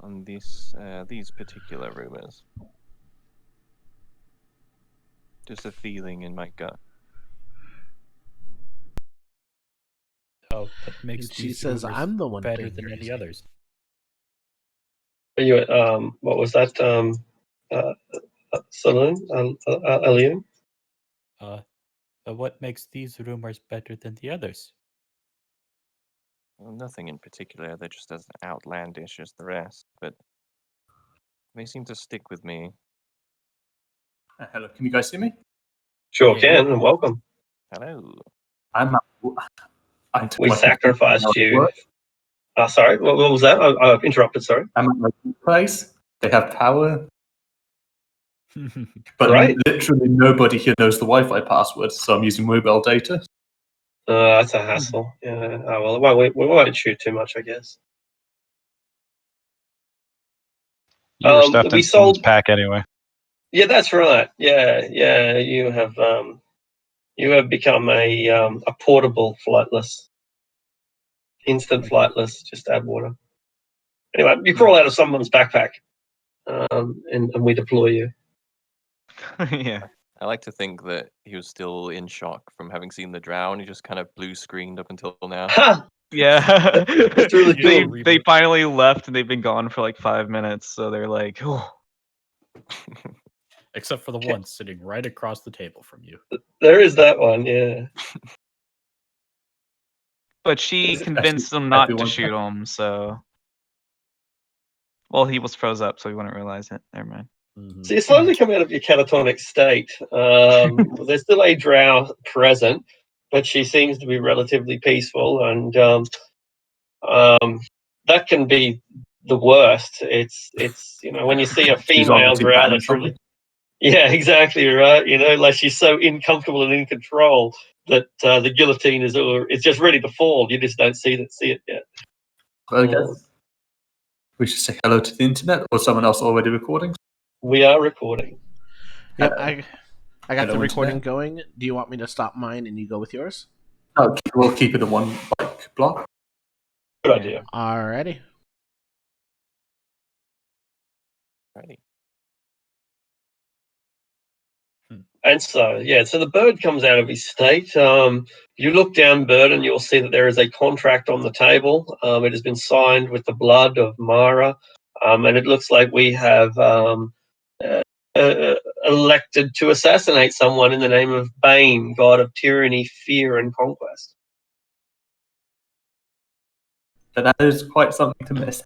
[SPEAKER 5] on these particular rumors. Just a feeling in my gut.
[SPEAKER 6] Oh, what makes
[SPEAKER 3] And she
[SPEAKER 6] these
[SPEAKER 3] says,
[SPEAKER 6] rumors
[SPEAKER 3] "I'm the one
[SPEAKER 6] better
[SPEAKER 3] being
[SPEAKER 6] than any
[SPEAKER 3] crazy."
[SPEAKER 6] others?
[SPEAKER 1] Are you what was that? Saloon? Alien?
[SPEAKER 6] What makes these rumors better than the others?
[SPEAKER 5] Well, nothing in particular. They're just as outlandish as the rest, but they seem to stick with me.
[SPEAKER 7] Hello, can you guys hear me?
[SPEAKER 1] Sure
[SPEAKER 6] Yeah.
[SPEAKER 1] can, and welcome.
[SPEAKER 5] Hello.
[SPEAKER 7] I'm
[SPEAKER 1] We sacrificed you. Sorry, what was that? I interrupted, sorry.
[SPEAKER 7] I'm at my place. They have power, but
[SPEAKER 1] Right.
[SPEAKER 7] literally nobody here knows the Wi-Fi password, so I'm using mobile data.
[SPEAKER 1] That's a hassle. Yeah. Oh, well, we won't shoot too much, I guess.
[SPEAKER 2] You were stuffed
[SPEAKER 1] we
[SPEAKER 2] in someone's
[SPEAKER 1] sold.
[SPEAKER 2] pack anyway.
[SPEAKER 1] Yeah, that's right. Yeah. You have become a portable flightless, instant flightless. Just add water. Anyway, you crawl out of someone's backpack, and we deploy you.
[SPEAKER 4] Yeah.
[SPEAKER 5] I like to think that he was still in shock from having seen the drown. He just kind of blue screened up until now.
[SPEAKER 1] Ha!
[SPEAKER 4] Yeah.
[SPEAKER 1] That's really
[SPEAKER 6] Yeah,
[SPEAKER 1] cool.
[SPEAKER 4] They
[SPEAKER 6] reboot.
[SPEAKER 4] finally left and they've been gone for like 5 minutes, so they're like, oh.
[SPEAKER 6] Except for the one sitting right across the table from you.
[SPEAKER 1] There is that one, yeah.
[SPEAKER 4] But she
[SPEAKER 7] Is it
[SPEAKER 4] convinced
[SPEAKER 7] actually
[SPEAKER 4] him not to
[SPEAKER 7] everyone?
[SPEAKER 4] shoot him, so. Well, he was froze up, so he wouldn't realize it. Never mind.
[SPEAKER 6] Mhm.
[SPEAKER 1] So you slowly come out of your catatonic state. There's still a drow present, but she seems to be relatively peaceful, and that can be the worst. It's when you see a
[SPEAKER 7] She's on
[SPEAKER 1] female
[SPEAKER 7] to
[SPEAKER 1] drow
[SPEAKER 7] ban or
[SPEAKER 1] that's really
[SPEAKER 7] something.
[SPEAKER 1] yeah, exactly right. Like she's so incomfortable and in control that the guillotine is just ready to fall. You just don't see it yet.
[SPEAKER 7] I guess we should say hello to the internet, or someone else already recording.
[SPEAKER 1] We are recording.
[SPEAKER 3] Yep,
[SPEAKER 7] Hello.
[SPEAKER 3] I got
[SPEAKER 7] Hello,
[SPEAKER 3] the recording
[SPEAKER 7] internet.
[SPEAKER 3] going. Do you want me to stop mine and you go with yours?
[SPEAKER 7] No, we'll keep it in one block.
[SPEAKER 1] Good
[SPEAKER 4] Yeah.
[SPEAKER 1] idea.
[SPEAKER 3] Alrighty.
[SPEAKER 5] Righty.
[SPEAKER 1] And so the bird comes out of his state. You look down, Bird, and you'll see that there is a contract on the table. It has been signed with the blood of Mara, and it looks like we have elected to assassinate someone in the name of Bane, god of tyranny, fear, and conquest.
[SPEAKER 7] But that is quite something to miss.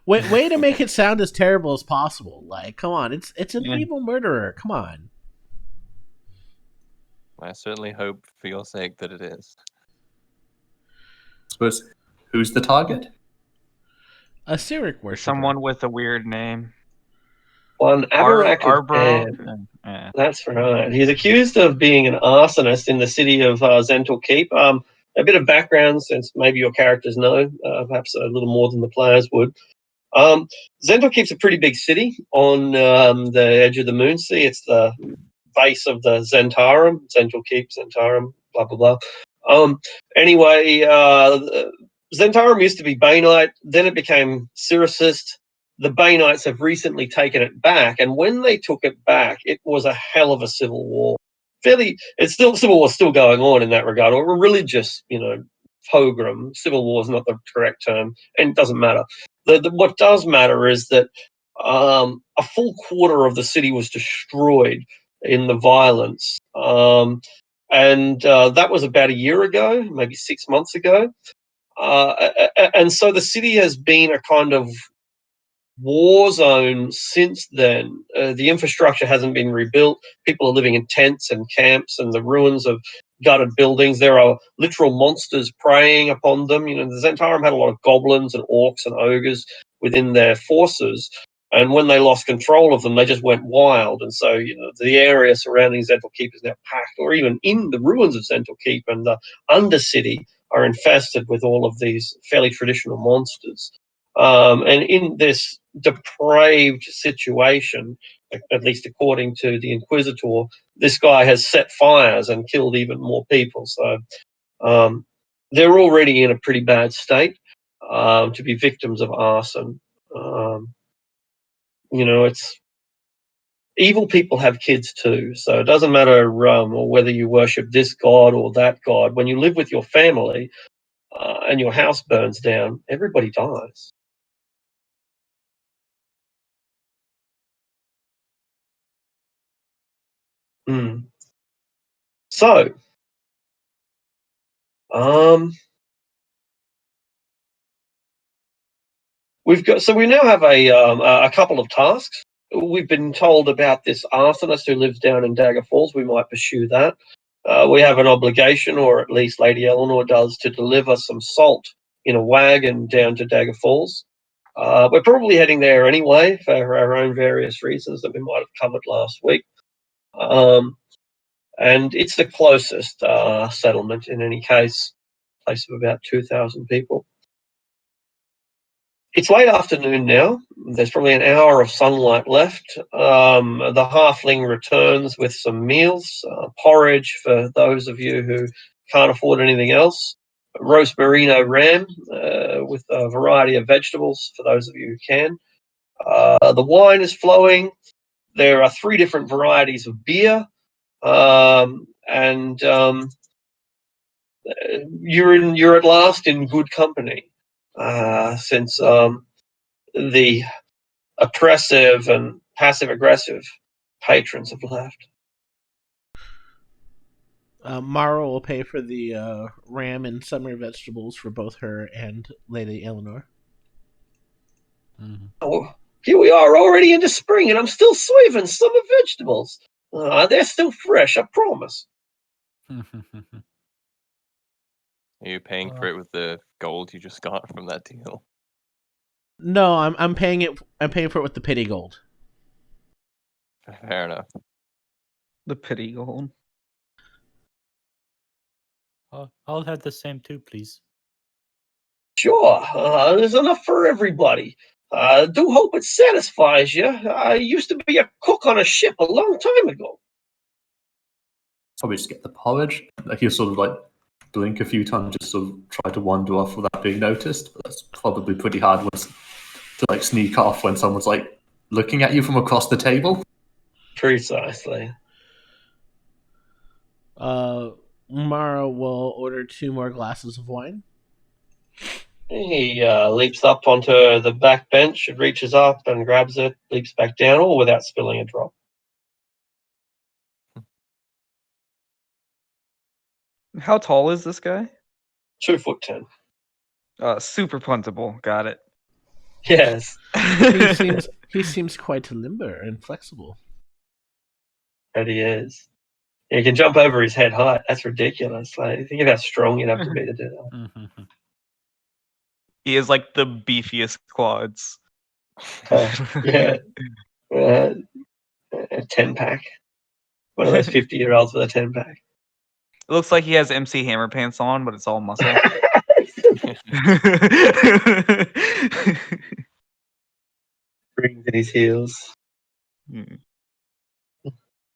[SPEAKER 3] Way to make it sound as terrible as possible. Like, come on, it's an
[SPEAKER 4] Yeah.
[SPEAKER 3] evil murderer. Come on.
[SPEAKER 5] I certainly hope for your sake that it is.
[SPEAKER 7] I suppose, who's the target?
[SPEAKER 3] A Cyric worshiper.
[SPEAKER 4] Someone with a weird name.
[SPEAKER 1] One Abarak of
[SPEAKER 4] Arborough?
[SPEAKER 1] Anne.
[SPEAKER 4] Yeah.
[SPEAKER 1] That's right. He's accused of being an arsonist in the city of Zental Keep. A bit of background, since maybe your characters know, perhaps a little more than the players would. Zental Keep's a pretty big city on the edge of the Moonsea. It's the base of the Zentarum. Zental Keep, Zentarum, blah, blah, blah. Anyway, Zentarum used to be Baneite. Then it became Cyricist. The Baneites have recently taken it back, and when they took it back, it was a hell of a civil war. Civil war still going on in that regard, or a religious, pogrom. Civil war is not the correct term, and it doesn't matter. What does matter is that a full quarter of the city was destroyed in the violence, and that was about a year ago, maybe 6 months ago. And so the city has been a kind of war zone since then. The infrastructure hasn't been rebuilt. People are living in tents and camps and the ruins of gutted buildings. There are literal monsters preying upon them. The Zentarum had a lot of goblins and orcs and ogres within their forces. And when they lost control of them, they just went wild. And so, the area surrounding Zental Keep is now packed, or even in the ruins of Zental Keep and the Undercity are infested with all of these fairly traditional monsters. And in this depraved situation, at least according to the Inquisitor, this guy has set fires and killed even more people. So they're already in a pretty bad state to be victims of arson. It's evil people have kids too. So it doesn't matter whether you worship this god or that god. When you live with your family and your house burns down, everybody dies. So, we now have a couple of tasks. We've been told about this arsonist who lives down in Dagger Falls. We might pursue that. We have an obligation, or at least Lady Eleanor does, to deliver some salt in a wagon down to Dagger Falls. We're probably heading there anyway for our own various reasons that we might have covered last week. And it's the closest settlement in any case, place of about 2,000 people. It's late afternoon now. There's probably an hour of sunlight left. The halfling returns with some meals, porridge for those of you who can't afford anything else, roast merino ram with a variety of vegetables for those of you who can. The wine is flowing. There are 3 different varieties of beer. and you're at last in good company, since the oppressive and passive aggressive patrons have left.
[SPEAKER 3] Mara will pay for the ram and summer vegetables for both her and Lady Eleanor.
[SPEAKER 1] Oh, here we are already into spring, and I'm still saving summer vegetables. They're still fresh, I promise.
[SPEAKER 5] Are you paying for it with the gold you just got from that deal?
[SPEAKER 3] No, I'm paying it. I'm paying for it with the pity gold.
[SPEAKER 5] Fair enough.
[SPEAKER 4] The pity gold.
[SPEAKER 6] I'll have the same too, please.
[SPEAKER 1] Sure, there's enough for everybody. Do hope it satisfies you. I used to be a cook on a ship a long time ago.
[SPEAKER 7] Probably just get the porridge. Like he'll sort of like blink a few times, just sort of try to wander off without being noticed. But that's probably pretty hard to like sneak off when someone's like looking at you from across the table.
[SPEAKER 1] Precisely.
[SPEAKER 3] Mara will order 2 more glasses of wine.
[SPEAKER 1] He leaps up onto the back bench, reaches up and grabs it, leaps back down, all without spilling a drop.
[SPEAKER 4] How tall is this guy?
[SPEAKER 1] 2'10".
[SPEAKER 4] Super puntable. Got it.
[SPEAKER 1] Yes.
[SPEAKER 3] He seems quite limber and flexible.
[SPEAKER 1] And he is. He can jump over his head height. That's ridiculous. Like, think of how strong you'd have to be to do that.
[SPEAKER 4] He is like the beefiest quads.
[SPEAKER 1] Yeah. A 10-pack. One of those 50-year-olds with a 10-pack.
[SPEAKER 4] It looks like he has MC Hammer pants on, but it's all muscle.
[SPEAKER 1] Rings in his heels.
[SPEAKER 4] Hmm.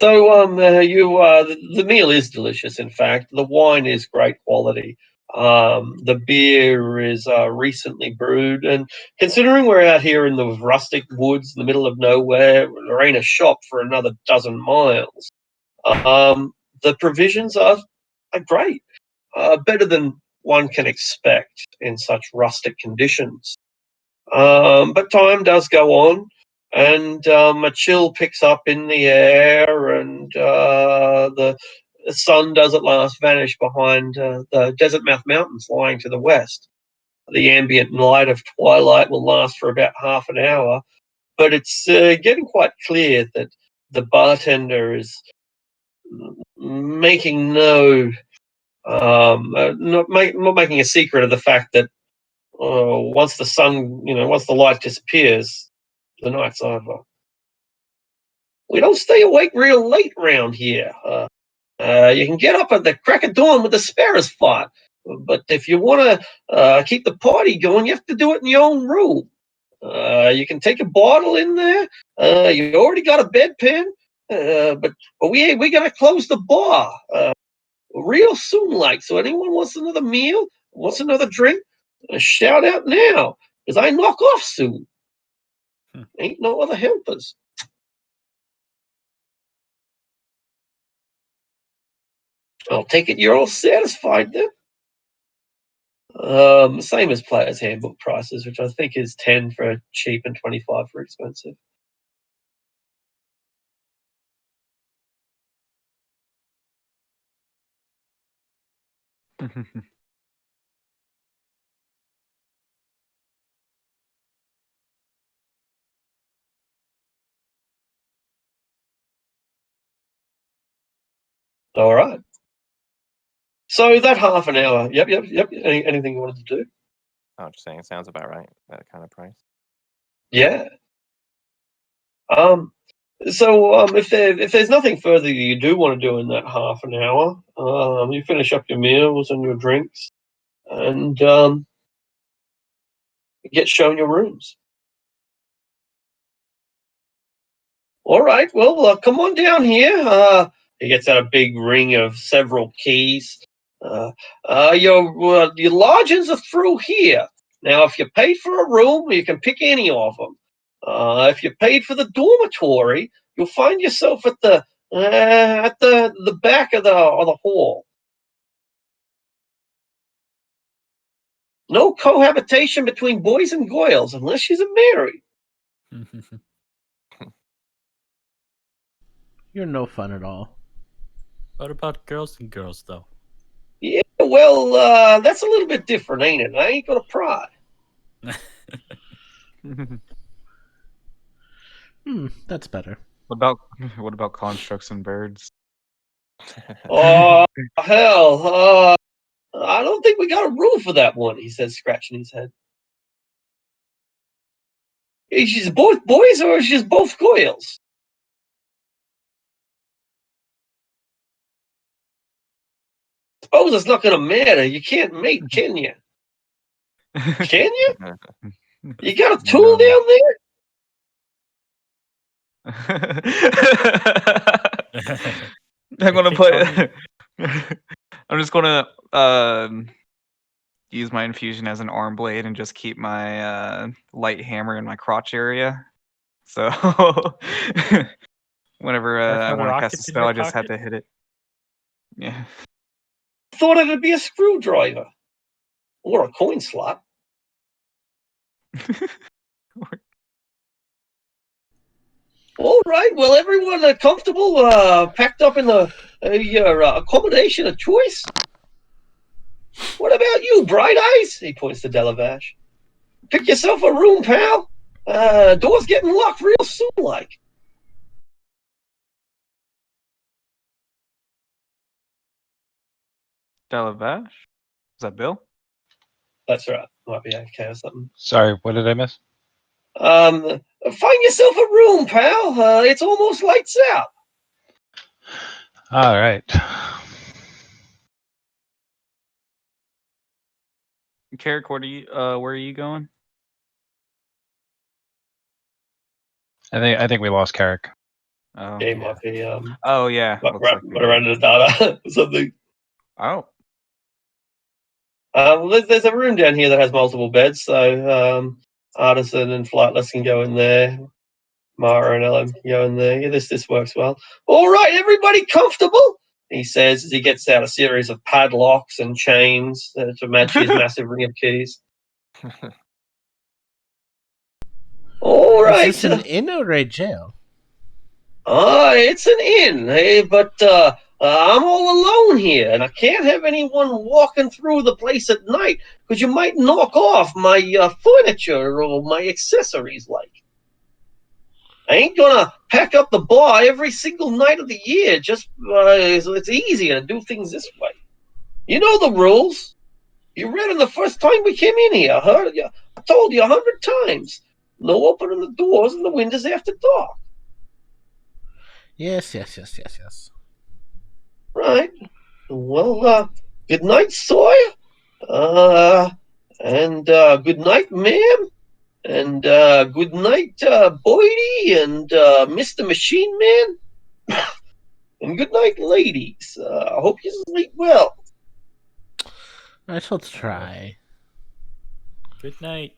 [SPEAKER 1] So, the meal is delicious. In fact, the wine is great quality. The beer is recently brewed, and considering we're out here in the rustic woods in the middle of nowhere, there ain't a shop for another dozen miles. The provisions are great, better than one can expect in such rustic conditions. But time does go on, and a chill picks up in the air, and the sun does at last vanish behind the Desert Mouth Mountains lying to the west. The ambient light of twilight will last for about half an hour, but it's getting quite clear that the bartender is making not making a secret of the fact that once once the light disappears, the night's over. We don't stay awake real late round here. You can get up at the crack of dawn with the sparrows fought, but if you want to keep the party going, you have to do it in your own room. You can take a bottle in there. You already got a bedpan, but we gotta close the bar real soon, like. So anyone wants another meal, wants another drink, shout out now, because I knock off soon. Ain't no other helpers. I'll take it you're all satisfied then. Same as Player's Handbook prices, which I think is 10 for cheap and 25 for expensive. All right. So that half an hour. Yep. Anything you wanted to do?
[SPEAKER 5] I'm just saying, it sounds about right. That kind of price.
[SPEAKER 1] Yeah. If there's nothing further you do want to do in that half an hour, you finish up your meals and your drinks, and get shown your rooms. All right. Well, come on down here. He gets out a big ring of several keys. Your lodgings are through here. Now, if you paid for a room, you can pick any of them. If you paid for the dormitory, you'll find yourself at the At the back of the hall. No cohabitation between boys and girls unless she's married.
[SPEAKER 3] You're no fun at all.
[SPEAKER 6] What about girls and girls, though?
[SPEAKER 1] Yeah, well, that's a little bit different, ain't it? I ain't gonna pry.
[SPEAKER 3] That's better.
[SPEAKER 4] What about constructs and birds?
[SPEAKER 1] Oh, hell. I don't think we got a rule for that one, he says, scratching his head. Is she both boys or is she both girls? Suppose it's not gonna matter. You can't mate, can you? Can you? You got a tool down there?
[SPEAKER 4] I'm gonna put. I'm just gonna use my infusion as an arm blade and just keep my light hammer in my crotch area. So whenever I want to cast a spell, I just have to hit it. Yeah.
[SPEAKER 1] Thought it'd be a screwdriver or a coin slot. All right. Well, everyone comfortable, packed up in your accommodation of choice. What about you, Bright Eyes? He points to Delavash. Pick yourself a room, pal. Door's getting locked real soon, like.
[SPEAKER 4] Delavash? Is that Bill?
[SPEAKER 1] That's right. Might be okay or something.
[SPEAKER 2] Sorry, what did I miss?
[SPEAKER 1] Find yourself a room, pal. It's almost lights out.
[SPEAKER 2] All right.
[SPEAKER 4] Carrick, where are you going?
[SPEAKER 2] I think we lost Carrick.
[SPEAKER 4] Oh,
[SPEAKER 1] It might be
[SPEAKER 4] oh yeah.
[SPEAKER 1] around the data or something.
[SPEAKER 4] Oh.
[SPEAKER 1] Well, there's a room down here that has multiple beds, so Artisan and Flightless can go in there. Mara and Ellen can go in there. Yeah, this works well. All right, everybody comfortable? He says as he gets out a series of padlocks and chains to match his massive ring of keys. All right.
[SPEAKER 3] Is this an inn or a jail?
[SPEAKER 1] It's an inn, but I'm all alone here, and I can't have anyone walking through the place at night because you might knock off my furniture or my accessories, like. I ain't gonna pack up the bar every single night of the year. Just it's easier to do things this way. You know the rules. You read them the first time we came in here. I told you 100 times. No opening the doors and the windows after dark.
[SPEAKER 3] Yes.
[SPEAKER 1] Right. Well, good night, Sawyer. And good night, ma'am. And good night, Boydie and Mr. Machine Man. And good night, ladies. I hope you sleep well.
[SPEAKER 3] I shall try.
[SPEAKER 6] Good night.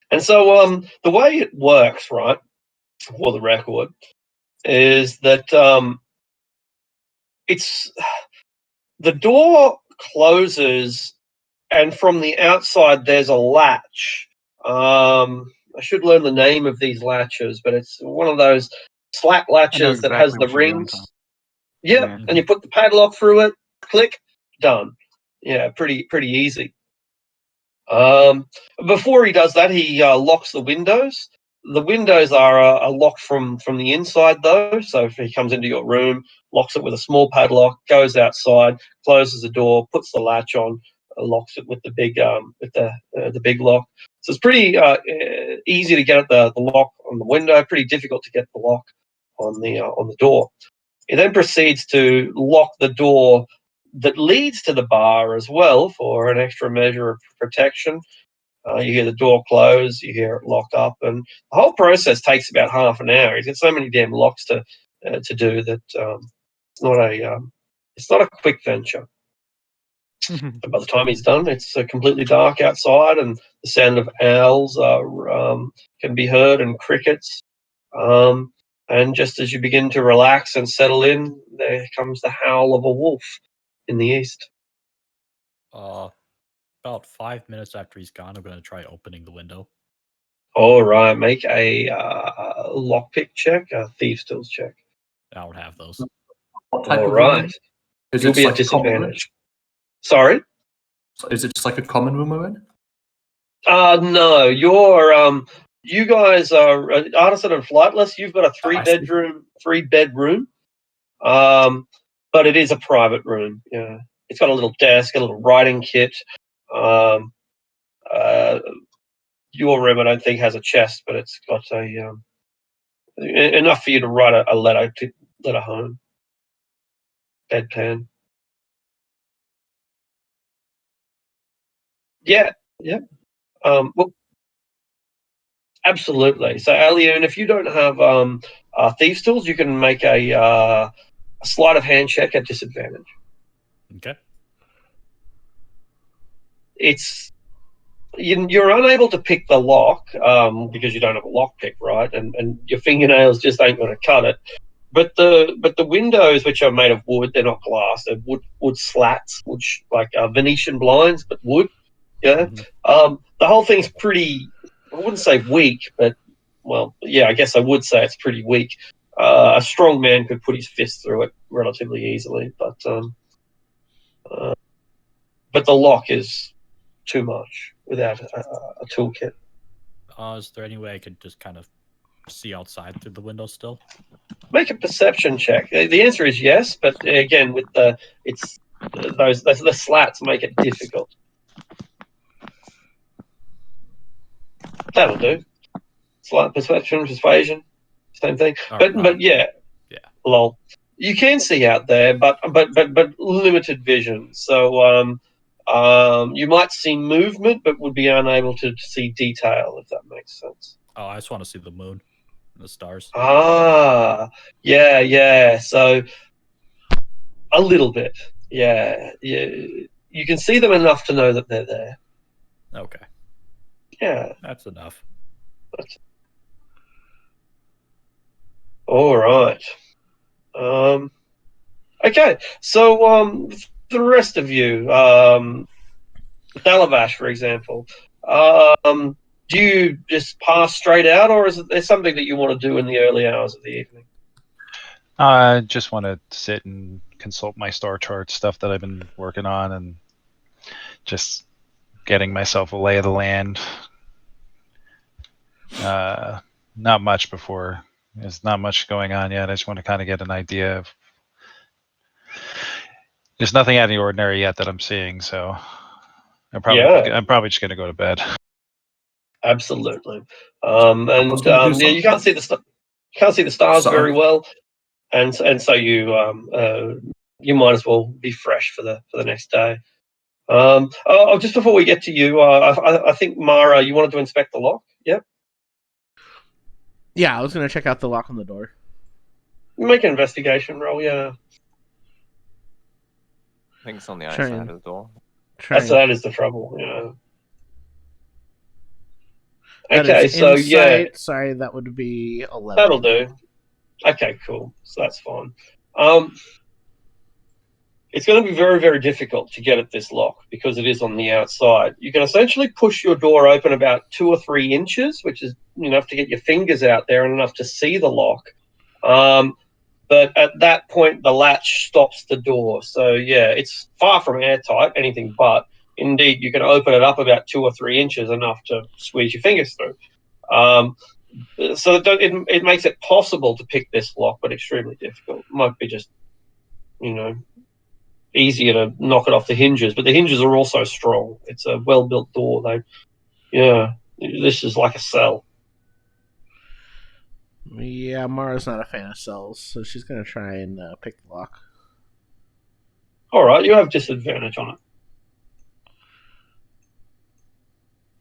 [SPEAKER 1] And so the way it works, right, for the record, is that it's the door closes, and from the outside there's a latch. I should learn the name of these latches, but it's one of those slat latches that has the rings. Yeah, and you put the padlock through it, click, done. Yeah, pretty easy. Before he does that, he locks the windows. The windows are locked from the inside, though. So if he comes into your room, locks it with a small padlock, goes outside, closes the door, puts the latch on, locks it with the big big lock. So it's pretty easy to get at the lock on the window. Pretty difficult to get the lock on the door. He then proceeds to lock the door that leads to the bar as well for an extra measure of protection. You hear the door close, you hear it lock up, and the whole process takes about half an hour. He's got so many damn locks to do that it's not a quick venture. And by the time he's done, it's completely dark outside, and the sound of owls can be heard and crickets. And just as you begin to relax and settle in, there comes the howl of a wolf in the east.
[SPEAKER 6] About 5 minutes after he's gone, I'm going to try opening the window.
[SPEAKER 1] All right, make a lockpick check, a thieves' tools check.
[SPEAKER 6] I don't have those.
[SPEAKER 7] What type
[SPEAKER 1] All
[SPEAKER 7] of room
[SPEAKER 1] right,
[SPEAKER 7] is
[SPEAKER 1] you'll
[SPEAKER 7] it?
[SPEAKER 1] be
[SPEAKER 7] Just
[SPEAKER 1] at
[SPEAKER 7] like a common room?
[SPEAKER 1] disadvantage. Sorry.
[SPEAKER 7] So is it just like a common room we're in?
[SPEAKER 1] No, you guys are Artisan and Flightless. You've got a
[SPEAKER 7] I see.
[SPEAKER 1] three bedroom, but it is a private room. Yeah, it's got a little desk, a little writing kit. Your room, I don't think, has a chest, but it's got enough for you to write a letter home. Bedpan. Yeah, yeah. Well, absolutely. So, Alien, if you don't have thieves' tools, you can make a sleight of hand check at disadvantage.
[SPEAKER 6] Okay.
[SPEAKER 1] You're unable to pick the lock because you don't have a lock pick, right? And your fingernails just ain't going to cut it. But the windows, which are made of wood, they're not glass. They're wood slats, like Venetian blinds, but wood. Yeah. The whole thing's pretty. I wouldn't say weak, but well, yeah, I guess I would say it's pretty weak. A strong man could put his fist through it relatively easily, but the lock is too much without a toolkit.
[SPEAKER 6] Is there any way I could just kind of see outside through the window still?
[SPEAKER 1] Make a perception check. The answer is yes, but again, with the slats make it difficult. That'll do. Slight perception, persuasion, same thing. But yeah, lol. You can see out there, but limited vision. So you might see movement, but would be unable to see detail, if that makes sense.
[SPEAKER 6] Oh, I just want to see the moon and the stars.
[SPEAKER 1] Yeah. So a little bit. Yeah. You can see them enough to know that they're there.
[SPEAKER 6] Okay.
[SPEAKER 1] Yeah.
[SPEAKER 6] That's enough.
[SPEAKER 1] All right. Okay. So the rest of you, Dalavash, for example, do you just pass straight out, or is there something that you want to do in the early hours of the evening?
[SPEAKER 2] I just want to sit and consult my star chart stuff that I've been working on, and just getting myself a lay of the land. Not much before. There's not much going on yet. I just want to kind of get an idea of. There's nothing out of the ordinary yet that I'm seeing, so I'm probably just gonna go to bed.
[SPEAKER 1] Absolutely. You can't see the stars very well, and so you might as well be fresh for the next day. Just before we get to you, I think Mara, you wanted to inspect the lock. Yep.
[SPEAKER 3] Yeah, I was going to check out the lock on the door.
[SPEAKER 1] Make an investigation roll. Yeah.
[SPEAKER 5] I think it's on the outside of the door.
[SPEAKER 1] That is the trouble. Yeah.
[SPEAKER 3] Okay, so insight, yeah. Sorry, that would be 11.
[SPEAKER 1] That'll do. Okay, cool. So that's fine. It's going to be very, very difficult to get at this lock because it is on the outside. You can essentially push your door open about 2 or 3 inches, which is enough to get your fingers out there and enough to see the lock. But at that point, the latch stops the door. So, yeah, it's far from airtight, anything but. Indeed, you can open it up about 2 or 3 inches, enough to squeeze your fingers through. So it makes it possible to pick this lock, but extremely difficult. It might be just, easier to knock it off the hinges, but the hinges are also strong. It's a well-built door. This is like a cell.
[SPEAKER 3] Yeah, Mara's not a fan of cells, so she's going to try and pick the lock.
[SPEAKER 1] All right, you have disadvantage on it.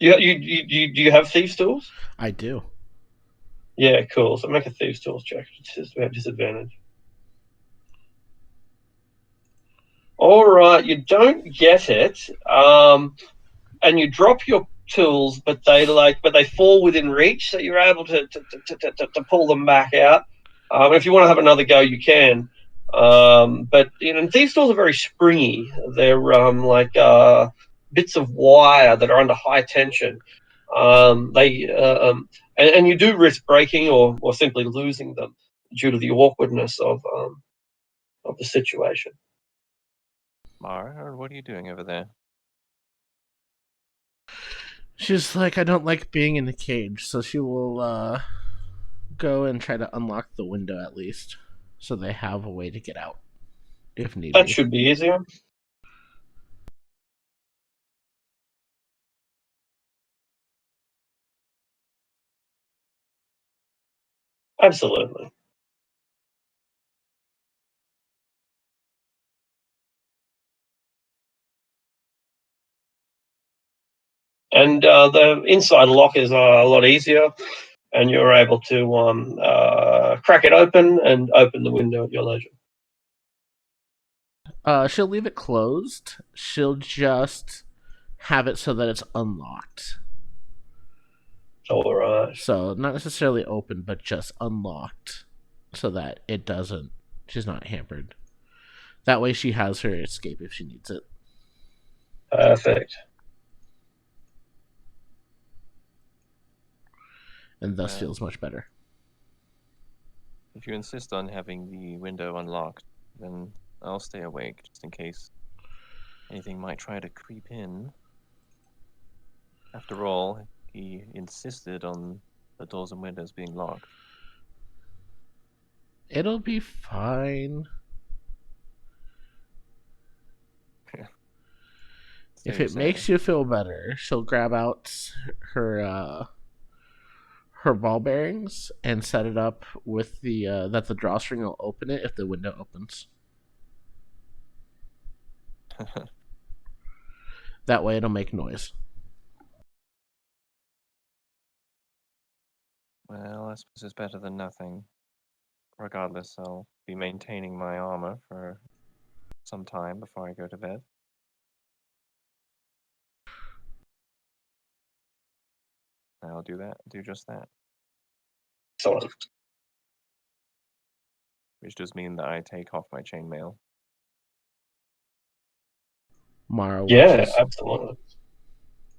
[SPEAKER 1] Do you have thieves' tools?
[SPEAKER 3] I do.
[SPEAKER 1] Yeah, cool. So make a thieves' tools check. Disadvantage. All right, you don't get it, and you drop your tools, but they fall within reach, so you're able to pull them back out. If you want to have another go, you can. But these tools are very springy. They're like bits of wire that are under high tension. And you do risk breaking or simply losing them due to the awkwardness of the situation.
[SPEAKER 5] Mara, what are you doing over there?
[SPEAKER 3] She's like, I don't like being in a cage, so she will go and try to unlock the window at least, so they have a way to get out if need
[SPEAKER 1] That
[SPEAKER 3] be.
[SPEAKER 1] should be easier. Absolutely. And the inside lock is a lot easier, and you're able to crack it open and open the window at your leisure.
[SPEAKER 3] She'll leave it closed. She'll just have it so that it's unlocked.
[SPEAKER 1] All right.
[SPEAKER 3] So not necessarily open, but just unlocked, so that it doesn't. She's not hampered. That way, she has her escape if she needs it.
[SPEAKER 1] Perfect.
[SPEAKER 3] And thus feels much better.
[SPEAKER 5] If you insist on having the window unlocked, then I'll stay awake just in case anything might try to creep in. After all, he insisted on the doors and windows being locked.
[SPEAKER 3] It'll be fine. If it makes you feel better, she'll grab out her ball bearings and set it up with the that the drawstring will open it if the window opens. That way it'll make noise.
[SPEAKER 5] Well, I suppose it's better than nothing. Regardless, I'll be maintaining my armor for some time before I go to bed. I'll do just that.
[SPEAKER 1] Excellent.
[SPEAKER 5] Which does mean that I take off my chainmail.
[SPEAKER 3] Mara watches.
[SPEAKER 1] Yeah, absolutely.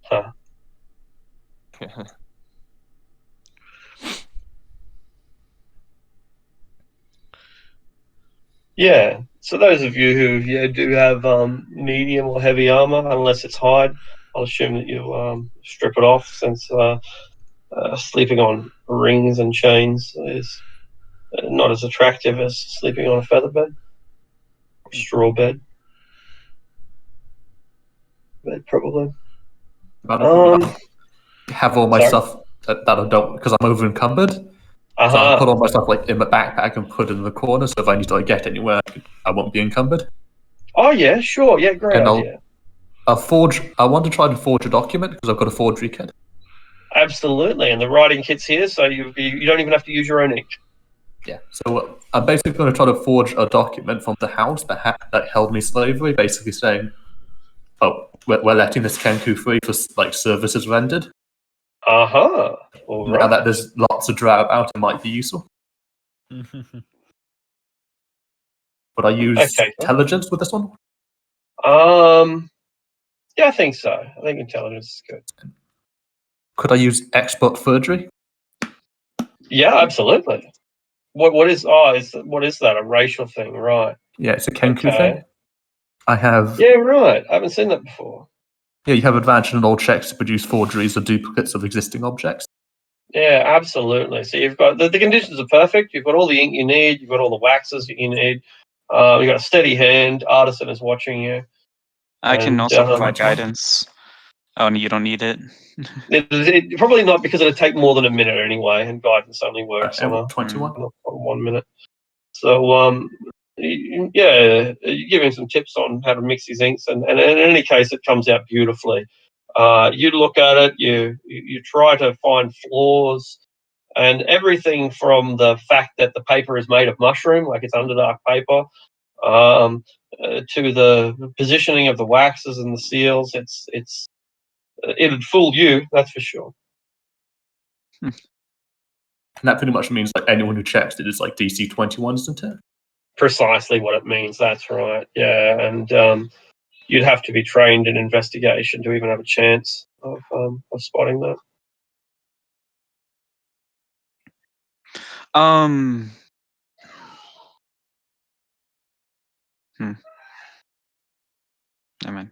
[SPEAKER 1] Huh. Yeah. So those of you who do have medium or heavy armor, unless it's hide, I'll assume that you strip it off, since sleeping on rings and chains is not as attractive as sleeping on a feather bed, straw bed probably.
[SPEAKER 7] Have all my
[SPEAKER 1] Sorry?
[SPEAKER 7] stuff that I don't, because I'm over encumbered. So
[SPEAKER 1] Uh-huh.
[SPEAKER 7] I put all my stuff like in my backpack and put it in the corner. So if I need to get anywhere, I won't be encumbered.
[SPEAKER 1] Oh yeah, sure. Yeah, great
[SPEAKER 7] And
[SPEAKER 1] idea.
[SPEAKER 7] I'll forge. I want to try to forge a document because I've got a forgery kit.
[SPEAKER 1] Absolutely, and the writing kit's here, so you don't even have to use your own ink.
[SPEAKER 7] Yeah. So I'm basically going to try to forge a document from the house that held me slavery, basically saying, "Oh, we're letting this Kenku free for services rendered."
[SPEAKER 1] Uh-huh. All
[SPEAKER 7] Now
[SPEAKER 1] right.
[SPEAKER 7] that there's lots of drow about, it might be useful. Would I use intelligence with this one?
[SPEAKER 1] Yeah, I think so. I think intelligence is good.
[SPEAKER 7] Could I use expert forgery?
[SPEAKER 1] Yeah, absolutely. What is that? A racial thing, right?
[SPEAKER 7] Yeah, it's a Kenku thing. I have.
[SPEAKER 1] Yeah, right. I haven't seen that before.
[SPEAKER 7] Yeah, you have advantage on all checks to produce forgeries or duplicates of existing objects.
[SPEAKER 1] Yeah, absolutely. So you've got the conditions are perfect. You've got all the ink you need. You've got all the waxes you need. You've got a steady hand. Artisan is watching you.
[SPEAKER 4] I can also provide guidance. Oh, and you don't need it?
[SPEAKER 1] Probably not, because it'd take more than a minute anyway, and guidance only works on
[SPEAKER 7] 21.
[SPEAKER 1] on 1 minute. So yeah, you're giving some tips on how to mix these inks, and in any case, it comes out beautifully. You look at it, you try to find flaws, and everything from the fact that the paper is made of mushroom, like it's underdark paper, to the positioning of the waxes and the seals. It's it'd fool you, that's for sure.
[SPEAKER 7] And that pretty much means like anyone who checks it is like DC 21, isn't it?
[SPEAKER 1] Precisely what it means. That's right. Yeah, and you'd have to be trained in investigation to even have a chance of spotting that.
[SPEAKER 4] I mean,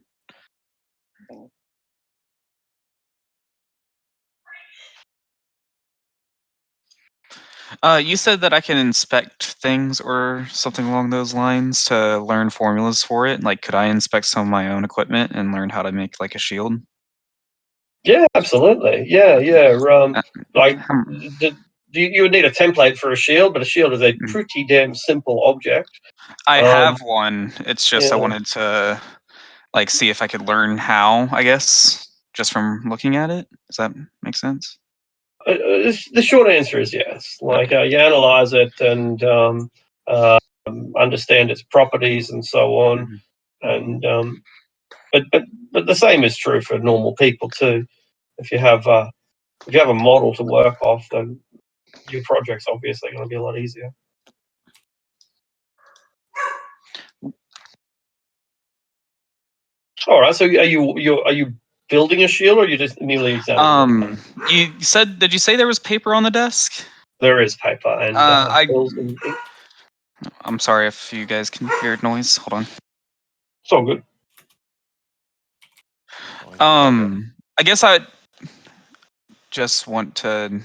[SPEAKER 4] you said that I can inspect things or something along those lines to learn formulas for it. Like, could I inspect some of my own equipment and learn how to make like a shield?
[SPEAKER 1] Yeah, absolutely. Yeah. Like,
[SPEAKER 4] Hmm.
[SPEAKER 1] you would need a template for a shield, but a shield is a pretty damn simple object.
[SPEAKER 4] I have one. It's just I
[SPEAKER 1] yeah.
[SPEAKER 4] wanted to like see if I could learn how, I guess, just from looking at it. Does that make sense?
[SPEAKER 1] The short answer is yes. Like, you analyze it and understand its properties and so on, and but the same is true for normal people too. If you have a model to work off, then your project's obviously going to be a lot easier. All right. So are you building a shield, or are you just merely examining it?
[SPEAKER 4] You said, did you say there was paper on the desk?
[SPEAKER 1] There is paper and bills and ink.
[SPEAKER 4] I'm sorry if you guys can hear noise. Hold on.
[SPEAKER 1] It's all good.
[SPEAKER 4] I guess I just want to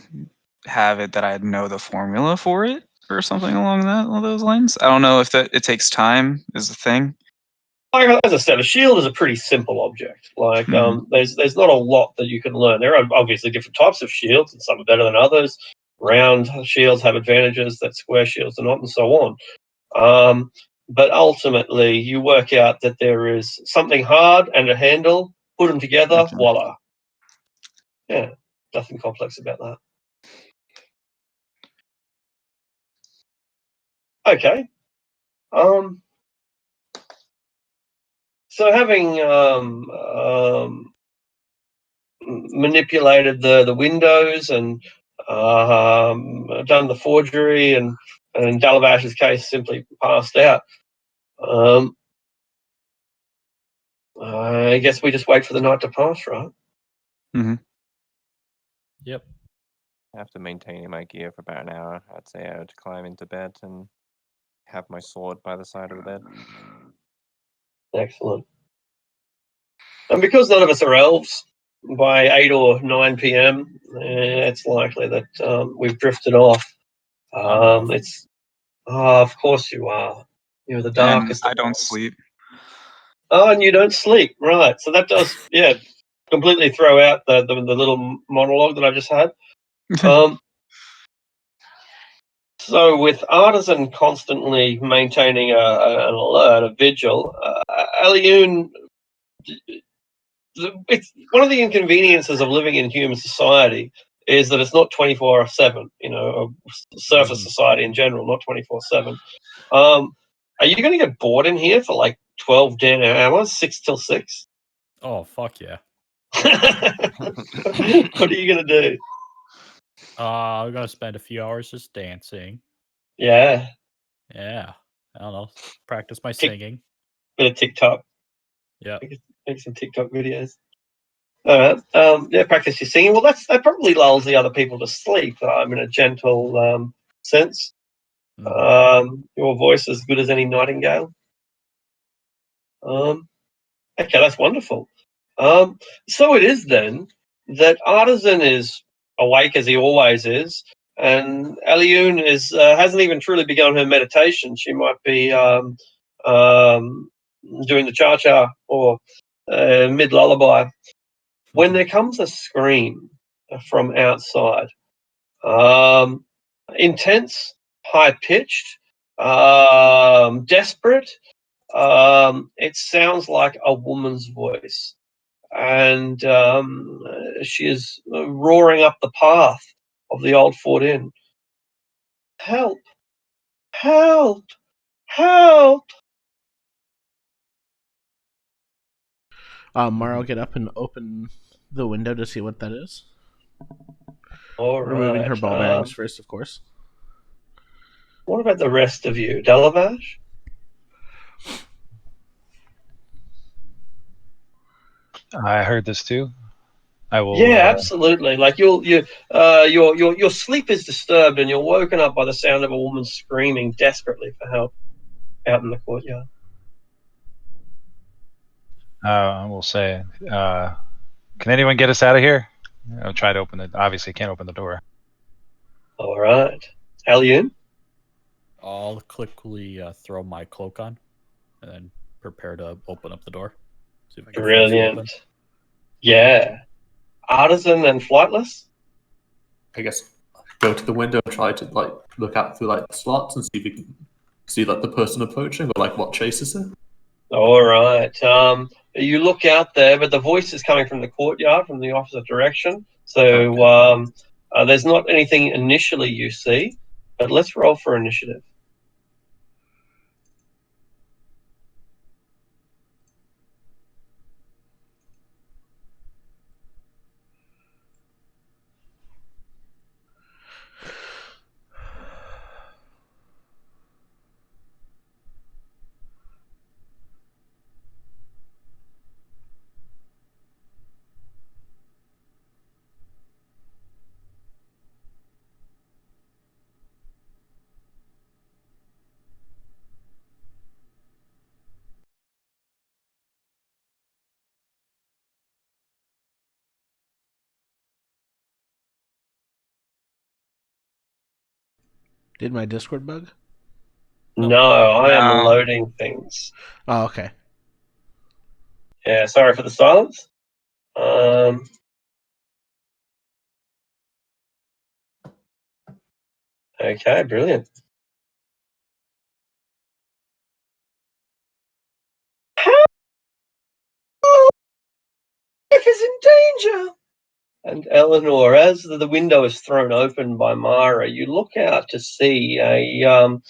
[SPEAKER 4] have it that I know the formula for it or something along those lines. I don't know if it takes time is the thing.
[SPEAKER 1] Like, as I said, a shield is a pretty simple object. Like, there's not a lot that you can learn. There are obviously different types of shields, and some are better than others. Round shields have advantages that square shields do not, and so on. But ultimately, you work out that there is something hard and a handle. Put them together,
[SPEAKER 4] Okay.
[SPEAKER 1] voila. Yeah, nothing complex about that. Okay. So having manipulated the windows and done the forgery, and Dalabash's case simply passed out. I guess we just wait for the night to pass, right?
[SPEAKER 6] Yep.
[SPEAKER 5] After maintaining my gear for about an hour, I'd say I would climb into bed and have my sword by the side of the bed.
[SPEAKER 1] Excellent. And because none of us are elves, by 8 or 9 p.m., it's likely that we've drifted off. It's of course you are. You're the darkest.
[SPEAKER 4] And I don't sleep.
[SPEAKER 1] Oh, and you don't sleep, right? So that does, completely throw out the little monologue that I just had. So with Artisan constantly maintaining an alert, a vigil, Aliun, it's one of the inconveniences of living in human society is that it's not 24/7. Surface society in general, not 24/7. Are you going to get bored in here for like 12 damn hours, 6 till 6?
[SPEAKER 6] Oh, fuck yeah.
[SPEAKER 1] What are you going to do?
[SPEAKER 6] I'm going to spend a few hours just dancing.
[SPEAKER 1] Yeah.
[SPEAKER 6] Yeah. I don't know. Practice my singing.
[SPEAKER 1] Bit of TikTok.
[SPEAKER 6] Yeah.
[SPEAKER 1] Make some TikTok videos. All right. Practice your singing. Well, that probably lulls the other people to sleep. In a gentle sense. Your voice is as good as any nightingale. Okay, that's wonderful. So it is then that Artisan is awake as he always is, and Aliun is hasn't even truly begun her meditation. She might be doing the cha-cha or mid lullaby when there comes a scream from outside. Intense, high pitched, desperate. It sounds like a woman's voice, and she is roaring up the path of the old Fort Inn. Help! Help! Help!
[SPEAKER 3] Mara will get up and open the window to see what that is.
[SPEAKER 1] All
[SPEAKER 3] Removing
[SPEAKER 1] right.
[SPEAKER 3] her ball bearings first, of course.
[SPEAKER 1] What about the rest of you, Delavash?
[SPEAKER 2] I heard this too. I will.
[SPEAKER 1] Yeah, absolutely. Like your sleep is disturbed, and you're woken up by the sound of a woman screaming desperately for help out in the courtyard.
[SPEAKER 2] I will say, can anyone get us out of here? I'll try to open it. Obviously, can't open the door.
[SPEAKER 1] All right, Alien.
[SPEAKER 6] I'll quickly throw my cloak on, and then prepare to open up the door. See if I can force it open.
[SPEAKER 1] Brilliant. Yeah, artisan and flightless.
[SPEAKER 7] I guess go to the window and try to like look out through like the slots and see if you can see like the person approaching or like what chases it.
[SPEAKER 1] All right. You look out there, but the voice is coming from the courtyard, from the opposite direction. So there's not anything initially you see, but let's roll for initiative.
[SPEAKER 3] Did my Discord bug?
[SPEAKER 1] No, I am
[SPEAKER 4] No.
[SPEAKER 1] loading things.
[SPEAKER 3] Oh, okay.
[SPEAKER 1] Yeah, sorry for the silence. Okay, brilliant. Life is in danger. And Eleanor, as the window is thrown open by Myra, you look out to see a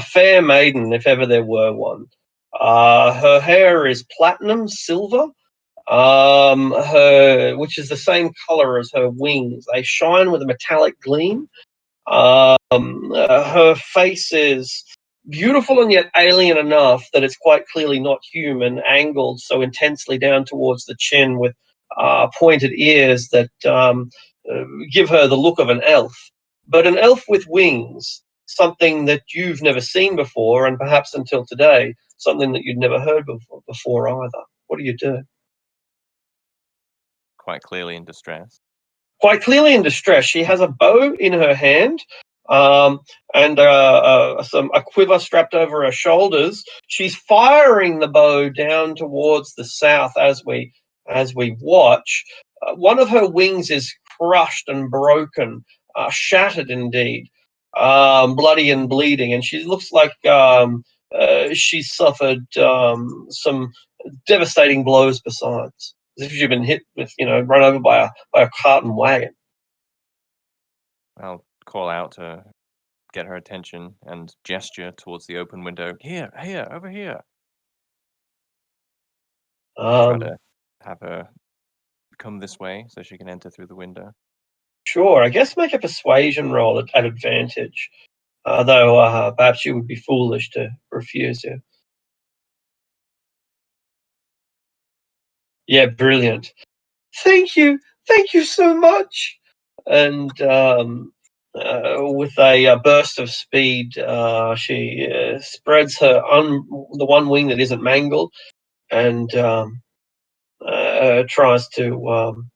[SPEAKER 1] fair maiden, if ever there were one. Her hair is platinum silver, which is the same color as her wings. They shine with a metallic gleam. Her face is beautiful and yet alien enough that it's quite clearly not human, angled so intensely down towards the chin with pointed ears that give her the look of an elf. But an elf with wings, something that you've never seen before, and perhaps until today, something that you'd never heard before either. What do you do?
[SPEAKER 5] Quite clearly in distress.
[SPEAKER 1] Quite clearly in distress. She has a bow in her hand, and a quiver strapped over her shoulders. She's firing the bow down towards the south as we watch. One of her wings is crushed and broken, shattered indeed, bloody and bleeding, and she looks like she's suffered some devastating blows besides, as if she'd been hit with, run over by a cart and wagon.
[SPEAKER 5] I'll call out to get her attention and gesture towards the open window. Here, over here. Try to have her come this way so she can enter through the window.
[SPEAKER 1] Sure, I guess make a persuasion roll at advantage, though perhaps you would be foolish to refuse you. Yeah, brilliant. Thank you so much. And with a burst of speed, she spreads the one wing that isn't mangled, and tries to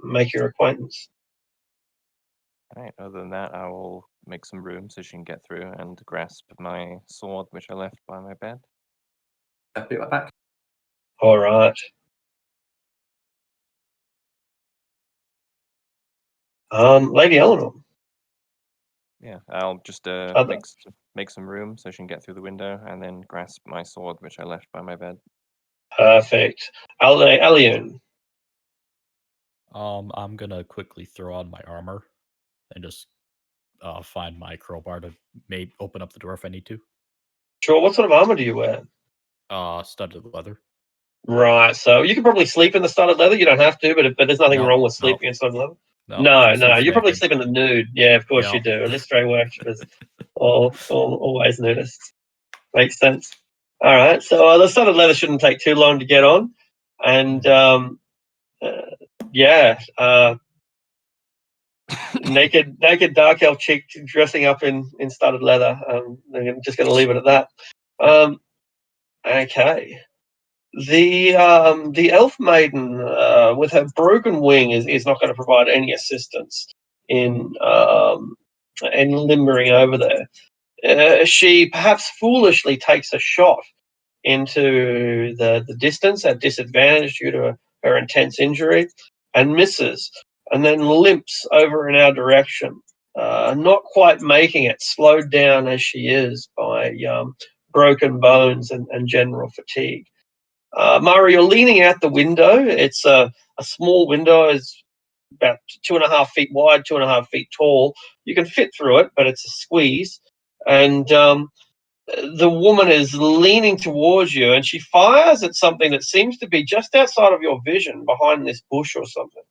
[SPEAKER 1] make your acquaintance.
[SPEAKER 5] All right. Other than that, I will make some room so she can get through and grasp my sword, which I left by my bed.
[SPEAKER 7] I'll be right back.
[SPEAKER 1] All right. Lady Eleanor.
[SPEAKER 5] Yeah, I'll just make some room so she can get through the window, and then grasp my sword, which I left by my bed.
[SPEAKER 1] Perfect. Alien.
[SPEAKER 6] I'm gonna quickly throw on my armor and just find my crowbar to open up the door if I need to.
[SPEAKER 1] Sure. What sort of armor do you wear?
[SPEAKER 6] Studded leather.
[SPEAKER 1] Right. So you can probably sleep in the studded leather. You don't have to, but there's nothing
[SPEAKER 6] No,
[SPEAKER 1] wrong with
[SPEAKER 6] no.
[SPEAKER 1] sleeping in studded leather.
[SPEAKER 6] No,
[SPEAKER 1] No,
[SPEAKER 6] she
[SPEAKER 1] no.
[SPEAKER 6] sleeps
[SPEAKER 1] You probably
[SPEAKER 6] naked.
[SPEAKER 1] sleep in the nude. Yeah, of course
[SPEAKER 6] Yeah.
[SPEAKER 1] you do. Illustrate workshoppers always nudists. Makes sense. All right. So the studded leather shouldn't take too long to get on, and yeah. Naked dark elf chick dressing up in studded leather. I'm just going to leave it at that. Okay. The elf maiden with her broken wing is not going to provide any assistance in limbering over there. She perhaps foolishly takes a shot into the distance at disadvantage due to her intense injury and misses, and then limps over in our direction, not quite making it, slowed down as she is by broken bones and general fatigue. Mara, you're leaning out the window. It's a small window. It's about 2.5 feet wide, 2.5 feet tall. You can fit through it, but it's a squeeze. And the woman is leaning towards you, and she fires at something that seems to be just outside of your vision, behind this bush or something.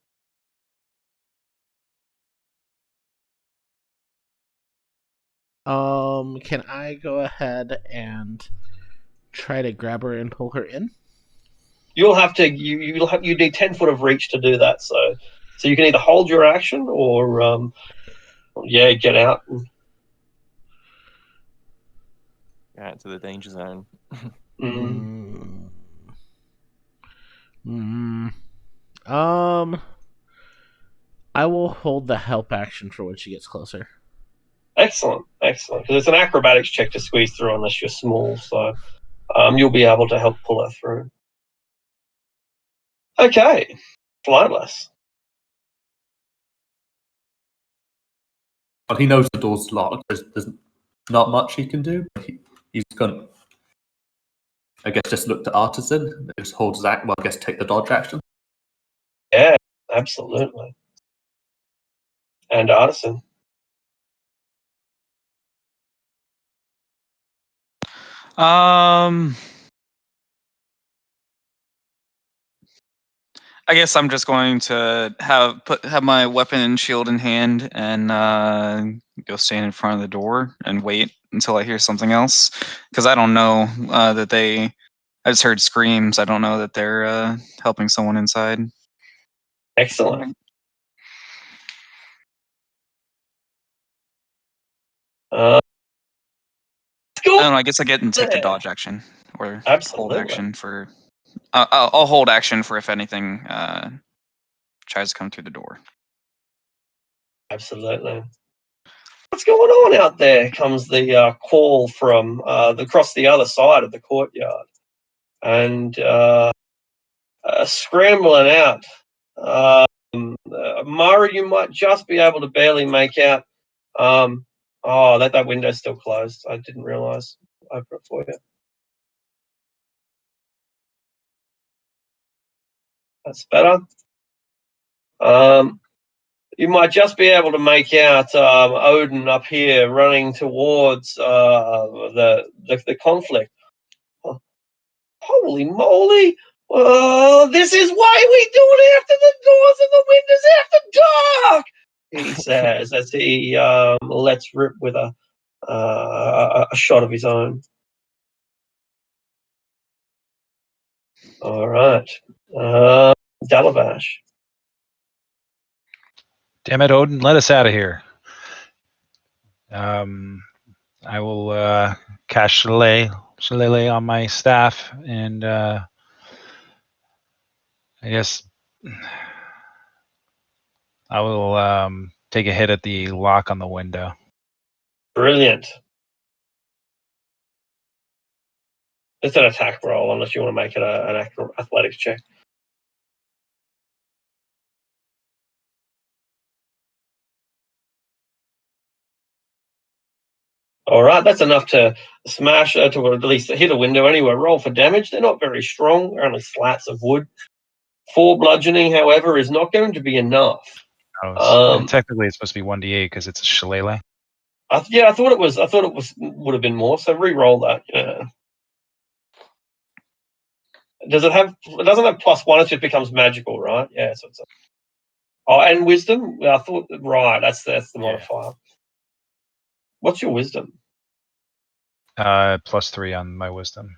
[SPEAKER 3] Can I go ahead and try to grab her and pull her in?
[SPEAKER 1] You'll have to. You need 10 foot of reach to do that. So you can either hold your action or get out.
[SPEAKER 5] Get out to the danger zone.
[SPEAKER 1] Mm.
[SPEAKER 3] I will hold the help action for when she gets closer.
[SPEAKER 1] Excellent. Because it's an acrobatics check to squeeze through unless you're small. So you'll be able to help pull her through. Okay, flightless.
[SPEAKER 7] Well, he knows the door's locked. There's not much he can do. But he's going to, I guess, just look to Artisan. Just hold his act. Well, I guess take the dodge action.
[SPEAKER 1] Yeah, absolutely. And Artisan.
[SPEAKER 4] I guess I'm just going to have my weapon and shield in hand and go stand in front of the door and wait until I hear something else, because I don't know that they. I just heard screams. I don't know that they're helping someone inside.
[SPEAKER 1] Excellent.
[SPEAKER 4] I don't know. I guess I get and take the dodge action or
[SPEAKER 1] Absolutely.
[SPEAKER 4] hold action for. I'll hold action for if anything tries to come through the door.
[SPEAKER 1] Absolutely. What's going on out there? Comes the call from across the other side of the courtyard, and scrambling out. Mara, you might just be able to barely make out. That window's still closed. I didn't realise. Open it for you. That's better. You might just be able to make out Odin up here running towards the conflict. Holy moly! This is why we do it after the doors and the windows after dark, he says as he lets rip with a shot of his own. All right. Dalabash.
[SPEAKER 2] Damn it, Odin, let us out of here. I will cast Shillelagh on my staff, and I guess I will take a hit at the lock on the window.
[SPEAKER 1] Brilliant. It's an attack roll, unless you want to make it an athletics check. All right, that's enough to smash, to at least hit a window anyway. Roll for damage. They're not very strong, they're only slats of wood. 4 bludgeoning, however, is not going to be enough.
[SPEAKER 2] Technically, it's supposed to be 1d8 because it's a shillelagh.
[SPEAKER 1] I thought it was. Would have been more. So re-roll that. Yeah. Does it have? It doesn't have +1. It just becomes magical, right? Yeah. So it's and wisdom. I thought right. That's the modifier. What's your wisdom?
[SPEAKER 2] +3 on my wisdom.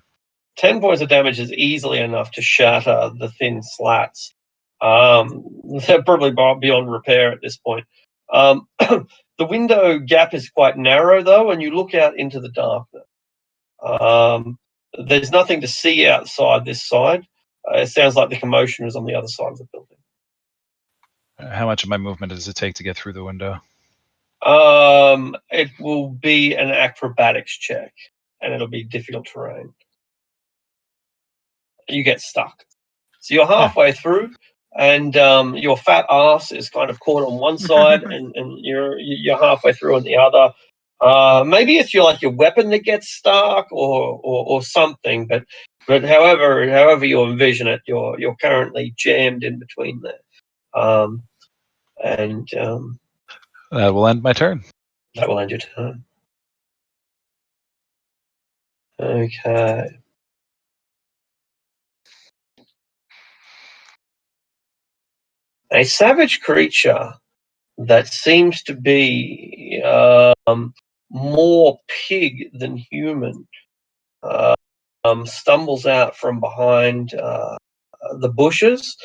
[SPEAKER 1] 10 points of damage is easily enough to shatter the thin slats. They're probably beyond repair at this point. The window gap is quite narrow, though, and you look out into the darkness. There's nothing to see outside this side. It sounds like the commotion is on the other side of the building.
[SPEAKER 2] How much of my movement does it take to get through the window?
[SPEAKER 1] It will be an acrobatics check, and it'll be difficult terrain. You get stuck. So you're halfway through, and your fat ass is kind of caught on one side, and you're halfway through on the other. Maybe it's your weapon that gets stuck, or something. But however you envision it, you're currently jammed in between there. And
[SPEAKER 2] That will end my turn.
[SPEAKER 1] that will end your turn. Okay. A savage creature that seems to be more pig than human stumbles out from behind the bushes.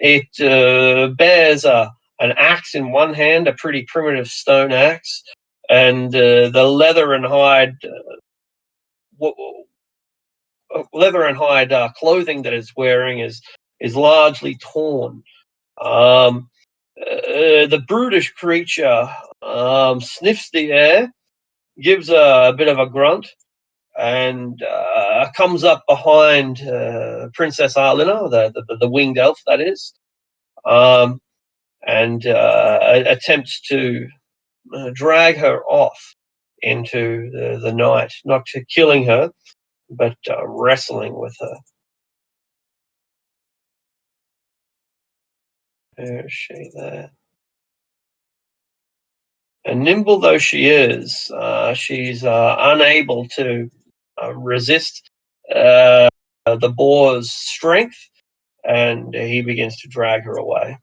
[SPEAKER 1] It bears an axe in one hand, a pretty primitive stone axe, and the leather and hide clothing that it's wearing is largely torn. The brutish creature sniffs the air, gives a bit of a grunt, and comes up behind Princess Arlina, the winged elf, that is, and attempts to drag her off into the night, not to killing her, but wrestling with her. Where is she there? And nimble though she is, she's unable to resist the boar's strength, and he begins to drag her away.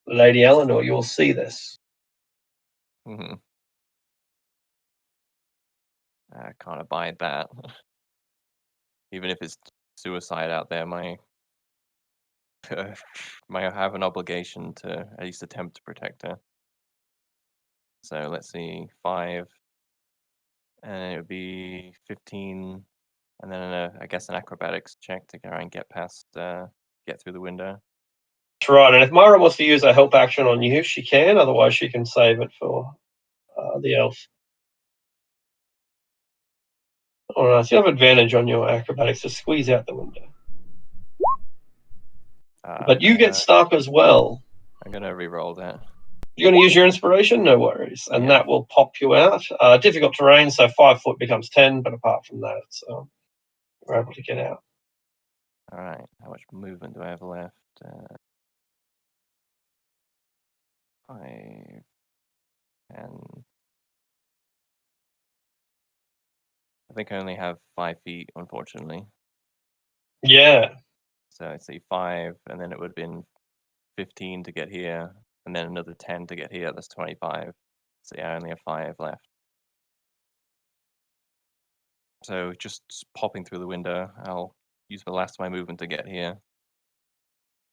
[SPEAKER 1] Lady Eleanor, you'll see this.
[SPEAKER 5] I can't abide that. Even if it's suicide out there, I have an obligation to at least attempt to protect her. So let's see, 5, and it would be 15, and then I guess an acrobatics check to try and get through the window.
[SPEAKER 1] That's right, and if Myra wants to use a help action on you, she can. Otherwise, she can save it for the elf. All right, so you have advantage on your acrobatics to squeeze out the window. But you get stuck as well.
[SPEAKER 5] I'm gonna re-roll that.
[SPEAKER 1] You're going to use your inspiration? No worries. And that will pop you out. Difficult terrain, so 5 foot becomes 10, but apart from that, we're able to get out.
[SPEAKER 5] All right, how much movement do I have left? 5, 10. I think I only have 5 feet, unfortunately.
[SPEAKER 1] Yeah.
[SPEAKER 5] So I'd say 5, and then it would have been 15 to get here, and then another 10 to get here. That's 25. So yeah, I only have 5 left. So just popping through the window, I'll use the last of my movement to get here.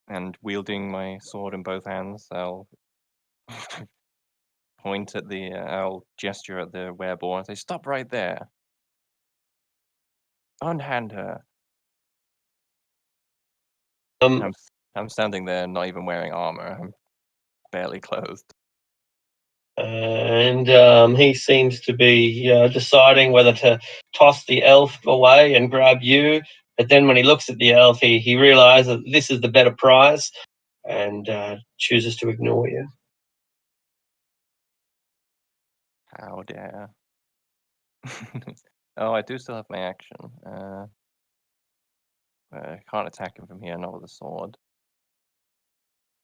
[SPEAKER 5] And wielding my sword in both hands, I'll point at I'll gesture at the wereborn and say, "Stop right there. Unhand her." I'm standing there, not even wearing armor. I'm barely clothed.
[SPEAKER 1] And he seems to be deciding whether to toss the elf away and grab you. But then when he looks at the elf, he realizes that this is the better prize and chooses to ignore you.
[SPEAKER 5] How dare. Oh, I do still have my action. I can't attack him from here, not with a sword.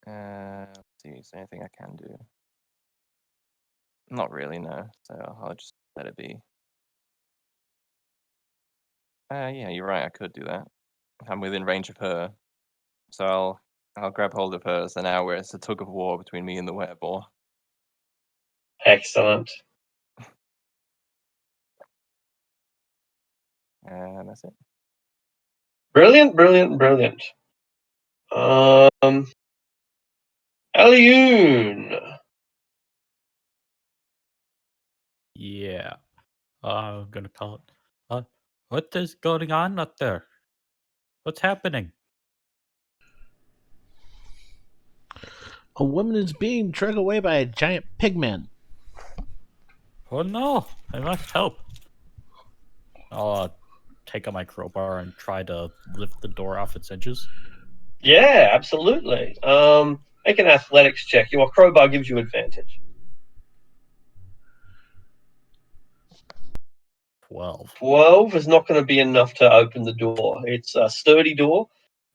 [SPEAKER 5] Let's see, is there anything I can do? Not really, no. So I'll just let it be. Yeah, you're right. I could do that. I'm within range of her, so I'll grab hold of her. So now it's a tug of war between me and the wereball.
[SPEAKER 1] Excellent.
[SPEAKER 5] And that's it.
[SPEAKER 1] Brilliant, brilliant, brilliant. Alioun.
[SPEAKER 6] Yeah. I'm gonna call it. What is going on up there? What's happening?
[SPEAKER 3] A woman is being dragged away by a giant pigman.
[SPEAKER 6] Oh no! I must help. I'll take out my crowbar and try to lift the door off its hinges.
[SPEAKER 1] Yeah, absolutely. Make an athletics check. Your crowbar gives you advantage.
[SPEAKER 6] 12.
[SPEAKER 1] 12 is not going to be enough to open the door. It's a sturdy door,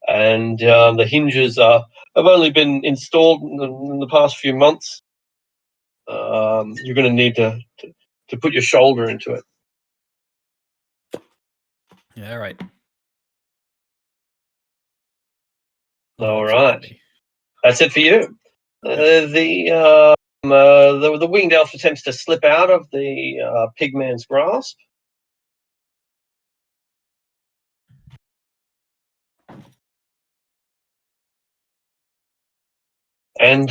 [SPEAKER 1] and the hinges have only been installed in the past few months. You're going to need to put your shoulder into it.
[SPEAKER 6] Yeah, all right.
[SPEAKER 1] All
[SPEAKER 6] That's it for
[SPEAKER 1] right.
[SPEAKER 6] me.
[SPEAKER 1] That's it for you. The winged elf attempts to slip out of the pigman's grasp. And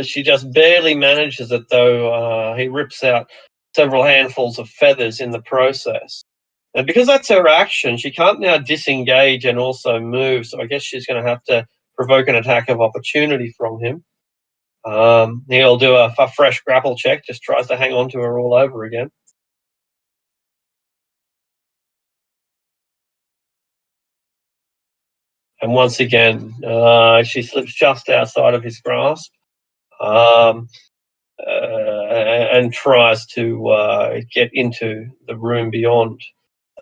[SPEAKER 1] she just barely manages it, though he rips out several handfuls of feathers in the process. And because that's her action, she can't now disengage and also move, so I guess she's going to have to provoke an attack of opportunity from him. He'll do a fresh grapple check, just tries to hang on to her all over again. And once again, she slips just outside of his grasp. And tries to get into the room beyond.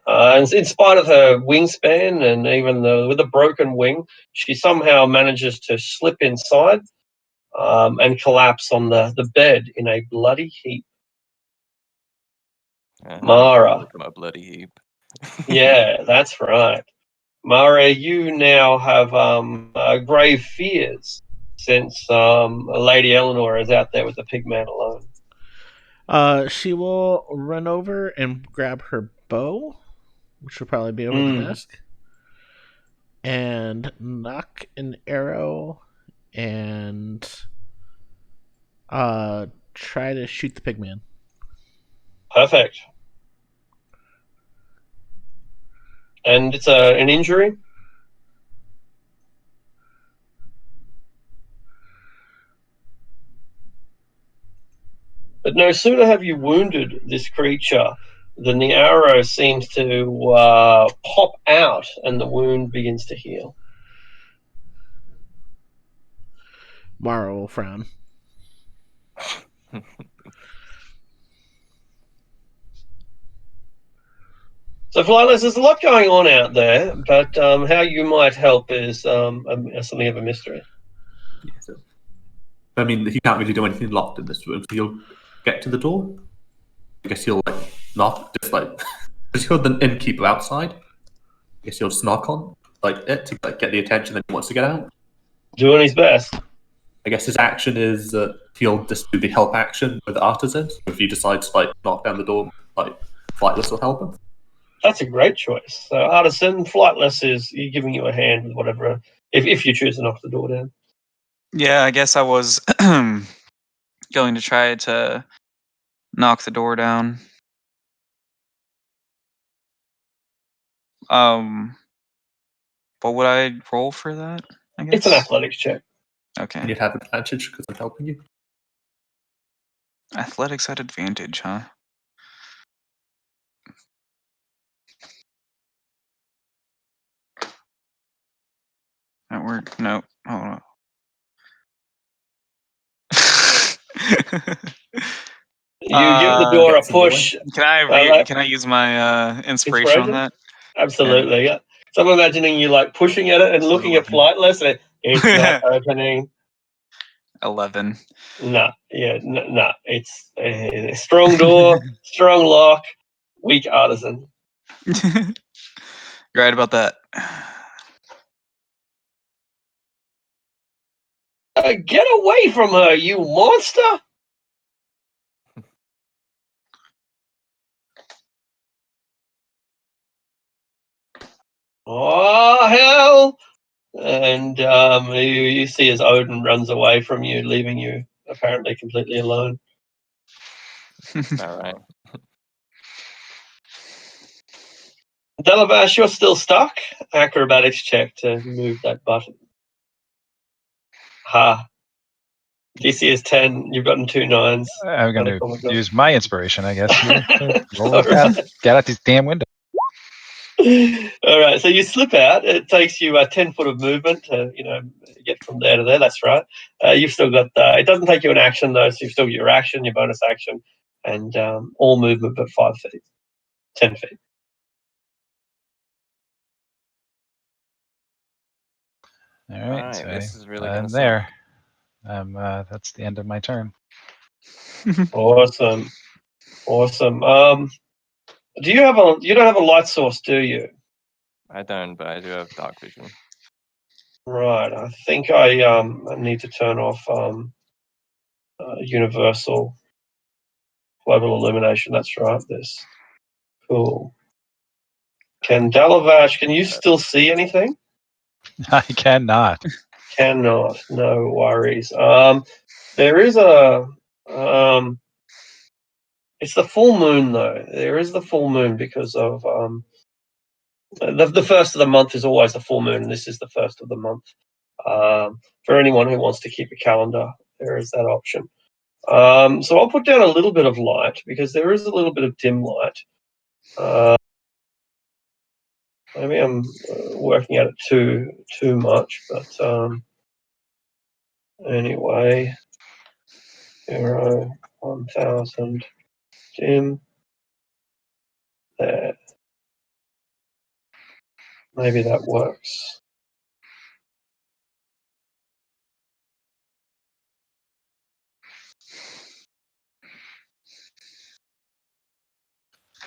[SPEAKER 1] And in spite of her wingspan and even with a broken wing, she somehow manages to slip inside and collapse on the bed in a bloody heap. Mara.
[SPEAKER 5] Become a bloody heap.
[SPEAKER 1] Yeah, that's right. Mara, you now have grave fears since Lady Eleanor is out there with the pigman alone.
[SPEAKER 3] She will run over and grab her bow, which will probably be over the desk, and knock an arrow and try to shoot the pigman.
[SPEAKER 1] Perfect. And it's an injury? But no sooner have you wounded this creature than the arrow seems to pop out and the wound begins to heal.
[SPEAKER 3] Mara will frown.
[SPEAKER 1] So, Flightless, there's a lot going on out there, but how you might help is something of a mystery.
[SPEAKER 7] Yeah, so, I mean, he can't really do anything locked in this room, so he'll get to the door. I guess he'll knock, just because you're the innkeeper outside. I guess he'll just knock on it to get the attention that he wants to get out.
[SPEAKER 1] Doing his best.
[SPEAKER 7] I guess his action is he'll just do the help action with artisans. If he decides to knock down the door, Flightless will help him.
[SPEAKER 1] That's a great choice. So, Artisan, Flightless is giving you a hand with whatever, if you choose to knock the door down.
[SPEAKER 4] Yeah, I guess I was going to try to knock the door down. What would I roll for that? I guess
[SPEAKER 1] It's an athletics check.
[SPEAKER 4] Okay.
[SPEAKER 7] And you'd have advantage because I'm helping you.
[SPEAKER 4] Athletics at advantage, huh? That work? No. Hold on.
[SPEAKER 1] You give the door a
[SPEAKER 7] Gets in the way.
[SPEAKER 1] push.
[SPEAKER 4] Can I use my inspiration on that?
[SPEAKER 1] Absolutely, yeah. So I'm imagining you pushing at it and looking at Flightless, and it's not opening.
[SPEAKER 4] 11.
[SPEAKER 1] No, it's a strong door, strong lock, weak artisan.
[SPEAKER 4] You're right about that.
[SPEAKER 1] Get away from her, you monster! Oh, hell! And you see as Odin runs away from you, leaving you apparently completely alone.
[SPEAKER 5] All right.
[SPEAKER 1] Delavash, you're still stuck. Acrobatics check to move that button. Ha. DC is 10. You've gotten 2 9s.
[SPEAKER 2] I'm going
[SPEAKER 1] Oh my
[SPEAKER 2] to
[SPEAKER 1] God.
[SPEAKER 2] use my inspiration, I guess. Here. Roll
[SPEAKER 1] All
[SPEAKER 2] get,
[SPEAKER 1] right.
[SPEAKER 2] get out these damn windows.
[SPEAKER 1] All right, so you slip out. It takes you 10 foot of movement to, get from there to there. That's right. You've still got. It doesn't take you an action though, so you've still got your action, your bonus action, and all movement but 5 feet, 10 feet.
[SPEAKER 2] All
[SPEAKER 5] All
[SPEAKER 2] right,
[SPEAKER 5] right,
[SPEAKER 2] so
[SPEAKER 5] this is really
[SPEAKER 2] I'm
[SPEAKER 5] gonna
[SPEAKER 2] there. That's the end of my turn.
[SPEAKER 1] Awesome. Do you don't have a light source, do you?
[SPEAKER 5] I don't, but I do have dark vision.
[SPEAKER 1] Right. I think I need to turn off universal global illumination. That's right. This. Cool. Can you still see anything?
[SPEAKER 2] I cannot.
[SPEAKER 1] Cannot. No worries. There is it's the full moon though. There is the full moon because of the first of the month is always the full moon, and this is the first of the month. For anyone who wants to keep a calendar, there is that option. So I'll put down a little bit of light because there is a little bit of dim light. Maybe I'm working at it too much, but anyway, 0, 1000 dim. There, maybe that works.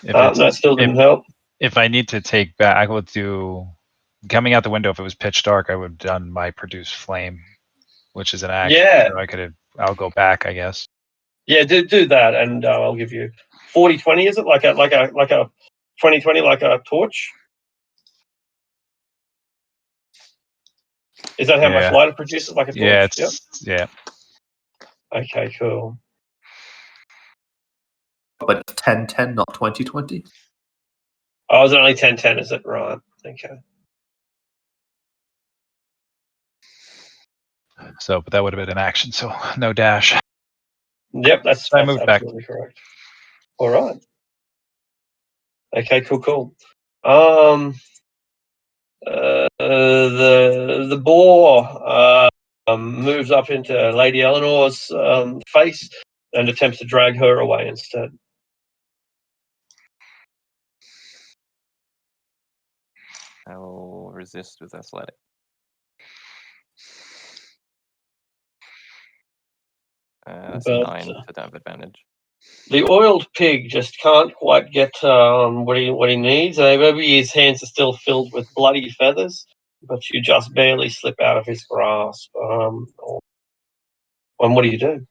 [SPEAKER 1] That still didn't help.
[SPEAKER 2] If I need to take back, I would do coming out the window. If it was pitch dark, I would have done my produce flame, which is an action.
[SPEAKER 1] Yeah.
[SPEAKER 2] So I'll go back, I guess.
[SPEAKER 1] Yeah, do that, and I'll give you 40-20. Is it like a 20-20, like a torch? Is that how much light it produces, like a torch?
[SPEAKER 2] Yeah.
[SPEAKER 1] Okay, cool.
[SPEAKER 7] But it's 10-10, not 20-20.
[SPEAKER 1] Oh, is it only 10-10? Is it right? Okay.
[SPEAKER 2] So, but that would have been an action. So no dash.
[SPEAKER 1] Yep, that's
[SPEAKER 2] moved back.
[SPEAKER 1] absolutely correct. All right. Okay, cool. The boar moves up into Lady Eleanor's face and attempts to drag her away instead.
[SPEAKER 5] I will resist with athletic. That's
[SPEAKER 1] But,
[SPEAKER 5] 9, so don't have advantage.
[SPEAKER 1] The oiled pig just can't quite get what he needs. Maybe his hands are still filled with bloody feathers, but you just barely slip out of his grasp. And what do you do?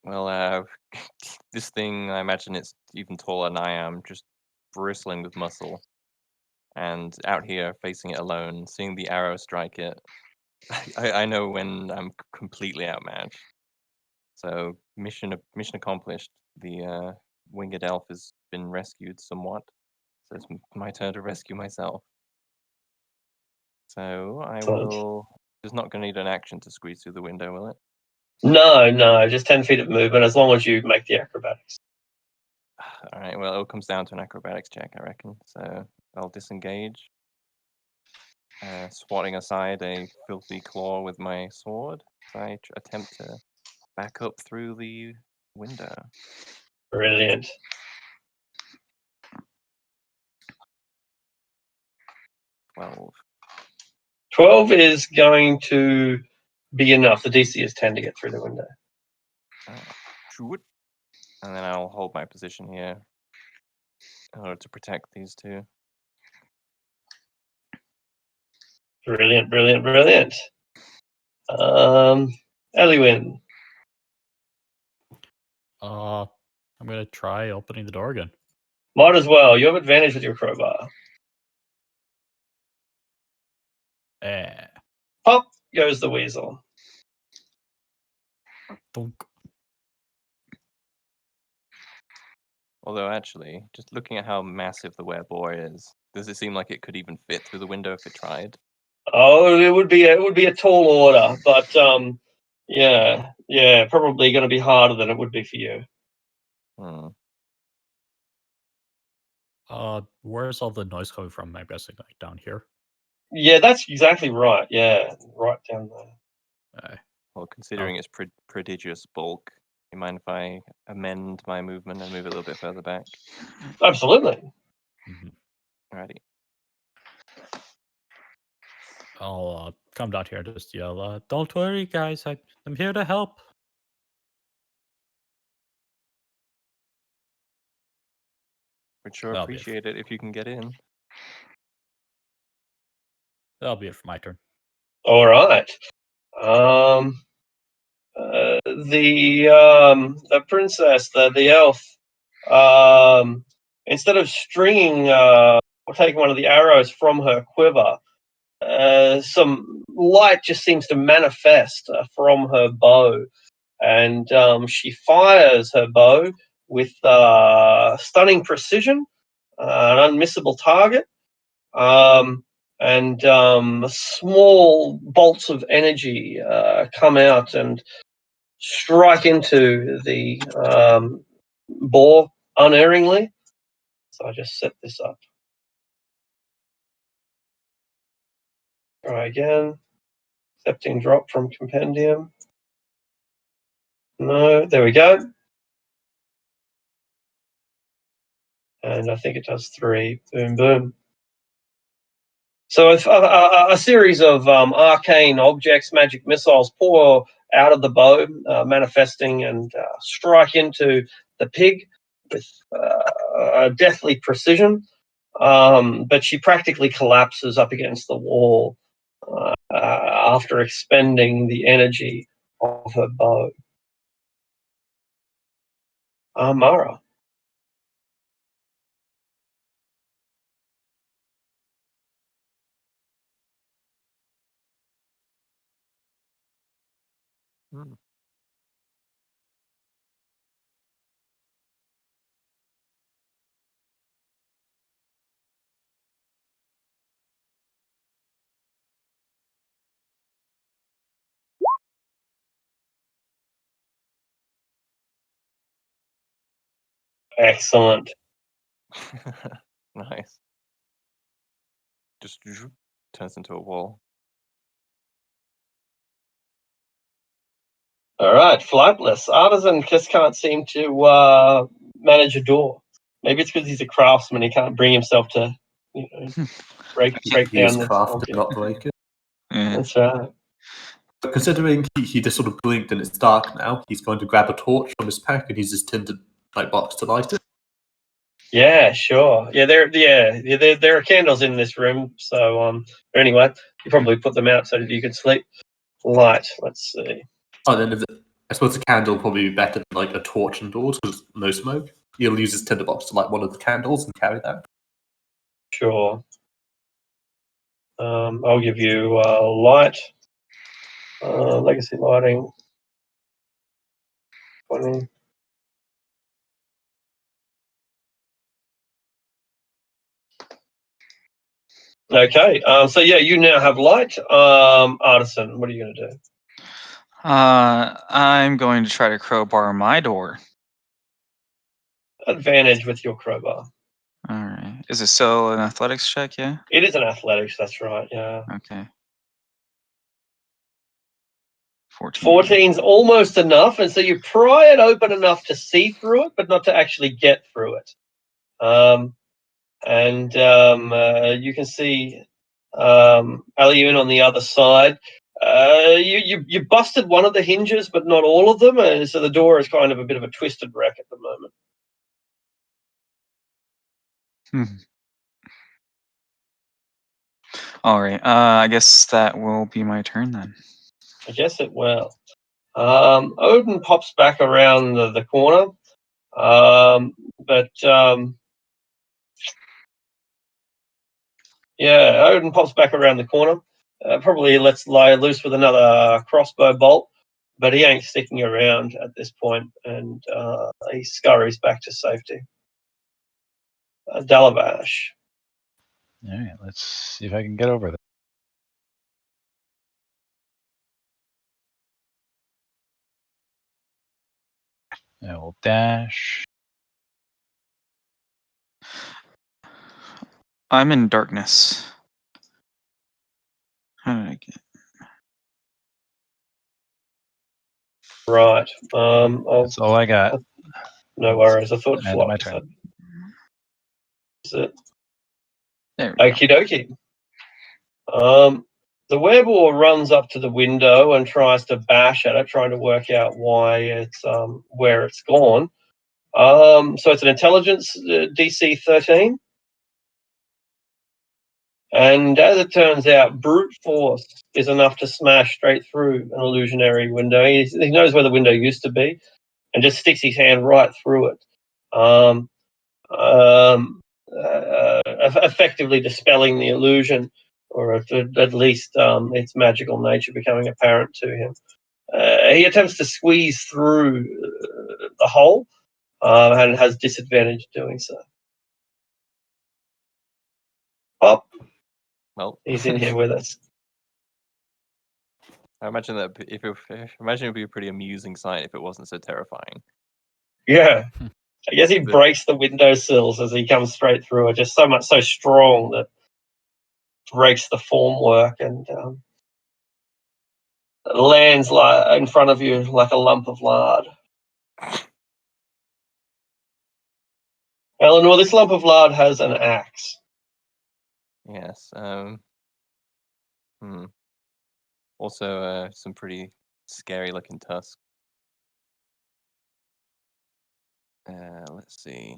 [SPEAKER 5] Well, this thing, I imagine it's even taller than I am, just bristling with muscle. And out here, facing it alone, seeing the arrow strike it, I know when I'm completely outmatched. So mission accomplished. The winged elf has been rescued somewhat. So it's my turn to rescue myself. So I will. It's not going to need an action to squeeze through the window, will it?
[SPEAKER 1] No, just 10 feet of movement as long as you make the acrobatics.
[SPEAKER 5] All right. Well, it comes down to an acrobatics check, I reckon. So I'll disengage, swatting aside a filthy claw with my sword. So I attempt to back up through the window.
[SPEAKER 1] Brilliant. 12 is going to be enough. The DC is 10 to get through the window.
[SPEAKER 5] Shoot. And then I'll hold my position here in order to protect these two.
[SPEAKER 1] Brilliant, brilliant, brilliant. Eliwin.
[SPEAKER 6] I'm gonna try opening the door again.
[SPEAKER 1] Might as well. You have advantage with your crowbar. Pop goes the weasel.
[SPEAKER 6] Thunk.
[SPEAKER 5] Although, actually, just looking at how massive the wereboy is, does it seem like it could even fit through the window if it tried?
[SPEAKER 1] Oh, it would be a tall order, but yeah, probably going to be harder than it would be for you.
[SPEAKER 5] Hmm.
[SPEAKER 6] Where's all the noise coming from? I'm guessing like down here.
[SPEAKER 1] Yeah, that's exactly right. Yeah, right down there.
[SPEAKER 5] Well, considering its prodigious bulk, you mind if I amend my movement and move it a little bit further back?
[SPEAKER 1] Absolutely.
[SPEAKER 5] Alrighty.
[SPEAKER 6] I'll come down here and just yell, "Don't worry, guys. I'm here to help."
[SPEAKER 5] Would sure
[SPEAKER 6] That'll be it.
[SPEAKER 5] appreciate it if you can get in.
[SPEAKER 6] That'll be it for my turn.
[SPEAKER 1] All right. The princess, the elf, instead of stringing or taking one of the arrows from her quiver, some light just seems to manifest from her bow, and she fires her bow with stunning precision, an unmissable target, and small bolts of energy come out and strike into the boar unerringly. So I just set this up. Try again. Accepting drop from compendium. No, there we go. And I think it does 3. Boom, boom. So a series of arcane objects, magic missiles, pour out of the bow, manifesting and strike into the pig with deathly precision. But she practically collapses up against the wall after expending the energy of her bow. Mara. Excellent.
[SPEAKER 5] Nice. Just turns into a wall.
[SPEAKER 1] All right, flightless. Artisan just can't seem to manage a door. Maybe it's because he's a craftsman. He can't bring himself to, break
[SPEAKER 7] He
[SPEAKER 1] down
[SPEAKER 7] is
[SPEAKER 1] this
[SPEAKER 7] crafted,
[SPEAKER 1] object.
[SPEAKER 7] not break it.
[SPEAKER 1] That's right.
[SPEAKER 7] But considering he just sort of blinked and it's dark now, he's going to grab a torch from his pack and use his tinted box to light it.
[SPEAKER 1] Yeah, sure. Yeah, there are candles in this room. So anyway, you probably put them out so that you can sleep. Light. Let's see.
[SPEAKER 7] Oh, then I suppose a candle would probably be better than a torch indoors because no smoke. He'll use his tinderbox to light one of the candles and carry that.
[SPEAKER 1] Sure. I'll give you light. Legacy lighting. 20. Okay. So yeah, you now have light. Artisan, what are you going to do?
[SPEAKER 4] I'm going to try to crowbar my door.
[SPEAKER 1] Advantage with your crowbar.
[SPEAKER 4] All right. Is it still an athletics check? Yeah.
[SPEAKER 1] It is an athletics. That's right. Yeah.
[SPEAKER 4] Okay. 14.
[SPEAKER 1] 14's almost enough, and so you pry it open enough to see through it, but not to actually get through it. You can see Aliun on the other side. You busted one of the hinges, but not all of them, and so the door is kind of a bit of a twisted wreck at the moment.
[SPEAKER 4] All right. I guess that will be my turn then.
[SPEAKER 1] I guess it will. Odin pops back around the corner, but yeah, Odin pops back around the corner. Probably lets lie loose with another crossbow bolt, but he ain't sticking around at this point, and he scurries back to safety. Dalavash.
[SPEAKER 2] All right, let's see if I can get over there. I will dash.
[SPEAKER 4] I'm in darkness. How did I get?
[SPEAKER 1] Right.
[SPEAKER 2] That's all I got.
[SPEAKER 1] No worries. I thought
[SPEAKER 2] End of my
[SPEAKER 1] Flock
[SPEAKER 2] turn.
[SPEAKER 1] is it.
[SPEAKER 4] There we go.
[SPEAKER 1] Okie dokie. The werewolf runs up to the window and tries to bash at it, trying to work out why it's where it's gone. So it's an intelligence DC 13. And as it turns out, brute force is enough to smash straight through an illusionary window. He knows where the window used to be and just sticks his hand right through it, effectively dispelling the illusion, or at least its magical nature becoming apparent to him. He attempts to squeeze through the hole and has disadvantage doing so. Pop,
[SPEAKER 5] Well,
[SPEAKER 1] he's in here with us.
[SPEAKER 5] I imagine that imagine it would be a pretty amusing sight if it wasn't so terrifying.
[SPEAKER 1] Yeah. I guess he
[SPEAKER 5] But-
[SPEAKER 1] breaks the windowsills as he comes straight through it, just so strong that breaks the formwork and lands in front of you like a lump of lard. Eleanor, this lump of lard has an axe.
[SPEAKER 5] Yes. Also, some pretty scary-looking tusks. Let's see.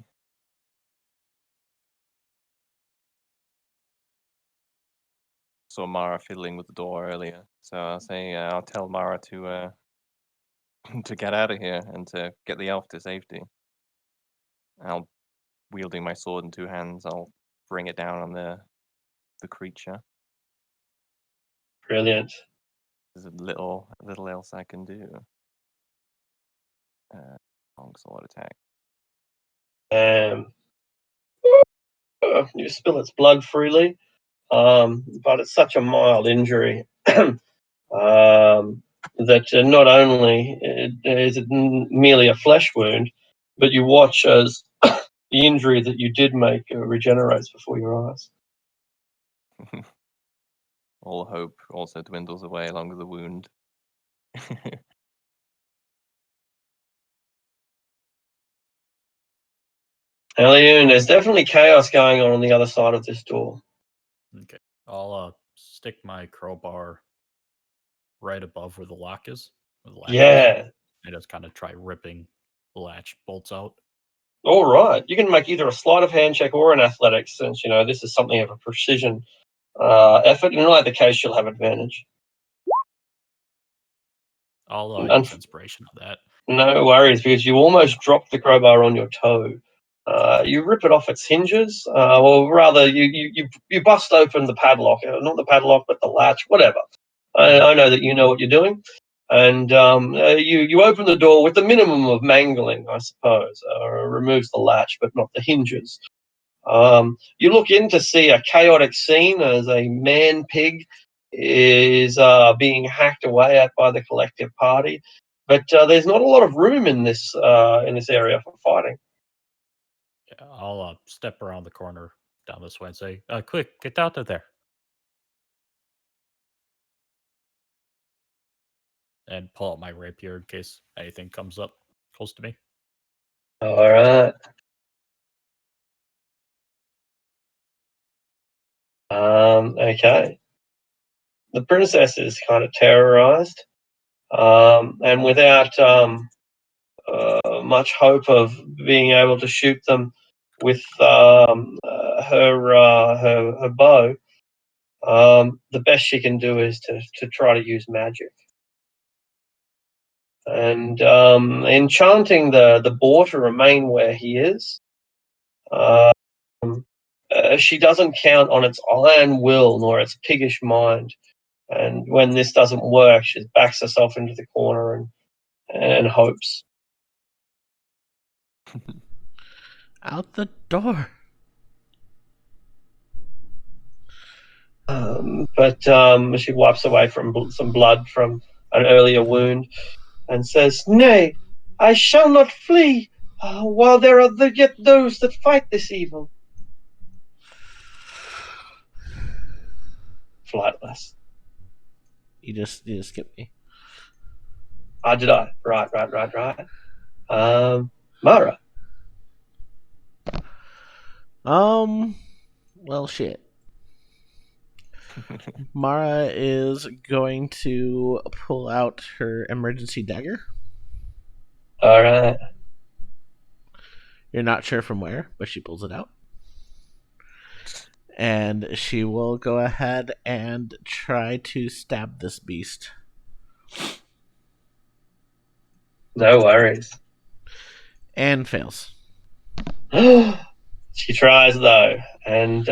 [SPEAKER 5] Saw Mara fiddling with the door earlier, so I'll say I'll tell Mara to to get out of here and to get the elf to safety. I'll, wielding my sword in two hands, I'll bring it down on the creature.
[SPEAKER 1] Brilliant.
[SPEAKER 5] There's a little else I can do. Long sword attack.
[SPEAKER 1] You spill its blood freely, but it's such a mild injury that not only is it merely a flesh wound, but you watch as the injury that you did make regenerates before your eyes.
[SPEAKER 5] All hope also dwindles away along with the wound.
[SPEAKER 1] Eliune, there's definitely chaos going on the other side of this door.
[SPEAKER 6] Okay. I'll stick my crowbar right above where the lock is. Where the latch is.
[SPEAKER 1] Yeah.
[SPEAKER 6] I just kind of try ripping the latch bolts out.
[SPEAKER 1] All right. You can make either a sleight of hand check or an athletics, since this is something of a precision effort. In either case, you'll have advantage.
[SPEAKER 6] I'll use inspiration on that.
[SPEAKER 1] No worries, because you almost dropped the crowbar on your toe. You rip it off its hinges, or rather, you bust open the padlock. Not the padlock, but the latch, whatever. I know that you know what you're doing. And you open the door with the minimum of mangling, I suppose. Removes the latch, but not the hinges. You look in to see a chaotic scene as a man-pig is being hacked away at by the collective party. But there's not a lot of room in this area for fighting.
[SPEAKER 6] Yeah, I'll step around the corner down this way and say, quick, get out of there. And pull out my rapier in case anything comes up close to me.
[SPEAKER 1] All right. Okay. The princess is kind of terrorized, and without much hope of being able to shoot them with her bow, the best she can do is to try to use magic. And enchanting the boar to remain where he is. She doesn't count on its iron will nor its piggish mind. And when this doesn't work, she backs herself into the corner and hopes.
[SPEAKER 3] Out the door.
[SPEAKER 1] But she wipes away from some blood from an earlier wound and says, "Nay, I shall not flee while there are yet those that fight this evil." Flightless.
[SPEAKER 3] You just skipped me.
[SPEAKER 1] Did I? Right. Mara.
[SPEAKER 3] Well, shit. Mara is going to pull out her emergency dagger.
[SPEAKER 1] All right.
[SPEAKER 3] You're not sure from where, but she pulls it out. And she will go ahead and try to stab this beast.
[SPEAKER 1] No worries.
[SPEAKER 3] And fails.
[SPEAKER 1] She tries though, and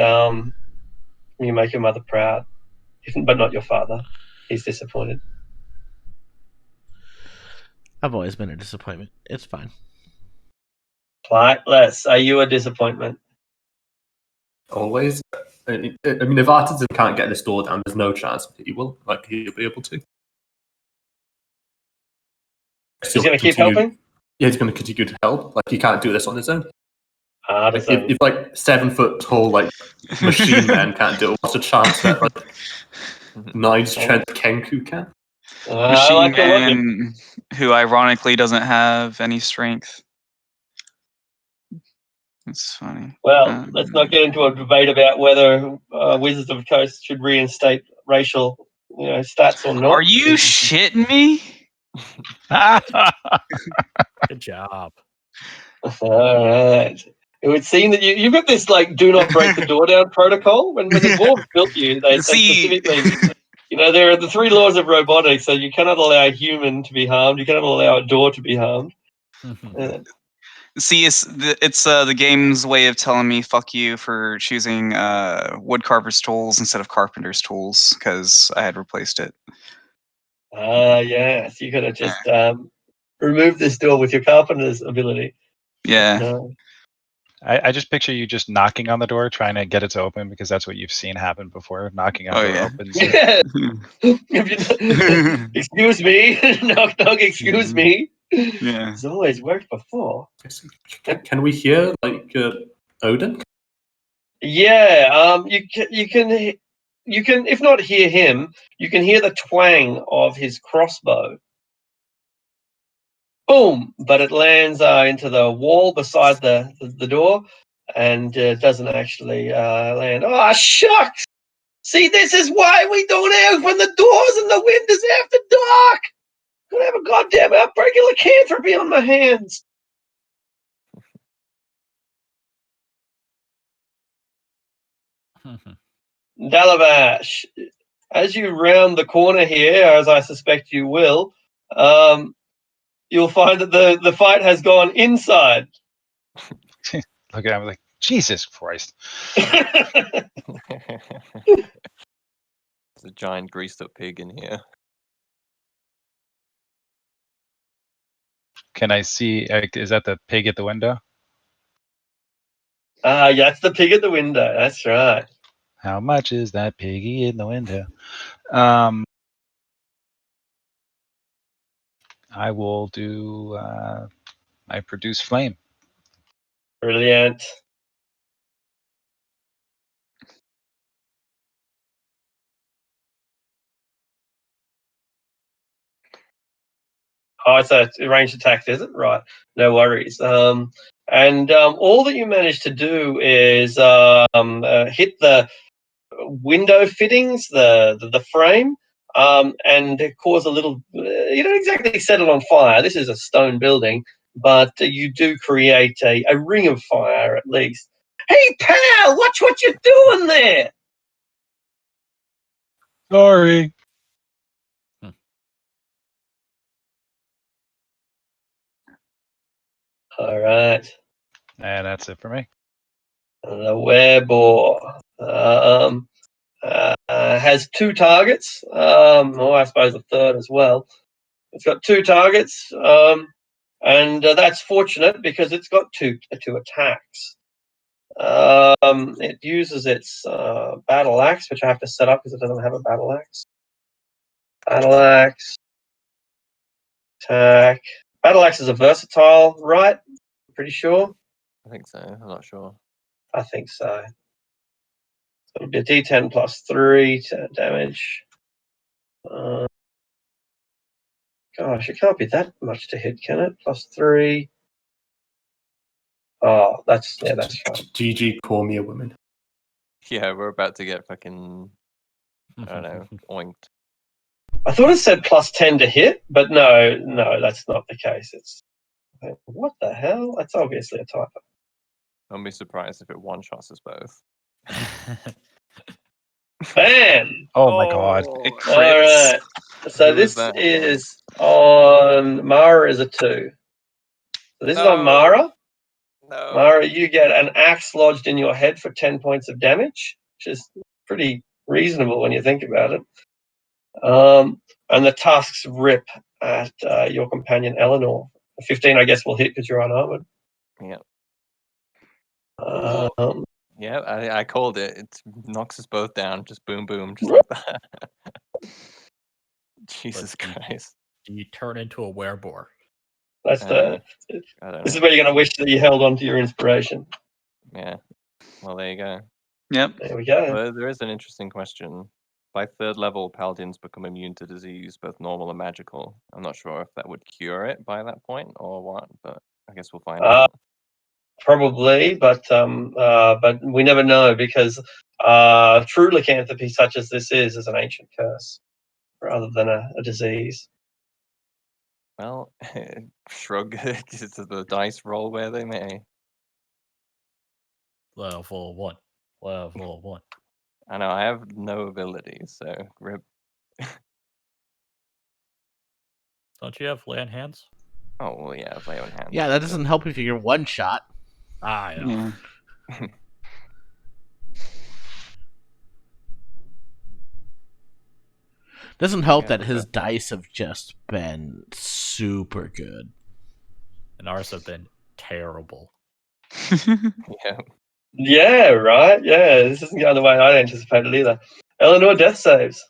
[SPEAKER 1] you make your mother proud, but not your father. He's disappointed.
[SPEAKER 3] I've always been a disappointment. It's fine.
[SPEAKER 1] Flightless. Are you a disappointment?
[SPEAKER 7] Always. I mean, if Artisan can't get this door down, there's no chance that he will. Like, he'll be able to.
[SPEAKER 1] He's going to keep helping?
[SPEAKER 7] Yeah, he's going to continue to help. Like, he can't do this on his own.
[SPEAKER 1] Like,
[SPEAKER 7] if 7 foot tall, like, machine man can't do it, what's the chance that, like, 9 strength Kenku can?
[SPEAKER 4] Machine
[SPEAKER 1] like
[SPEAKER 4] Man, who ironically doesn't have any strength. It's funny.
[SPEAKER 1] Well, let's not get into a debate about whether Wizards of the Coast should reinstate racial, stats or not.
[SPEAKER 4] Are you shitting me?
[SPEAKER 6] Good job.
[SPEAKER 1] All right. It would seem that you've got this like do not break the door down protocol. When the dwarves built you, they specifically, there are the 3 laws of robotics. So you cannot allow a human to be harmed. You cannot allow a door to be harmed.
[SPEAKER 4] See, it's the game's way of telling me fuck you for choosing woodcarver's tools instead of carpenter's tools because I had replaced it.
[SPEAKER 1] Yes. You could have just removed this door with your carpenter's ability.
[SPEAKER 4] Yeah.
[SPEAKER 1] No.
[SPEAKER 2] I just picture you just knocking on the door, trying to get it to open, because that's what you've seen happen before. Knocking on the door opens.
[SPEAKER 1] Yeah. Excuse me. Knock, knock, excuse me.
[SPEAKER 4] Yeah.
[SPEAKER 1] It's always worked before.
[SPEAKER 7] Can we hear, like, Odin?
[SPEAKER 1] Yeah, you can, if not hear him, you can hear the twang of his crossbow. Boom! But it lands into the wall beside the door, and doesn't actually land. Oh, shucks! See, this is why we don't open the doors and the windows after dark. I'm gonna have a goddamn outbreak of lycanthropy on my hands. Dalavash, as you round the corner here, as I suspect you will, you'll find that the fight has gone inside.
[SPEAKER 2] Look at him like, Jesus Christ.
[SPEAKER 5] There's a giant greased up pig in here.
[SPEAKER 2] Can I see? Is that the pig at the window?
[SPEAKER 1] Yeah, that's the pig at the window. That's right.
[SPEAKER 2] How much is that piggy in the window? I will do. I produce flame.
[SPEAKER 1] Brilliant. Oh, it's a ranged attack, is it? Right. No worries. And all that you manage to do is hit the window fittings, the frame, and cause a little. You don't exactly set it on fire. This is a stone building, but you do create a ring of fire at least. Hey, pal, watch what you're doing there.
[SPEAKER 2] Sorry.
[SPEAKER 1] All right.
[SPEAKER 2] And that's it for me.
[SPEAKER 1] The werebore has 2 targets. Or I suppose a third as well. It's got 2 targets, and that's fortunate because it's got two attacks. It uses its battle axe, which I have to set up because it doesn't have a battle axe. Battle axe, attack. Battle axe is a versatile, right? Pretty sure.
[SPEAKER 5] I think so. I'm not sure.
[SPEAKER 1] I think so. So it'll be a D10 plus 3 damage. Gosh, it can't be that much to hit, can it? Plus 3. Oh, that's fine.
[SPEAKER 7] GG, call me a woman.
[SPEAKER 5] Yeah, we're about to get fucking, I don't know, oinked.
[SPEAKER 1] I thought it said plus 10 to hit, but no, that's not the case. It's what the hell? That's obviously a typo.
[SPEAKER 5] Don't be surprised if it one-shots us both.
[SPEAKER 1] Bam!
[SPEAKER 2] Oh my god.
[SPEAKER 4] It
[SPEAKER 1] All
[SPEAKER 4] crits.
[SPEAKER 1] right. So
[SPEAKER 5] Who was
[SPEAKER 1] this
[SPEAKER 5] that?
[SPEAKER 1] is on Mara is a 2. So this is on Mara.
[SPEAKER 5] No.
[SPEAKER 1] Mara, you get an axe lodged in your head for 10 points of damage, which is pretty reasonable when you think about it. And the tusks rip at your companion Eleanor. 15, I guess, will hit because you're unarmored.
[SPEAKER 5] Yeah.
[SPEAKER 1] Yeah,
[SPEAKER 5] I called it. It knocks us both down. Just boom, boom, just like that. Jesus Christ.
[SPEAKER 6] Do you turn into a werebore?
[SPEAKER 1] That's
[SPEAKER 5] I
[SPEAKER 1] this
[SPEAKER 5] don't
[SPEAKER 1] is
[SPEAKER 5] know.
[SPEAKER 1] where you're going to wish that you held on to your inspiration.
[SPEAKER 5] Yeah. Well, there you go.
[SPEAKER 4] Yep.
[SPEAKER 1] There we go.
[SPEAKER 5] Well, there is an interesting question. By 3rd level, paladins become immune to disease, both normal and magical. I'm not sure if that would cure it by that point or what, but I guess we'll find out.
[SPEAKER 1] Probably, but we never know because true lycanthropy, such as this is an ancient curse rather than a disease.
[SPEAKER 5] Well, shrug the dice roll where they may.
[SPEAKER 6] Level 1. Level 1.
[SPEAKER 5] I know, I have no abilities, so rip.
[SPEAKER 6] Don't you have land hands?
[SPEAKER 5] Oh, well, yeah, if I have hand.
[SPEAKER 3] Yeah, that doesn't help if you're one shot.
[SPEAKER 6] Ah, yeah.
[SPEAKER 4] Yeah.
[SPEAKER 3] Doesn't help
[SPEAKER 5] Yeah,
[SPEAKER 3] that
[SPEAKER 5] we've
[SPEAKER 3] his
[SPEAKER 5] got-
[SPEAKER 3] dice have just been super good.
[SPEAKER 6] And ours have been terrible.
[SPEAKER 5] Yeah.
[SPEAKER 1] Yeah, right. Yeah, this isn't going the way I anticipated either. Eleanor, death saves.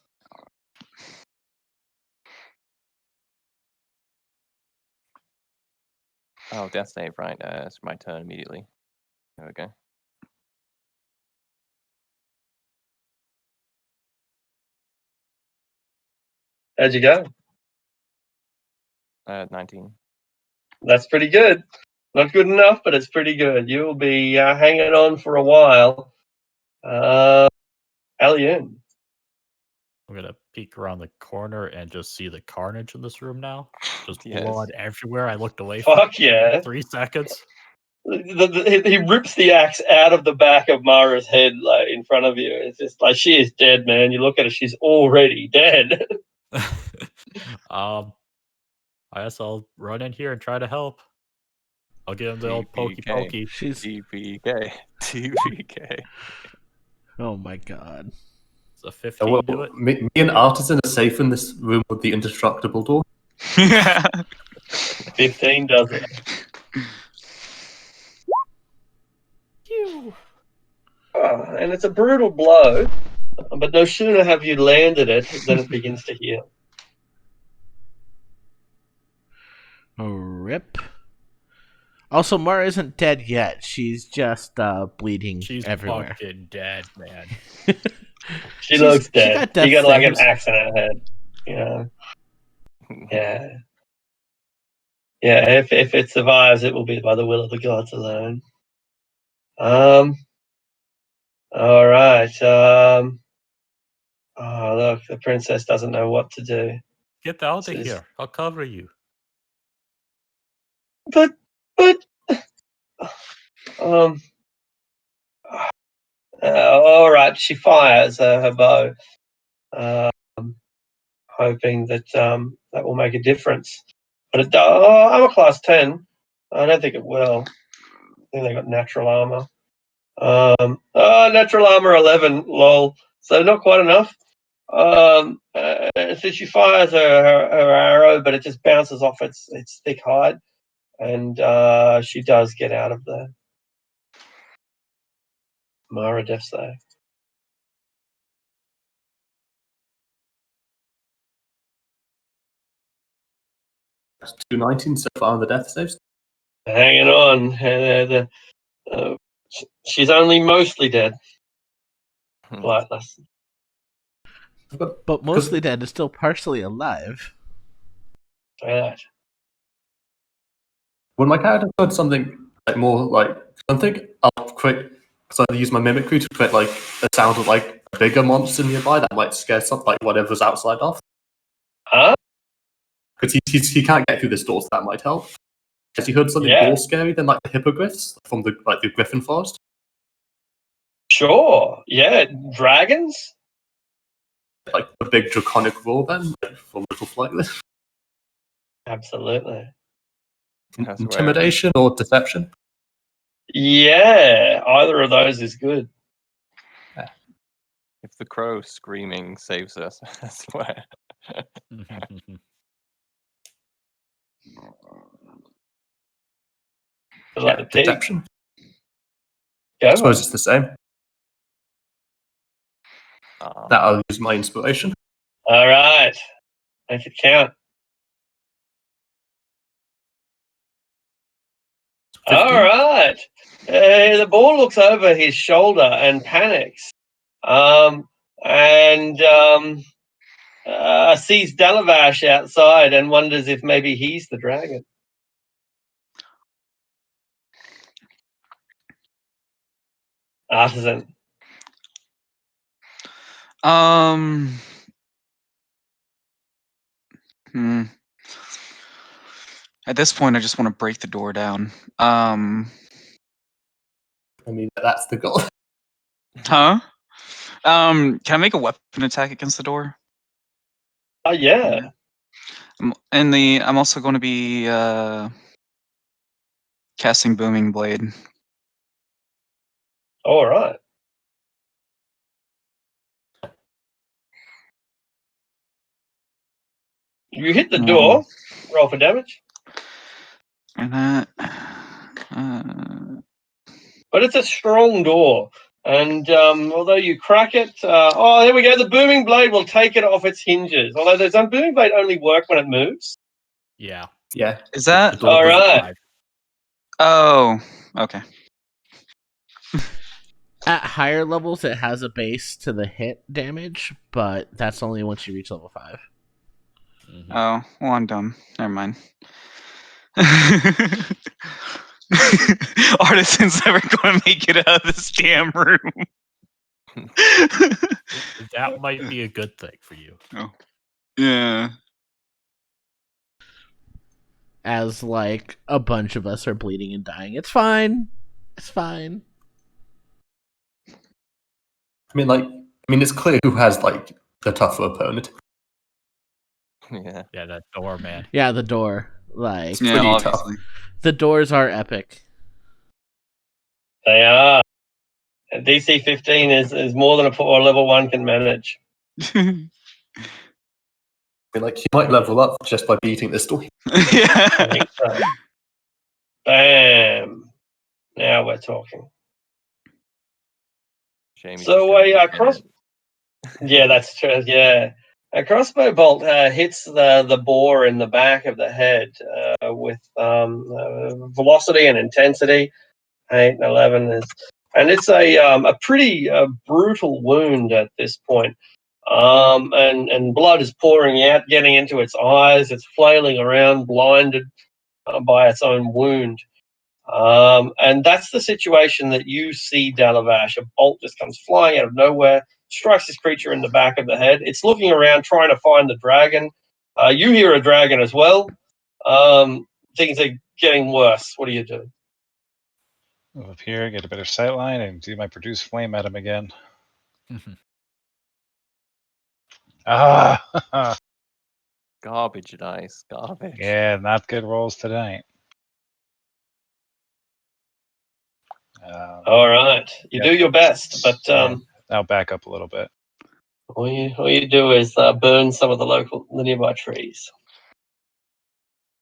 [SPEAKER 5] Oh, death save, right. It's my turn immediately. There we go.
[SPEAKER 1] How'd you go?
[SPEAKER 5] 19.
[SPEAKER 1] That's pretty good. Not good enough, but it's pretty good. You'll be hanging on for a while. Alien.
[SPEAKER 6] I'm gonna peek around the corner and just see the carnage in this room now. Just
[SPEAKER 5] Yes.
[SPEAKER 6] blood everywhere. I looked away for
[SPEAKER 1] Fuck yeah.
[SPEAKER 6] 3 seconds.
[SPEAKER 1] He rips the axe out of the back of Mara's head, like in front of you. It's just like she is dead, man. You look at her, she's already dead.
[SPEAKER 6] I guess I'll run in here and try to help. I'll give him the old pokey
[SPEAKER 5] TPK.
[SPEAKER 6] pokey.
[SPEAKER 3] She's
[SPEAKER 5] TPK. TPK.
[SPEAKER 3] oh my god.
[SPEAKER 6] It's a 15
[SPEAKER 7] well,
[SPEAKER 6] do it.
[SPEAKER 7] me and Artisan are safe in this room with the indestructible door.
[SPEAKER 1] 15 does it. And it's a brutal blow, but no sooner have you landed it than it begins to heal.
[SPEAKER 3] Rip. Also, Mara isn't dead yet. She's just bleeding
[SPEAKER 6] She's
[SPEAKER 3] everywhere.
[SPEAKER 6] fucking dead, man.
[SPEAKER 1] She looks
[SPEAKER 3] She
[SPEAKER 1] dead.
[SPEAKER 3] got death
[SPEAKER 1] You got like an
[SPEAKER 3] saves.
[SPEAKER 1] axe in her head. Yeah. Yeah. Yeah, if it survives, it will be by the will of the gods alone. All right. Oh, look, the princess doesn't know what to do.
[SPEAKER 6] Get out of
[SPEAKER 1] This is-
[SPEAKER 6] here. I'll cover you.
[SPEAKER 1] But, all right. She fires her bow. hoping that that will make a difference. But I'm a class 10. I don't think it will. I think they got natural armor. Natural armor 11. Lol. So not quite enough. So she fires her arrow, but it just bounces off its thick hide, and she does get out of there. Mara death save.
[SPEAKER 7] That's 219 so far on the death saves.
[SPEAKER 1] Hanging on. She's only mostly dead. Lightless.
[SPEAKER 3] But mostly dead is still partially alive.
[SPEAKER 1] Say that.
[SPEAKER 7] When my character heard something like more like something, I'll create. So I use my mimicry to create like a sound of like a bigger monster nearby that might scare something like whatever's outside off.
[SPEAKER 1] Huh?
[SPEAKER 7] Because he can't get through this door, so that might help. Has you heard something more scary than like the hippogriffs from the Griffin Forest?
[SPEAKER 1] Sure. Yeah. Dragons?
[SPEAKER 7] Like a big draconic roar then, like, for little flightless.
[SPEAKER 1] Absolutely.
[SPEAKER 7] Intimidation or deception?
[SPEAKER 1] Yeah. Either of those is good.
[SPEAKER 5] If the crow screaming saves us, I swear.
[SPEAKER 1] Like the pig.
[SPEAKER 7] Deception.
[SPEAKER 1] Yeah.
[SPEAKER 7] I suppose it's the same. That I'll use my inspiration.
[SPEAKER 1] All right. Make it count.
[SPEAKER 7] 15.
[SPEAKER 1] All right. The boar looks over his shoulder and panics. And sees Dalavash outside and wonders if maybe he's the dragon. Artisan.
[SPEAKER 4] At this point, I just want to break the door down.
[SPEAKER 7] I mean, that's the goal.
[SPEAKER 4] Huh? Can I make a weapon attack against the door?
[SPEAKER 1] Yeah.
[SPEAKER 4] I'm also going to be casting Booming Blade.
[SPEAKER 1] All right. You hit the door. Roll for damage.
[SPEAKER 4] And that.
[SPEAKER 1] But it's a strong door. And although you crack it, there we go. The booming blade will take it off its hinges. Although does a booming blade only work when it moves?
[SPEAKER 6] Yeah.
[SPEAKER 7] Yeah.
[SPEAKER 4] Is that
[SPEAKER 1] all right?
[SPEAKER 4] Oh, okay.
[SPEAKER 3] At higher levels, it has a base to the hit damage, but that's only once you reach level 5.
[SPEAKER 4] Oh, well, I'm dumb. Never mind. Artisan's never going to make it out of this damn room.
[SPEAKER 6] That might be a good thing for you.
[SPEAKER 4] Oh. Yeah.
[SPEAKER 3] As, like, a bunch of us are bleeding and dying. It's fine. It's fine.
[SPEAKER 7] It's clear who has, like, the tougher opponent.
[SPEAKER 5] Yeah.
[SPEAKER 6] Yeah, that door, man.
[SPEAKER 3] Yeah, the door. Like,
[SPEAKER 4] Yeah,
[SPEAKER 7] pretty
[SPEAKER 4] obviously.
[SPEAKER 3] the doors are epic.
[SPEAKER 1] They are. And DC 15 is more than a level 1 can manage.
[SPEAKER 7] He might level up just by beating this door.
[SPEAKER 1] I think so. Bam. Now we're talking. So yeah, that's true. Yeah, a crossbow bolt hits the boar in the back of the head with velocity and intensity. 8 and 11 is, and it's a pretty brutal wound at this point. And blood is pouring out, getting into its eyes. It's flailing around, blinded by its own wound. And that's the situation that you see, Dalavash. A bolt just comes flying out of nowhere, strikes this creature in the back of the head. It's looking around, trying to find the dragon. You hear a dragon as well. Things are getting worse. What do you do?
[SPEAKER 2] Move up here, get a better sight line, and do my produce flame at him again. Ah,
[SPEAKER 5] Garbage dice. Garbage.
[SPEAKER 2] yeah, not good rolls tonight.
[SPEAKER 1] All right, you
[SPEAKER 2] Yeah.
[SPEAKER 1] do your best, but
[SPEAKER 2] I'll back up a little bit.
[SPEAKER 1] all you do is burn some of the nearby trees.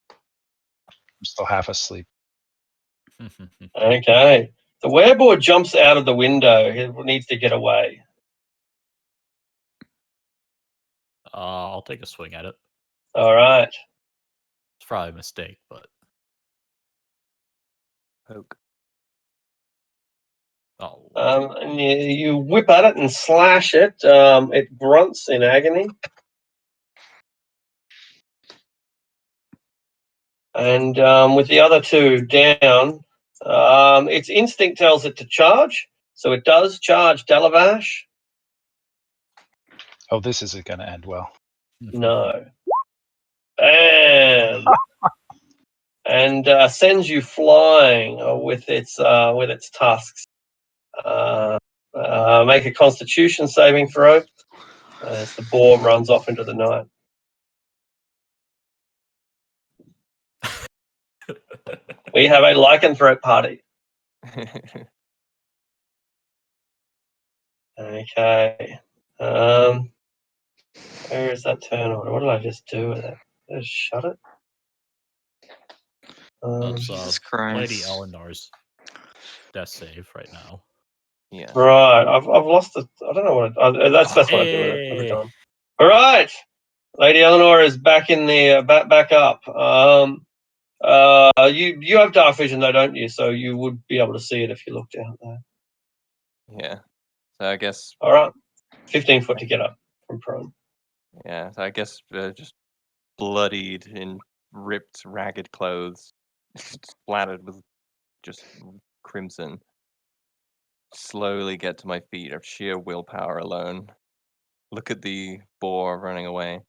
[SPEAKER 2] I'm still half asleep.
[SPEAKER 1] Okay, the werewolf jumps out of the window. He needs to get away.
[SPEAKER 6] I'll take a swing at it.
[SPEAKER 1] All right.
[SPEAKER 6] It's probably a mistake, but
[SPEAKER 5] Poke.
[SPEAKER 6] oh,
[SPEAKER 1] And you whip at it and slash it. It grunts in agony. And with the other two down, its instinct tells it to charge. So it does charge Dalavash.
[SPEAKER 2] Oh, this isn't going to end well.
[SPEAKER 1] No. Bam! And sends you flying with its tusks. Make a Constitution saving throw as the boar runs off into the night. We have a lycanthrope party. Okay. Where is that turn order? What did I just do with it? Did I just shut it?
[SPEAKER 6] that's
[SPEAKER 4] Jesus
[SPEAKER 6] Lady
[SPEAKER 4] Christ.
[SPEAKER 6] Eleanor's death save right now.
[SPEAKER 5] Yeah.
[SPEAKER 1] Right. I've lost it. I don't know what. That's what I do with it every
[SPEAKER 6] Hey.
[SPEAKER 1] time. All right. Lady Eleanor is back in the back up. You have dark vision though, don't you? So you would be able to see it if you looked out there.
[SPEAKER 5] Yeah. So I guess.
[SPEAKER 1] All right. 15 foot to get up from prone.
[SPEAKER 5] Yeah. So I guess just bloodied in ripped, ragged clothes, splattered with just crimson. Slowly get to my feet of sheer willpower alone. Look at the boar running away,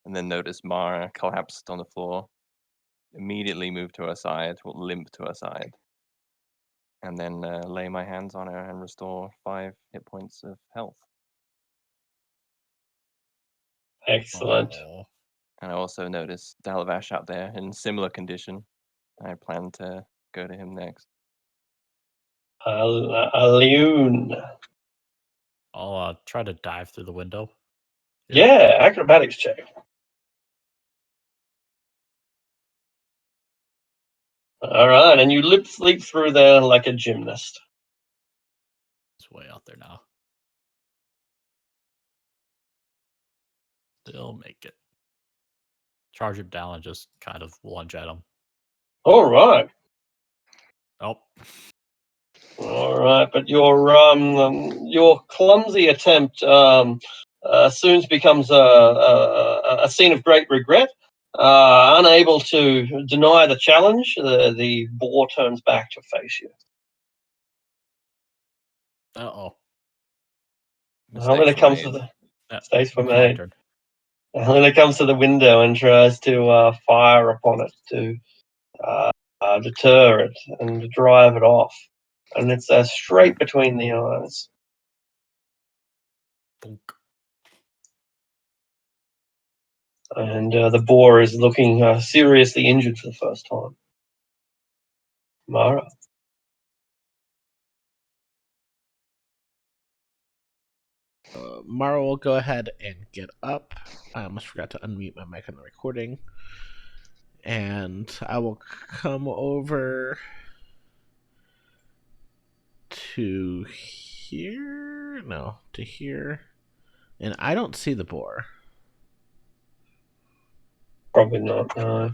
[SPEAKER 5] and then notice Mara collapsed on the floor. Immediately move to her side, or limp to her side, and then lay my hands on her and restore 5 hit points of health.
[SPEAKER 1] Excellent.
[SPEAKER 6] Oh.
[SPEAKER 5] And I also notice Dalavash out there in similar condition. I plan to go to him next.
[SPEAKER 1] Alioun.
[SPEAKER 6] I'll try to dive through the window.
[SPEAKER 1] Yeah, acrobatics check. All right, and you leap through there like a gymnast.
[SPEAKER 6] It's way out there now. Still make it. Charge him down and just kind of lunge at him.
[SPEAKER 1] All right.
[SPEAKER 6] Oh.
[SPEAKER 1] All right, but your clumsy attempt soon becomes a scene of great regret. Unable to deny the challenge, the boar turns back to face you.
[SPEAKER 6] Uh-oh.
[SPEAKER 1] Helena comes to the stays for
[SPEAKER 6] my
[SPEAKER 1] me.
[SPEAKER 6] turn.
[SPEAKER 1] Helena comes to the window and tries to fire upon it to deter it and drive it off. And it's straight between the eyes.
[SPEAKER 6] Bonk.
[SPEAKER 1] And the boar is looking seriously injured for the first time. Mara.
[SPEAKER 3] Mara will go ahead and get up. I almost forgot to unmute my mic on the recording. And I will come over to here. No, to here. And I don't see the boar.
[SPEAKER 1] Probably not, no.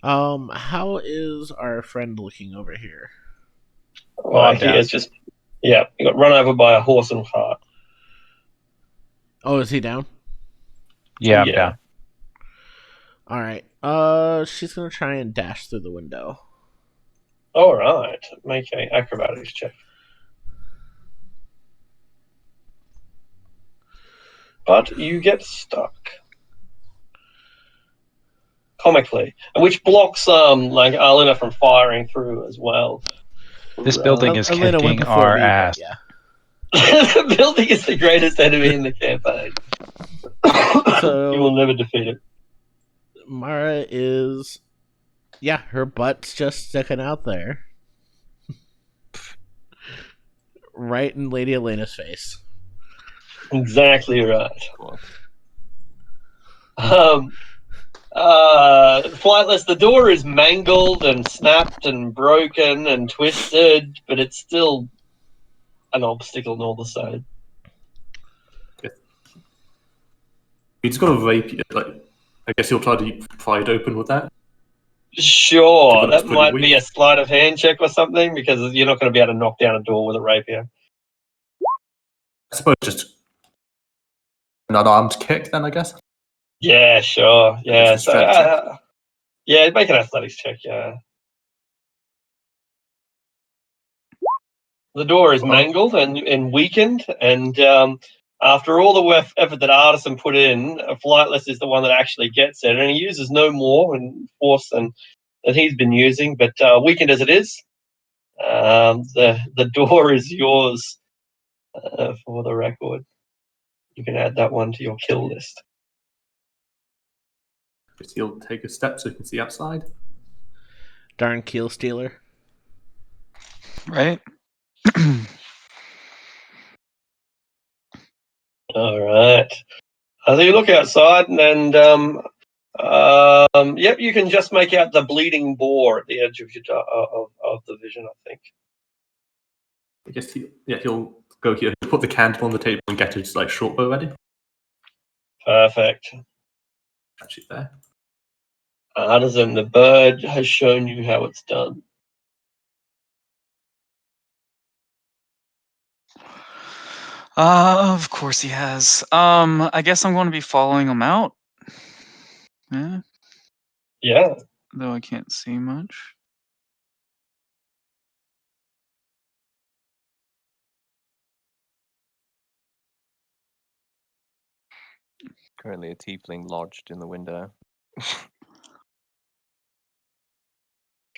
[SPEAKER 3] How is our friend looking over here?
[SPEAKER 1] He is just, he got run over by a horse and cart.
[SPEAKER 3] Oh, is he down?
[SPEAKER 2] Yeah, I'm down.
[SPEAKER 3] All right. She's gonna try and dash through the window.
[SPEAKER 1] All right, make a acrobatics check. But you get stuck. Comically, which blocks like Arlena from firing through as well.
[SPEAKER 2] This building is
[SPEAKER 3] Elena went
[SPEAKER 2] kicking
[SPEAKER 3] before
[SPEAKER 2] our
[SPEAKER 3] me, but
[SPEAKER 2] ass.
[SPEAKER 3] yeah.
[SPEAKER 1] The building is the greatest enemy in the campaign.
[SPEAKER 3] So-
[SPEAKER 1] you will never defeat it.
[SPEAKER 3] Mara is, yeah, her butt's just sticking out there, right in Lady Elena's face.
[SPEAKER 1] Exactly right.
[SPEAKER 5] Cool.
[SPEAKER 1] Flightless, the door is mangled and snapped and broken and twisted, but it's still an obstacle all the same.
[SPEAKER 7] He's got a rapier. Like, I guess he'll try to pry it open with that.
[SPEAKER 1] Sure,
[SPEAKER 7] Given it's
[SPEAKER 1] that
[SPEAKER 7] pretty
[SPEAKER 1] might be
[SPEAKER 7] weak.
[SPEAKER 1] a sleight of hand check or something, because you're not going to be able to knock down a door with a rapier.
[SPEAKER 7] I suppose just an unarmed kick, then I guess.
[SPEAKER 1] Yeah, sure. Yeah,
[SPEAKER 7] It's a strength check.
[SPEAKER 1] yeah, make an athletics check. Yeah, the door is mangled and weakened, and after all the effort that Artisan put in, Flightless is the one that actually gets it, and he uses no more in force than he's been using. But weakened as it is, the door is yours for the record. You can add that one to your kill list.
[SPEAKER 7] Guess he'll take a step so he can see outside.
[SPEAKER 3] Darn keel stealer.
[SPEAKER 4] Right?
[SPEAKER 1] All right. So you look outside, and yep, you can just make out the bleeding boar at the edge of your of the vision, I think.
[SPEAKER 7] I guess he'll go here, put the candle on the table and get his like short bow ready.
[SPEAKER 1] Perfect.
[SPEAKER 7] Actually, there.
[SPEAKER 1] Artisan, the bird has shown you how it's done.
[SPEAKER 4] Of course he has. I guess I'm going to be following him out. Yeah,
[SPEAKER 1] Yeah.
[SPEAKER 4] though I can't see much.
[SPEAKER 5] Currently a tiefling lodged in the window.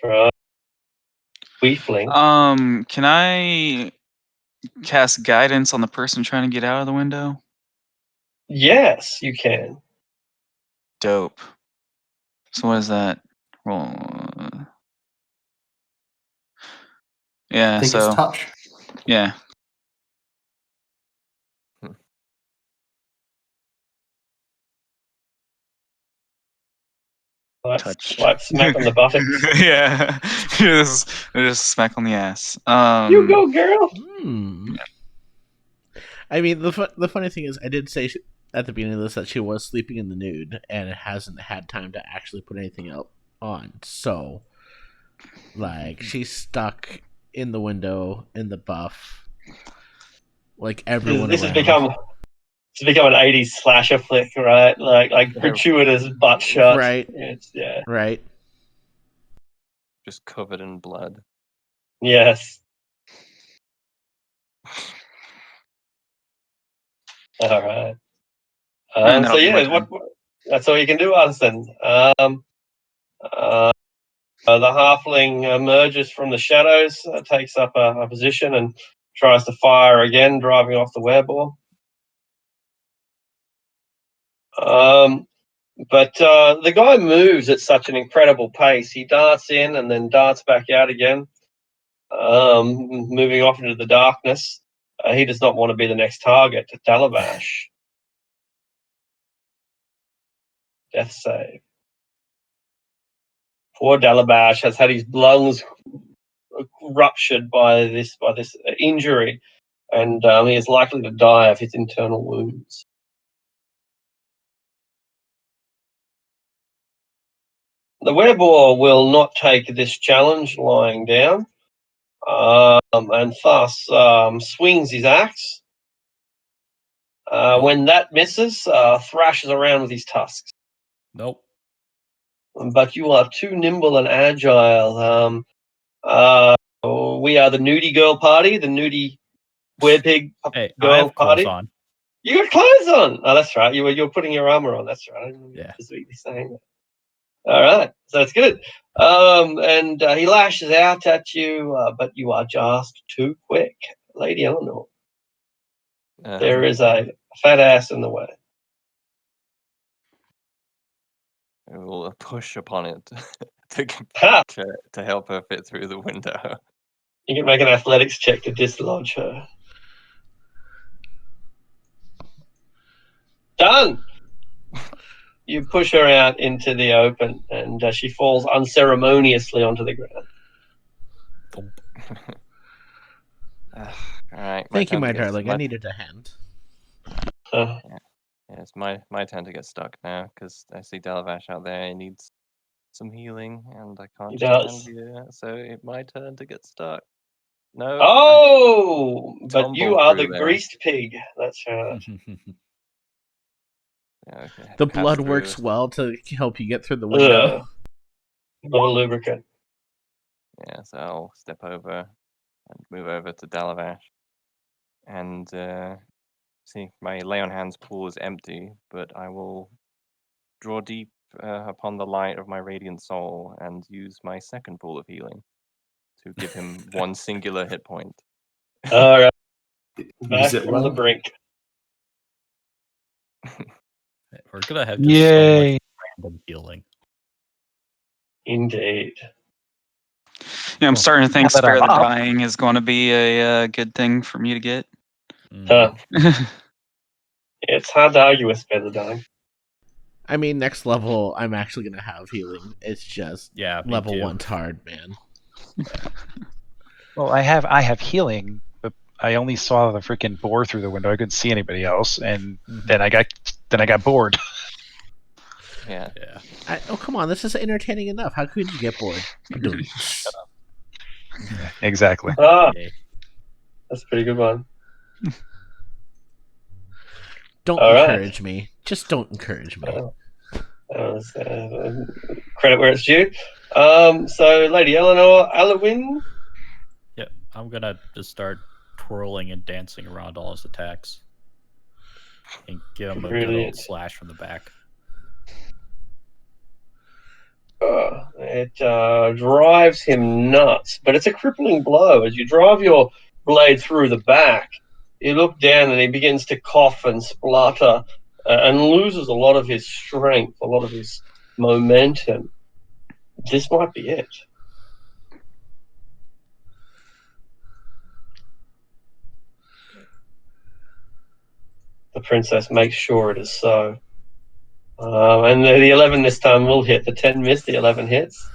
[SPEAKER 1] Right. Weefling.
[SPEAKER 4] Can I cast guidance on the person trying to get out of the window?
[SPEAKER 1] Yes, you can.
[SPEAKER 4] Dope. So what is that? Roll. Yeah.
[SPEAKER 7] I think
[SPEAKER 4] So
[SPEAKER 7] it's touch.
[SPEAKER 4] yeah. Touch.
[SPEAKER 1] Like smack on the buttocks.
[SPEAKER 4] Yeah. just smack on the ass.
[SPEAKER 1] You go, girl.
[SPEAKER 3] I mean, the funny thing is, I did say at the beginning of this that she was sleeping in the nude and hasn't had time to actually put anything else on. So, like, she's stuck in the window in the buff, like everyone
[SPEAKER 1] This
[SPEAKER 3] around.
[SPEAKER 1] It's become an 80s slasher flick, right? Like gratuitous butt shot.
[SPEAKER 3] Right.
[SPEAKER 1] Yeah.
[SPEAKER 3] Right.
[SPEAKER 5] Just covered in blood.
[SPEAKER 1] Yes. All right.
[SPEAKER 4] And
[SPEAKER 1] So
[SPEAKER 4] that'll be my
[SPEAKER 1] yeah,
[SPEAKER 4] turn.
[SPEAKER 1] that's all you can do, Artisan. The halfling emerges from the shadows, takes up a position, and tries to fire again, driving off the wereball. But the guy moves at such an incredible pace. He darts in and then darts back out again, moving off into the darkness. He does not want to be the next target. Dalabash. Death save. Poor Dalabash has had his lungs ruptured by this injury, and he is likely to die of his internal wounds. The wereball will not take this challenge lying down, and thus swings his axe. When that misses, thrashes around with his tusks.
[SPEAKER 6] Nope.
[SPEAKER 1] But you are too nimble and agile. We are the nudie girl party, the nudie werepig
[SPEAKER 6] Hey, I
[SPEAKER 1] girl
[SPEAKER 6] have clothes
[SPEAKER 1] party.
[SPEAKER 6] on.
[SPEAKER 1] You got clothes on. Oh, that's right. You were putting your armor on. That's right. I didn't remember
[SPEAKER 6] Yeah.
[SPEAKER 1] specifically saying that. All right, so that's good. And he lashes out at you, but you are just too quick, Lady Eleanor. There is a fat ass in the way.
[SPEAKER 5] I will push upon it
[SPEAKER 1] Ha!
[SPEAKER 5] to help her fit through the window.
[SPEAKER 1] You can make an athletics check to dislodge her. Done! You push her out into the open, and she falls unceremoniously onto the ground.
[SPEAKER 5] All right.
[SPEAKER 3] Thank you, my darling. I needed a hand.
[SPEAKER 1] Uh,
[SPEAKER 5] Yeah, it's my turn to get stuck now because I see Dalavash out there. He needs some healing, and I can't
[SPEAKER 1] He
[SPEAKER 5] just
[SPEAKER 1] does.
[SPEAKER 5] stand here. So it's my turn to get stuck. No.
[SPEAKER 1] Oh! But you
[SPEAKER 5] tumble
[SPEAKER 1] are the
[SPEAKER 5] through there.
[SPEAKER 1] greased pig. That's right.
[SPEAKER 5] Yeah, okay.
[SPEAKER 3] The
[SPEAKER 5] Pass
[SPEAKER 3] blood
[SPEAKER 5] through.
[SPEAKER 3] works well to help you get through the window.
[SPEAKER 1] Little lubricant.
[SPEAKER 5] Yeah, so I'll step over and move over to Dalavash. And see, my lay on hands pool is empty, but I will draw deep upon the light of my radiant soul and use my second pool of healing to give him one singular hit point.
[SPEAKER 1] All right. Back
[SPEAKER 7] Use it
[SPEAKER 1] from the
[SPEAKER 7] well.
[SPEAKER 1] brink.
[SPEAKER 6] We're gonna have just so
[SPEAKER 2] Yay!
[SPEAKER 6] much random healing.
[SPEAKER 1] Indeed.
[SPEAKER 4] Yeah, I'm
[SPEAKER 2] Well,
[SPEAKER 4] starting to think
[SPEAKER 2] now that I'm
[SPEAKER 4] Spare the
[SPEAKER 2] up-
[SPEAKER 4] Dying is going to be a good thing for me to get.
[SPEAKER 1] Huh. It's hard to argue with Spare the Dying.
[SPEAKER 3] I mean, next level, I'm actually gonna have healing. It's just
[SPEAKER 6] Yeah, me
[SPEAKER 3] level
[SPEAKER 6] too.
[SPEAKER 3] 1's hard, man.
[SPEAKER 2] Well, I have healing, but I only saw the freaking boar through the window. I couldn't see anybody else, and then I got bored.
[SPEAKER 5] Yeah.
[SPEAKER 6] Yeah.
[SPEAKER 3] Oh, come on. This is entertaining enough. How could you get bored?
[SPEAKER 2] Exactly.
[SPEAKER 1] Ah,
[SPEAKER 6] Yay.
[SPEAKER 1] that's a pretty good one.
[SPEAKER 3] Don't
[SPEAKER 1] All right.
[SPEAKER 3] encourage me. Just don't encourage me.
[SPEAKER 1] Credit where it's due. So, Lady Eleanor, Alwyn.
[SPEAKER 6] Yep. I'm gonna just start twirling and dancing around all his attacks. And give him a good old
[SPEAKER 1] Brilliant.
[SPEAKER 6] slash from the back.
[SPEAKER 1] It drives him nuts, but it's a crippling blow. As you drive your blade through the back, you look down and he begins to cough and splutter and loses a lot of his strength, a lot of his momentum. This might be it. The princess makes sure it is so. And the 11 this time will hit. The 10 missed, the 11 hits.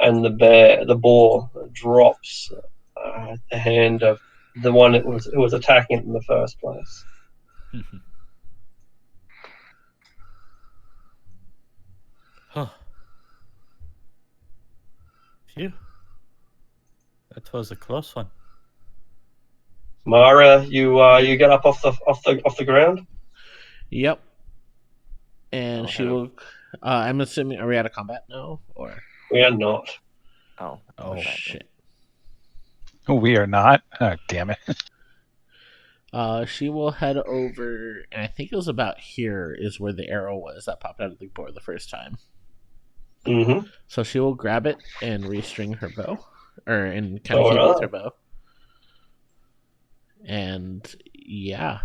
[SPEAKER 1] And the boar drops at the hand of the one who was attacking it in the first place.
[SPEAKER 6] Huh. Phew. That was a close one.
[SPEAKER 1] Mara, you get up off the ground.
[SPEAKER 3] Yep. And
[SPEAKER 5] Oh,
[SPEAKER 3] she
[SPEAKER 5] hello.
[SPEAKER 3] will. I'm assuming. Are we out of combat now? Or.
[SPEAKER 1] We are not.
[SPEAKER 5] Oh,
[SPEAKER 3] Oh,
[SPEAKER 5] okay.
[SPEAKER 3] shit.
[SPEAKER 2] We are not. Oh, damn it.
[SPEAKER 3] She will head over, and I think it was about here is where the arrow was that popped out of the board the first time.
[SPEAKER 1] Mm-hmm.
[SPEAKER 3] So she will grab it and restring her bow, and kind of keep it with her bow. And yeah,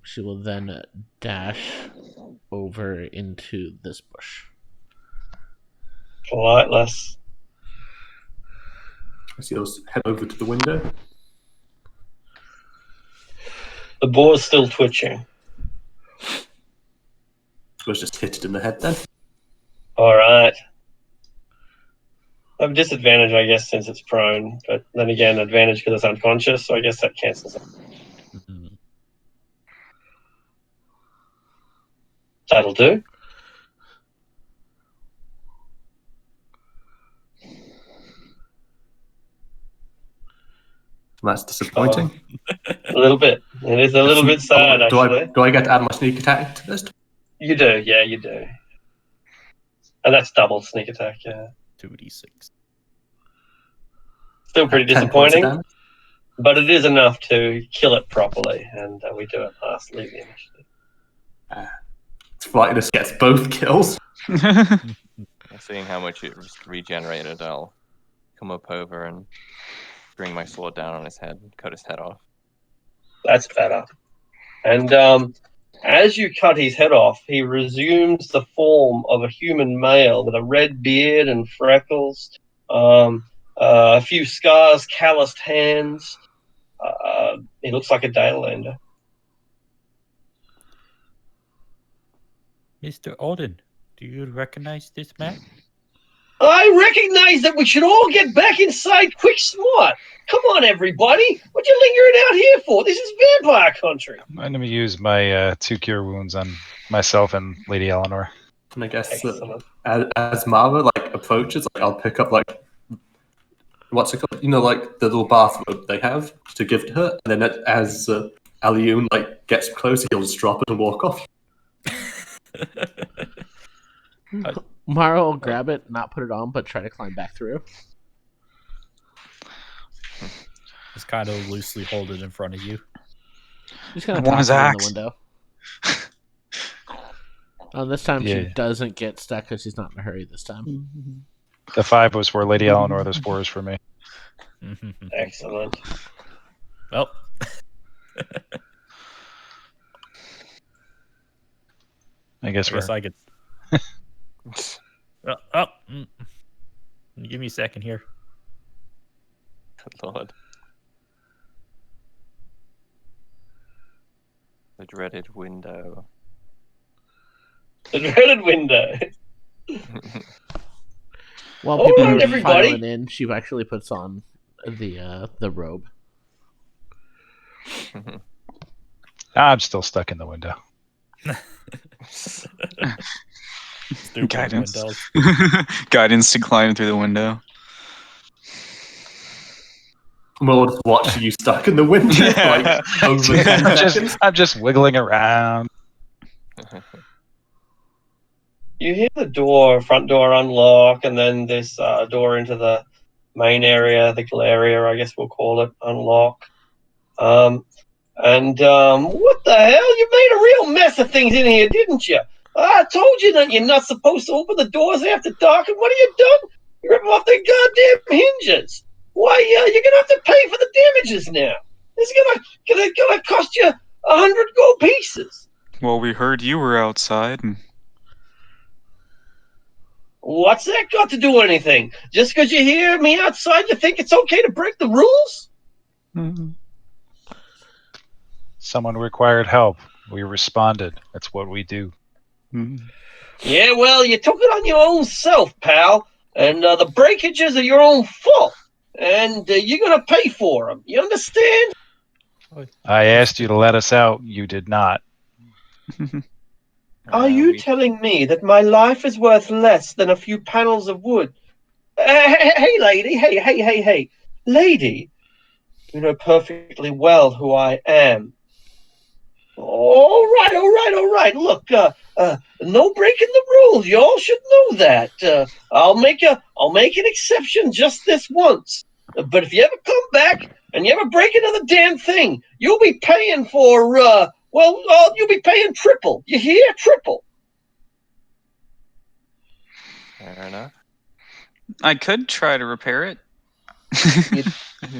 [SPEAKER 3] she will then dash over into this bush.
[SPEAKER 1] Flightless.
[SPEAKER 7] So you'll head over to the window.
[SPEAKER 1] The boar's still twitching.
[SPEAKER 7] Let's just hit it in the head then.
[SPEAKER 1] All right. I have disadvantage, I guess, since it's prone. But then again, advantage because it's unconscious. So I guess that cancels out.
[SPEAKER 6] Mhm.
[SPEAKER 1] That'll do.
[SPEAKER 7] That's disappointing.
[SPEAKER 1] A little bit. It is a little bit sad, actually.
[SPEAKER 7] Do I get to add my sneak attack to this?
[SPEAKER 1] You do, yeah, you do. And that's double sneak attack, yeah.
[SPEAKER 6] 2d6.
[SPEAKER 1] Still pretty
[SPEAKER 7] 10 points of
[SPEAKER 1] disappointing,
[SPEAKER 7] damage.
[SPEAKER 1] but it is enough to kill it properly, and we do it past leave the initiative.
[SPEAKER 7] Flightless gets both kills.
[SPEAKER 5] Seeing how much it regenerated, I'll come up over and bring my sword down on his head and cut his head off.
[SPEAKER 1] That's better. And as you cut his head off, he resumes the form of a human male with a red beard and freckles, a few scars, calloused hands. He looks like a Dalelander.
[SPEAKER 6] Mr. Odin, do you recognize this man?
[SPEAKER 1] I recognize that we should all get back inside quick smart. Come on, everybody. What you lingering out here for? This is vampire country.
[SPEAKER 2] I'm going to use my 2 cure wounds on myself and Lady Eleanor.
[SPEAKER 7] And I guess
[SPEAKER 1] Excellent.
[SPEAKER 7] as Mara approaches, I'll pick up what's it called? The little bathrobe they have to give to her, and then as Aliun gets closer, he'll just drop it and walk off.
[SPEAKER 3] Mara will grab it, not put it on, but try to climb back through.
[SPEAKER 6] Just kind of loosely hold it in front of you.
[SPEAKER 3] Just kind of
[SPEAKER 4] One
[SPEAKER 3] toss
[SPEAKER 4] is
[SPEAKER 3] it in the
[SPEAKER 4] axe.
[SPEAKER 3] window. This time
[SPEAKER 2] Yeah.
[SPEAKER 3] she doesn't get stuck because she's not in a hurry this time.
[SPEAKER 2] The 5 was for Lady Eleanor, the 4 is for me.
[SPEAKER 1] Excellent.
[SPEAKER 6] Well,
[SPEAKER 2] I guess
[SPEAKER 6] I
[SPEAKER 2] we're...
[SPEAKER 6] guess I could. Give me a second here.
[SPEAKER 5] Good lord. The dreaded window.
[SPEAKER 1] The dreaded window.
[SPEAKER 3] While
[SPEAKER 1] All
[SPEAKER 3] people
[SPEAKER 1] right,
[SPEAKER 3] are
[SPEAKER 1] everybody.
[SPEAKER 3] filing in, she actually puts on the robe.
[SPEAKER 2] I'm still stuck in the window.
[SPEAKER 6] Stupid
[SPEAKER 4] Guidance.
[SPEAKER 6] windows.
[SPEAKER 4] Guidance to climb through the window.
[SPEAKER 7] We'll just watch you stuck in the window for over 10 seconds.
[SPEAKER 2] I'm just wiggling around.
[SPEAKER 1] You hear the front door unlock, and then this door into the main area, the area, I guess we'll call it, unlock. What the hell? You made a real mess of things in here, didn't you? I told you that you're not supposed to open the doors after dark, and what have you done? You rip off the goddamn hinges. Why, you're gonna have to pay for the damages now. This is gonna cost you 100 gold pieces.
[SPEAKER 4] Well, we heard you were outside. And...
[SPEAKER 1] What's that got to do with anything? Just because you hear me outside, you think it's okay to break the rules?
[SPEAKER 2] Someone required help. We responded. That's what we do.
[SPEAKER 1] Yeah, well, you took it on your own self, pal. And the breakages are your own fault. And you're going to pay for them. You understand?
[SPEAKER 2] I asked you to let us out. You did not.
[SPEAKER 1] Are you telling me that my life is worth less than a few panels of wood? Hey, lady. Hey. Lady, you know perfectly well who I am. All right. Look, no breaking the rules. You all should know that. I'll make an exception just this once. But if you ever come back and you ever break another damn thing, you'll be paying for you'll be paying triple. You hear? Triple.
[SPEAKER 5] Fair enough.
[SPEAKER 4] I could try to repair it.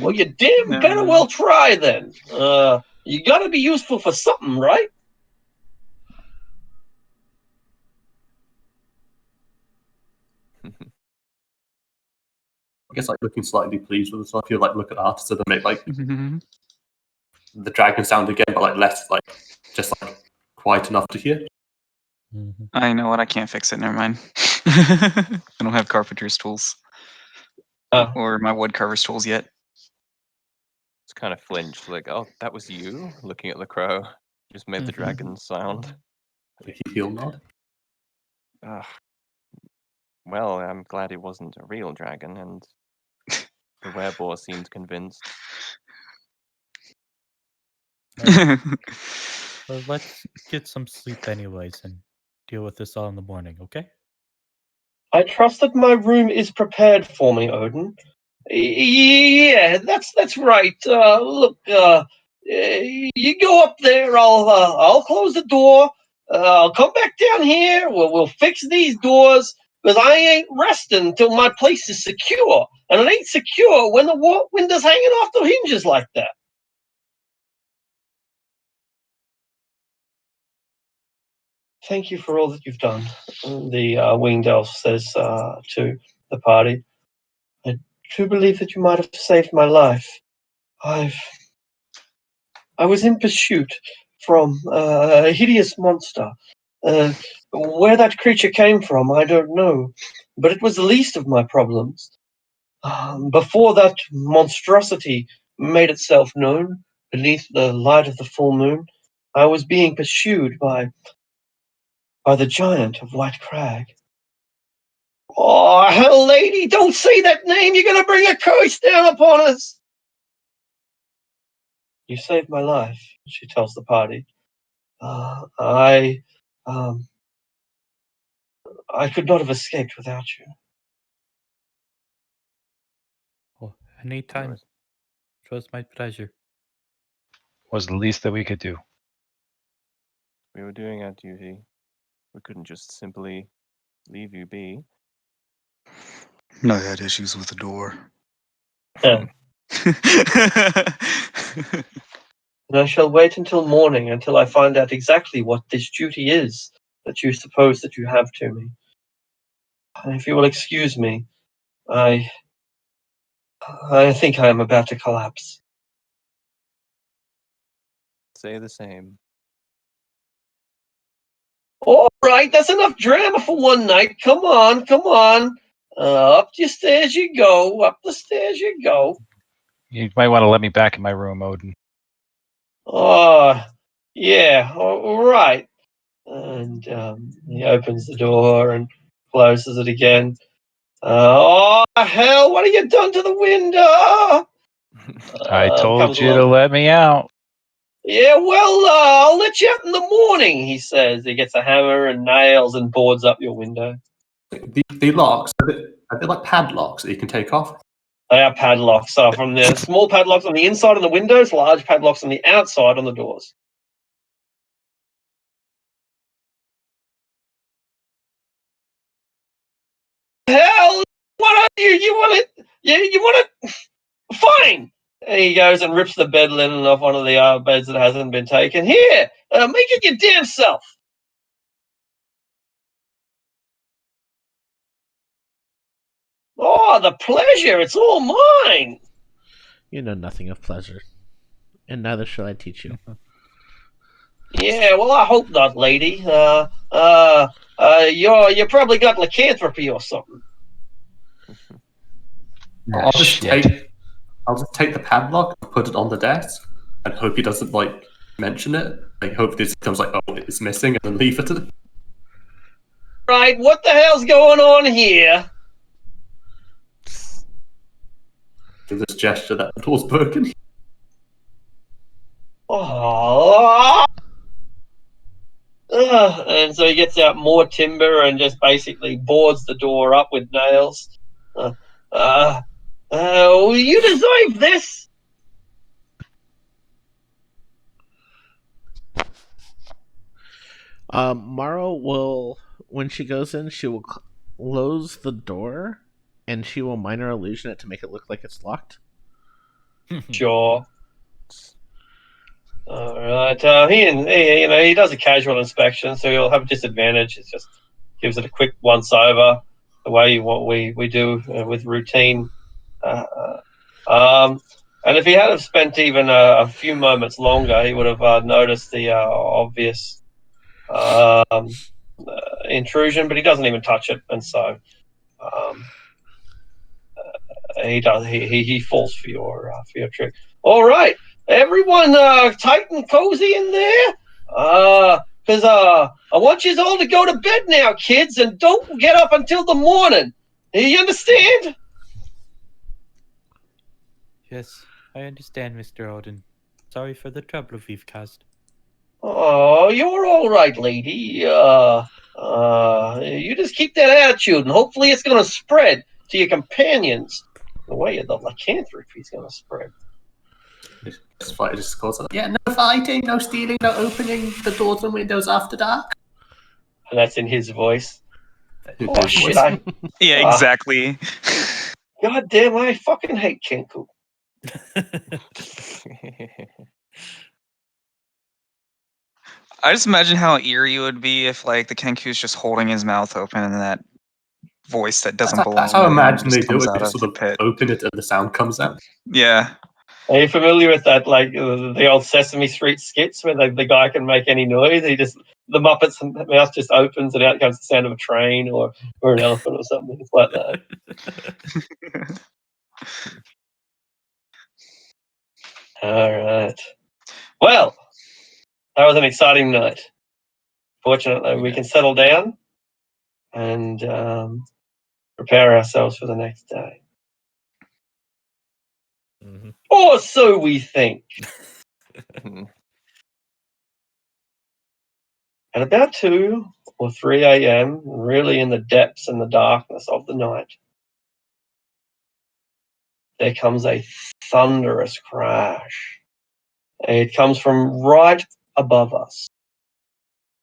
[SPEAKER 1] Well, you damn better well try then. You gotta be useful for something, right?
[SPEAKER 7] I guess looking slightly pleased with myself. You look at artists and make the dragon sound again, but less just quiet enough to hear.
[SPEAKER 4] I know what, I can't fix it. Never mind. I don't have carpenter's tools. Or my woodcarver's tools yet.
[SPEAKER 5] It's kind of flinched, oh, that was you? Looking at the crow. Just made the dragon sound.
[SPEAKER 7] He'll nod.
[SPEAKER 5] Well, I'm glad it wasn't a real dragon, and the wereboar seemed convinced.
[SPEAKER 6] Well, let's get some sleep anyways and deal with this all in the morning, okay?
[SPEAKER 1] I trust that my room is prepared for me, Odin. Yeah, that's right. Look, you go up there. I'll close the door. I'll come back down here. We'll fix these doors, because I ain't resting until my place is secure, and it ain't secure when the window's hanging off the hinges like that. Thank you for all that you've done, the winged elf says to the party. I do believe that you might have saved my life. I was in pursuit from a hideous monster. Where that creature came from, I don't know, but it was the least of my problems. Before that monstrosity made itself known beneath the light of the full moon, I was being pursued by the giant of White Crag. Oh, hell, lady, don't say that name. You're going to bring a curse down upon us. You saved my life, she tells the party. I could not have escaped without you.
[SPEAKER 6] Oh, anytime. It was my pleasure.
[SPEAKER 2] Was the least that we could do.
[SPEAKER 5] We were doing our duty. We couldn't just simply leave you be.
[SPEAKER 4] No, I had issues with the door.
[SPEAKER 1] And I shall wait until morning until I find out exactly what this duty is that you suppose that you have to me. And if you will excuse me, I think I am about to collapse.
[SPEAKER 5] Say the same.
[SPEAKER 1] All right, that's enough drama for one night. Come on, come on. Up the stairs you go. Up the stairs you go.
[SPEAKER 2] You might want to let me back in my room, Odin.
[SPEAKER 1] Oh, yeah, all right. And he opens the door and closes it again. Oh, hell, what have you done to the window?
[SPEAKER 2] I told
[SPEAKER 1] Comes
[SPEAKER 2] you to
[SPEAKER 1] along.
[SPEAKER 2] let me out.
[SPEAKER 1] Yeah, well, I'll let you out in the morning, he says. He gets a hammer and nails and boards up your window.
[SPEAKER 7] The locks, are they like padlocks that you can take off?
[SPEAKER 1] They are padlocks. From the small padlocks on the inside of the windows, large padlocks on the outside on the doors. Hell, what are you? You want it? You want it? Fine. And he goes and rips the bed linen off one of the beds that hasn't been taken. Here, make it your damn self. Oh, the pleasure. It's all mine.
[SPEAKER 3] You know nothing of pleasure, and neither shall I teach you.
[SPEAKER 1] Yeah, well, I hope not, lady. You probably got lycanthropy or something.
[SPEAKER 7] I'll just take the padlock and put it on the desk and hope he doesn't like mention it. I hope this becomes like, oh, it's missing, and then leave it.
[SPEAKER 1] Right, what the hell's going on here?
[SPEAKER 7] Do this gesture that the door's broken.
[SPEAKER 1] Oh. And so he gets out more timber and just basically boards the door up with nails. You deserve this.
[SPEAKER 3] Morrow will, when she goes in, she will close the door, and she will minor illusion it to make it look like it's locked.
[SPEAKER 1] Sure. All right. He does a casual inspection, so he'll have a disadvantage. It just gives it a quick once over, the way what we do with routine. And if he had have spent even a few moments longer, he would have noticed the obvious intrusion, but he doesn't even touch it, and so he falls for your trick. All right, everyone, tight and cozy in there, because I want you all to go to bed now, kids, and don't get up until the morning. You understand?
[SPEAKER 6] Yes, I understand, Mr. Odin. Sorry for the trouble we've caused.
[SPEAKER 1] Oh, you're all right, lady. You just keep that attitude, and hopefully it's going to spread to your companions. The way the lycanthropy is going to spread.
[SPEAKER 7] Just calls out, yeah, no fighting, no stealing, no opening the doors and windows after dark.
[SPEAKER 1] And that's in his voice. Oh shit!
[SPEAKER 4] Yeah, exactly.
[SPEAKER 1] God damn! I fucking hate Kenku.
[SPEAKER 4] I just imagine how eerie it would be if like the Kenku's just holding his mouth open and that voice that doesn't belong
[SPEAKER 7] That's how I
[SPEAKER 4] to him
[SPEAKER 7] imagine
[SPEAKER 4] just
[SPEAKER 7] they do
[SPEAKER 4] comes
[SPEAKER 7] it.
[SPEAKER 4] out
[SPEAKER 7] They
[SPEAKER 4] of
[SPEAKER 7] sort
[SPEAKER 4] the
[SPEAKER 7] of
[SPEAKER 4] pit.
[SPEAKER 7] open it and the sound comes out.
[SPEAKER 4] Yeah.
[SPEAKER 1] Are you familiar with that, like the old Sesame Street skits where the guy can make any noise? He just the Muppet's mouth just opens and out comes the sound of a train or an elephant or something. It's like that. All right. Well, that was an exciting night. Fortunately, we can settle down and prepare ourselves for the next day.
[SPEAKER 5] Mm-hmm.
[SPEAKER 1] Or so we think. At about 2 or 3 a.m., really in the depths and the darkness of the night, there comes a thunderous crash. It comes from right above us.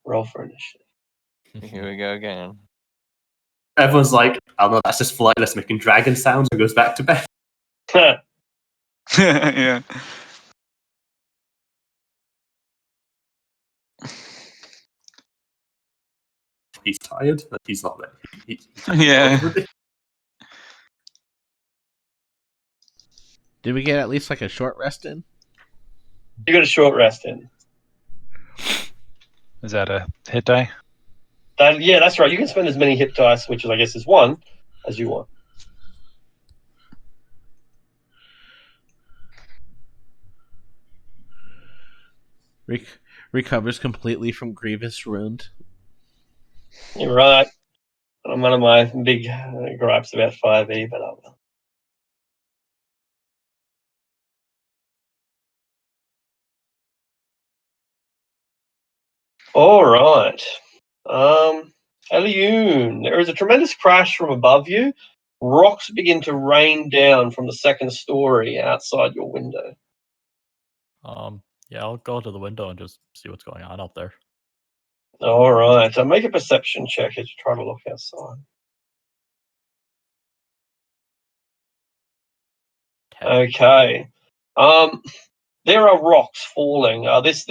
[SPEAKER 1] Roll for initiative.
[SPEAKER 5] Here we go again.
[SPEAKER 7] Everyone's like, "Oh no, that's just flightless making dragon sounds," and goes back to bed.
[SPEAKER 4] Yeah.
[SPEAKER 7] He's tired, but he's not there. He's
[SPEAKER 4] Yeah.
[SPEAKER 7] already.
[SPEAKER 3] Did we get at least like a short rest in?
[SPEAKER 1] You got a short rest in.
[SPEAKER 2] Is that a hit die?
[SPEAKER 1] Yeah, that's right. You can spend as many hit dice, which I guess is 1, as you want.
[SPEAKER 3] Recovers completely from grievous wound.
[SPEAKER 1] You're right. One of my big gripes about 5e, but I will. All right. Eliune, there is a tremendous crash from above you. Rocks begin to rain down from the second story outside your window.
[SPEAKER 6] Yeah, I'll go to the window and just see what's going on out there.
[SPEAKER 1] All right. Make a perception check as you try to look outside.
[SPEAKER 6] 10.
[SPEAKER 1] Okay. There are rocks falling. This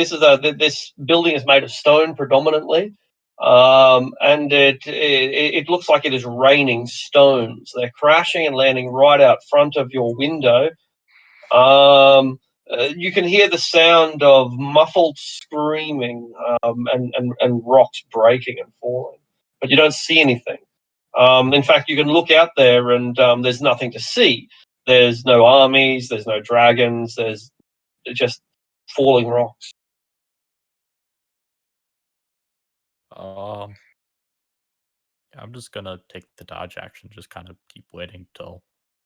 [SPEAKER 1] building is made of stone predominantly, and it looks like it is raining stones. They're crashing and landing right out front of your window. You can hear the sound of muffled screaming and rocks breaking and falling, but you don't see anything. In fact, you can look out there and there's nothing to see. There's no armies, there's no dragons, there's just falling rocks.
[SPEAKER 6] I'm just gonna take the dodge action, just kind of keep waiting till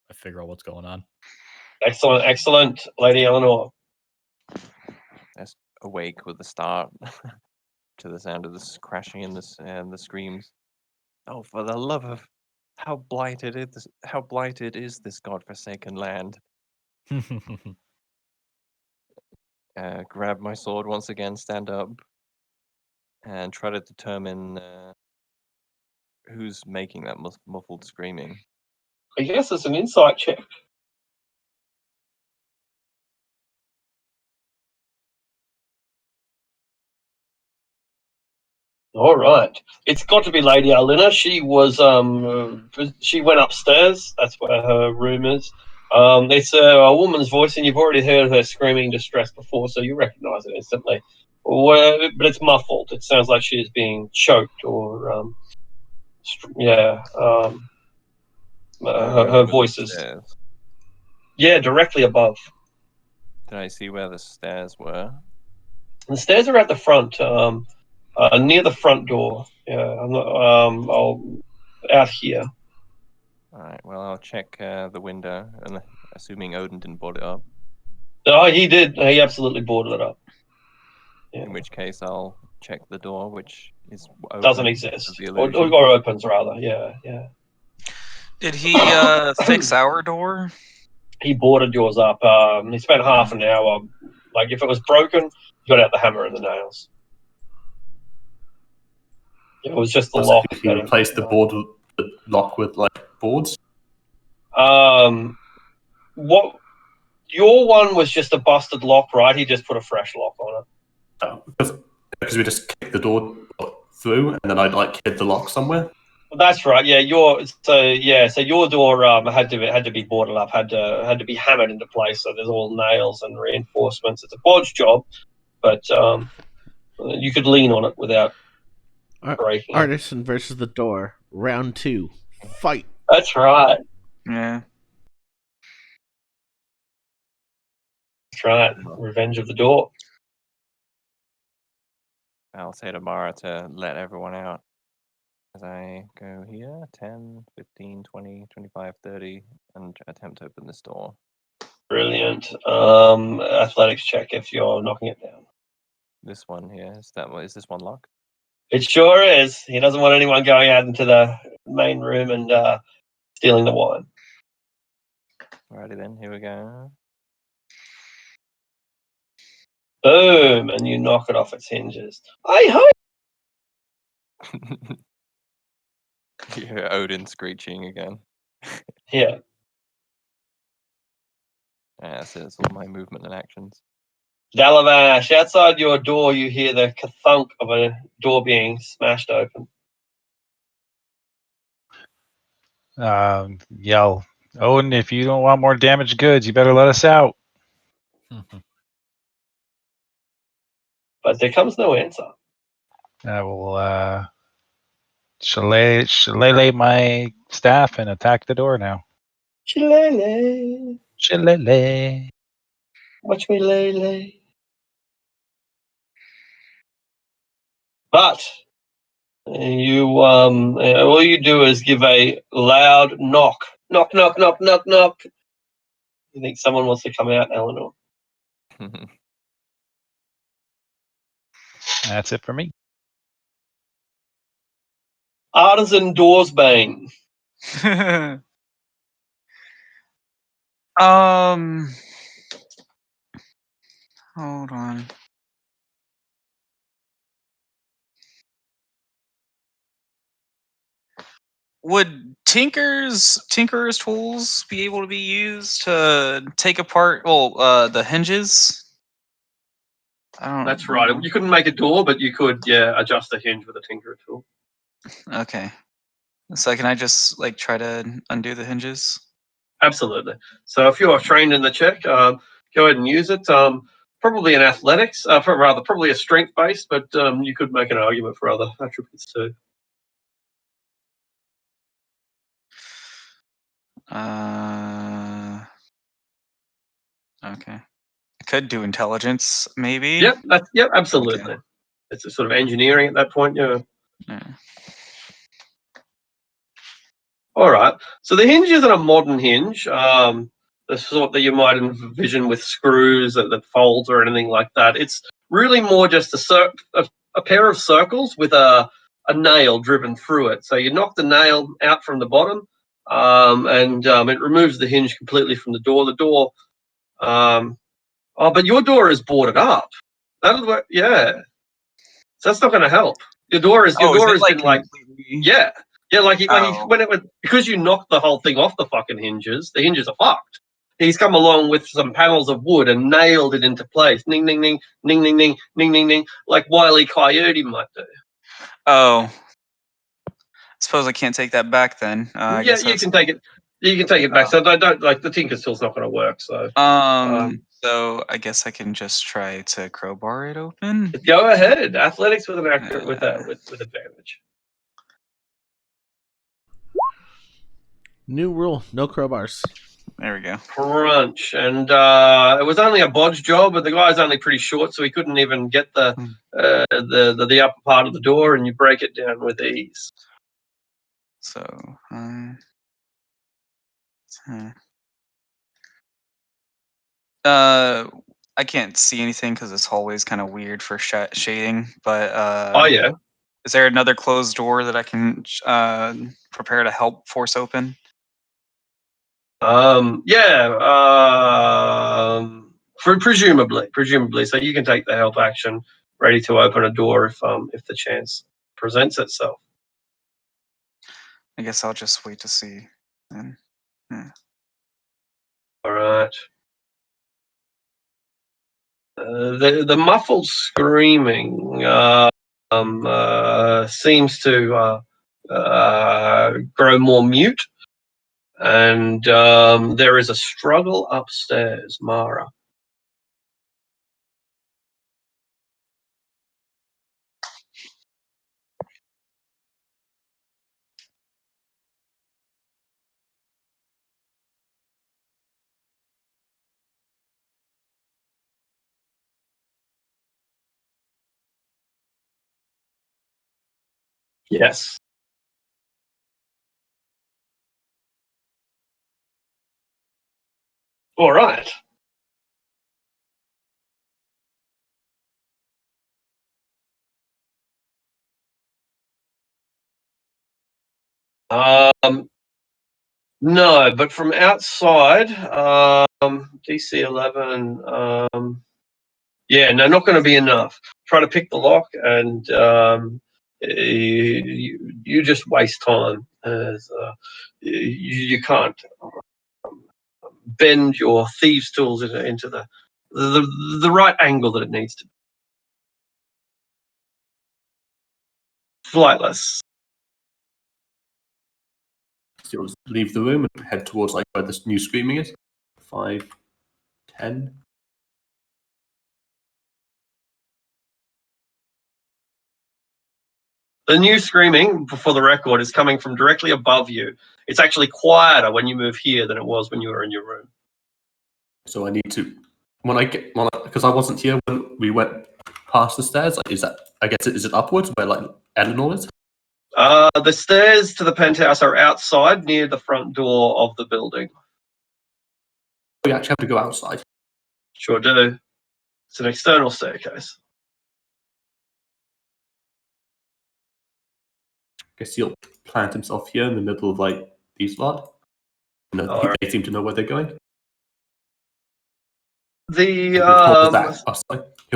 [SPEAKER 6] I figure out what's going on.
[SPEAKER 1] Excellent, excellent, Lady Eleanor.
[SPEAKER 5] That's awake with the start to the sound of this crashing and the screams. Oh, for the love of how blighted is this godforsaken land? Grab my sword once again, stand up, and try to determine who's making that muffled screaming.
[SPEAKER 1] I guess it's an insight check. All right, it's got to be Lady Alina. She was she went upstairs. That's where her room is. It's a woman's voice, and you've already heard her screaming distress before, so you recognise it instantly. But it's muffled. It sounds like she is being choked, or her voice is directly above.
[SPEAKER 5] Did I see where the stairs were?
[SPEAKER 1] The stairs are at the front, near the front door. Yeah, I'm not. Out here.
[SPEAKER 5] All right. Well, I'll check the window, and assuming Odin didn't board it up.
[SPEAKER 1] Oh, he did. He absolutely boarded it up. Yeah.
[SPEAKER 5] In which case, I'll check the door, which is open.
[SPEAKER 1] Doesn't exist,
[SPEAKER 5] The
[SPEAKER 1] or
[SPEAKER 5] illusion.
[SPEAKER 1] opens rather. Yeah, yeah.
[SPEAKER 4] Did he fix our door?
[SPEAKER 1] He boarded yours up. He spent half an hour. Like if it was broken, he got out the hammer and the nails. It was just the
[SPEAKER 7] Also,
[SPEAKER 1] lock.
[SPEAKER 7] if you replace the lock with like boards.
[SPEAKER 1] What? Your one was just a busted lock, right? He just put a fresh lock on it.
[SPEAKER 7] Because we just kicked the door through, and then I'd like hid the lock somewhere.
[SPEAKER 1] That's right. Yeah, so your door had to be boarded up, had to be hammered into place. So there's all nails and reinforcements. It's a bodge job, but you could lean on it without breaking.
[SPEAKER 3] Artisan versus the door, round 2, fight.
[SPEAKER 1] That's right.
[SPEAKER 4] Yeah.
[SPEAKER 1] That's right. Revenge of the door.
[SPEAKER 5] I'll say to Mara to let everyone out. As I go here, 10, 15, 20, 25, 30, and attempt to open this door.
[SPEAKER 1] Brilliant. Athletics check if you're knocking it down.
[SPEAKER 5] This one here, is this one locked?
[SPEAKER 1] It sure is. He doesn't want anyone going out into the main room and stealing the wine.
[SPEAKER 5] Alrighty then, here we go.
[SPEAKER 1] Boom, and you knock it off its hinges. Hi.
[SPEAKER 5] You hear Odin screeching again.
[SPEAKER 1] Yeah.
[SPEAKER 5] That's it. That's all my movement and actions.
[SPEAKER 1] Dalavash, outside your door, you hear the thunk of a door being smashed open.
[SPEAKER 2] Yell, Owen, if you don't want more damaged goods, you better let us out.
[SPEAKER 1] But there comes no answer.
[SPEAKER 2] I will shillelagh my staff and attack the door now.
[SPEAKER 1] Shillelagh.
[SPEAKER 2] Shillelagh.
[SPEAKER 1] Watch me lay. But you all you do is give a loud knock. Knock, knock, knock, knock, knock. You think someone wants to come out, Eleanor?
[SPEAKER 2] That's it for me.
[SPEAKER 1] Artisan Doorsbane.
[SPEAKER 4] Hold on. Would Tinker's tools be able to be used to take apart the hinges? I don't
[SPEAKER 1] That's right. You couldn't make a door, but you could, adjust the hinge with a tinker tool.
[SPEAKER 4] Okay. So can I just try to undo the hinges?
[SPEAKER 1] Absolutely. So if you're trained in the check, go ahead and use it. Probably in athletics, probably a strength based, but you could make an argument for other attributes too.
[SPEAKER 4] Okay. I could do intelligence, maybe.
[SPEAKER 1] Yep, absolutely. Okay. It's a sort of engineering at that point, yeah. All right. So the hinge isn't a modern hinge, the sort that you might envision with screws that folds or anything like that. It's really more just a pair of circles with a nail driven through it. So you knock the nail out from the bottom, and it removes the hinge completely from the door. The door, but your door is boarded up. That'll work. Yeah. So that's not going to help. Your door has been
[SPEAKER 4] completely...
[SPEAKER 1] because you knocked the whole thing off the fucking hinges. The hinges are fucked. He's come along with some panels of wood and nailed it into place. Ning, ning, ning, ning, ning, ning, ning, ning, ning, like Wile E. Coyote might do.
[SPEAKER 4] Oh, suppose I can't take that back then.
[SPEAKER 1] You can take it. You can take it back. So don't the tinker tool's not going to work. So
[SPEAKER 4] so I guess I can just try to crowbar it open.
[SPEAKER 1] Go ahead. Athletics with an accurate with advantage.
[SPEAKER 3] New rule: no crowbars.
[SPEAKER 4] There we go.
[SPEAKER 1] Crunch, and it was only a bodge job, but the guy's only pretty short, so he couldn't even get the upper part of the door, and you break it down with ease.
[SPEAKER 4] So, I can't see anything because this hallway's kind of weird for shading. But is there another closed door that I can prepare to help force open?
[SPEAKER 1] Presumably. So you can take the help action, ready to open a door if the chance presents itself.
[SPEAKER 4] I guess I'll just wait to see. Then.
[SPEAKER 1] All right. The muffled screaming seems to grow more mute, and there is a struggle upstairs, Mara. Yes. All right. No, but from outside, DC 11. Yeah, no, not going to be enough. Try to pick the lock, and you just waste time. As you can't bend your thieves' tools into the right angle that it needs to be. Flightless.
[SPEAKER 7] So you'll just leave the room and head towards like where this new screaming is. 5, 10.
[SPEAKER 1] The new screaming, for the record, is coming from directly above you. It's actually quieter when you move here than it was when you were in your room.
[SPEAKER 7] So I need to because I wasn't here when we went past the stairs. Like, is that? I guess is it upwards where like Eleanor is?
[SPEAKER 1] The stairs to the penthouse are outside near the front door of the building.
[SPEAKER 7] We actually have to go outside.
[SPEAKER 1] Sure do. It's an external staircase.
[SPEAKER 7] Guess he'll plant himself here in the middle of like these lot. They seem to know where they're going. He'll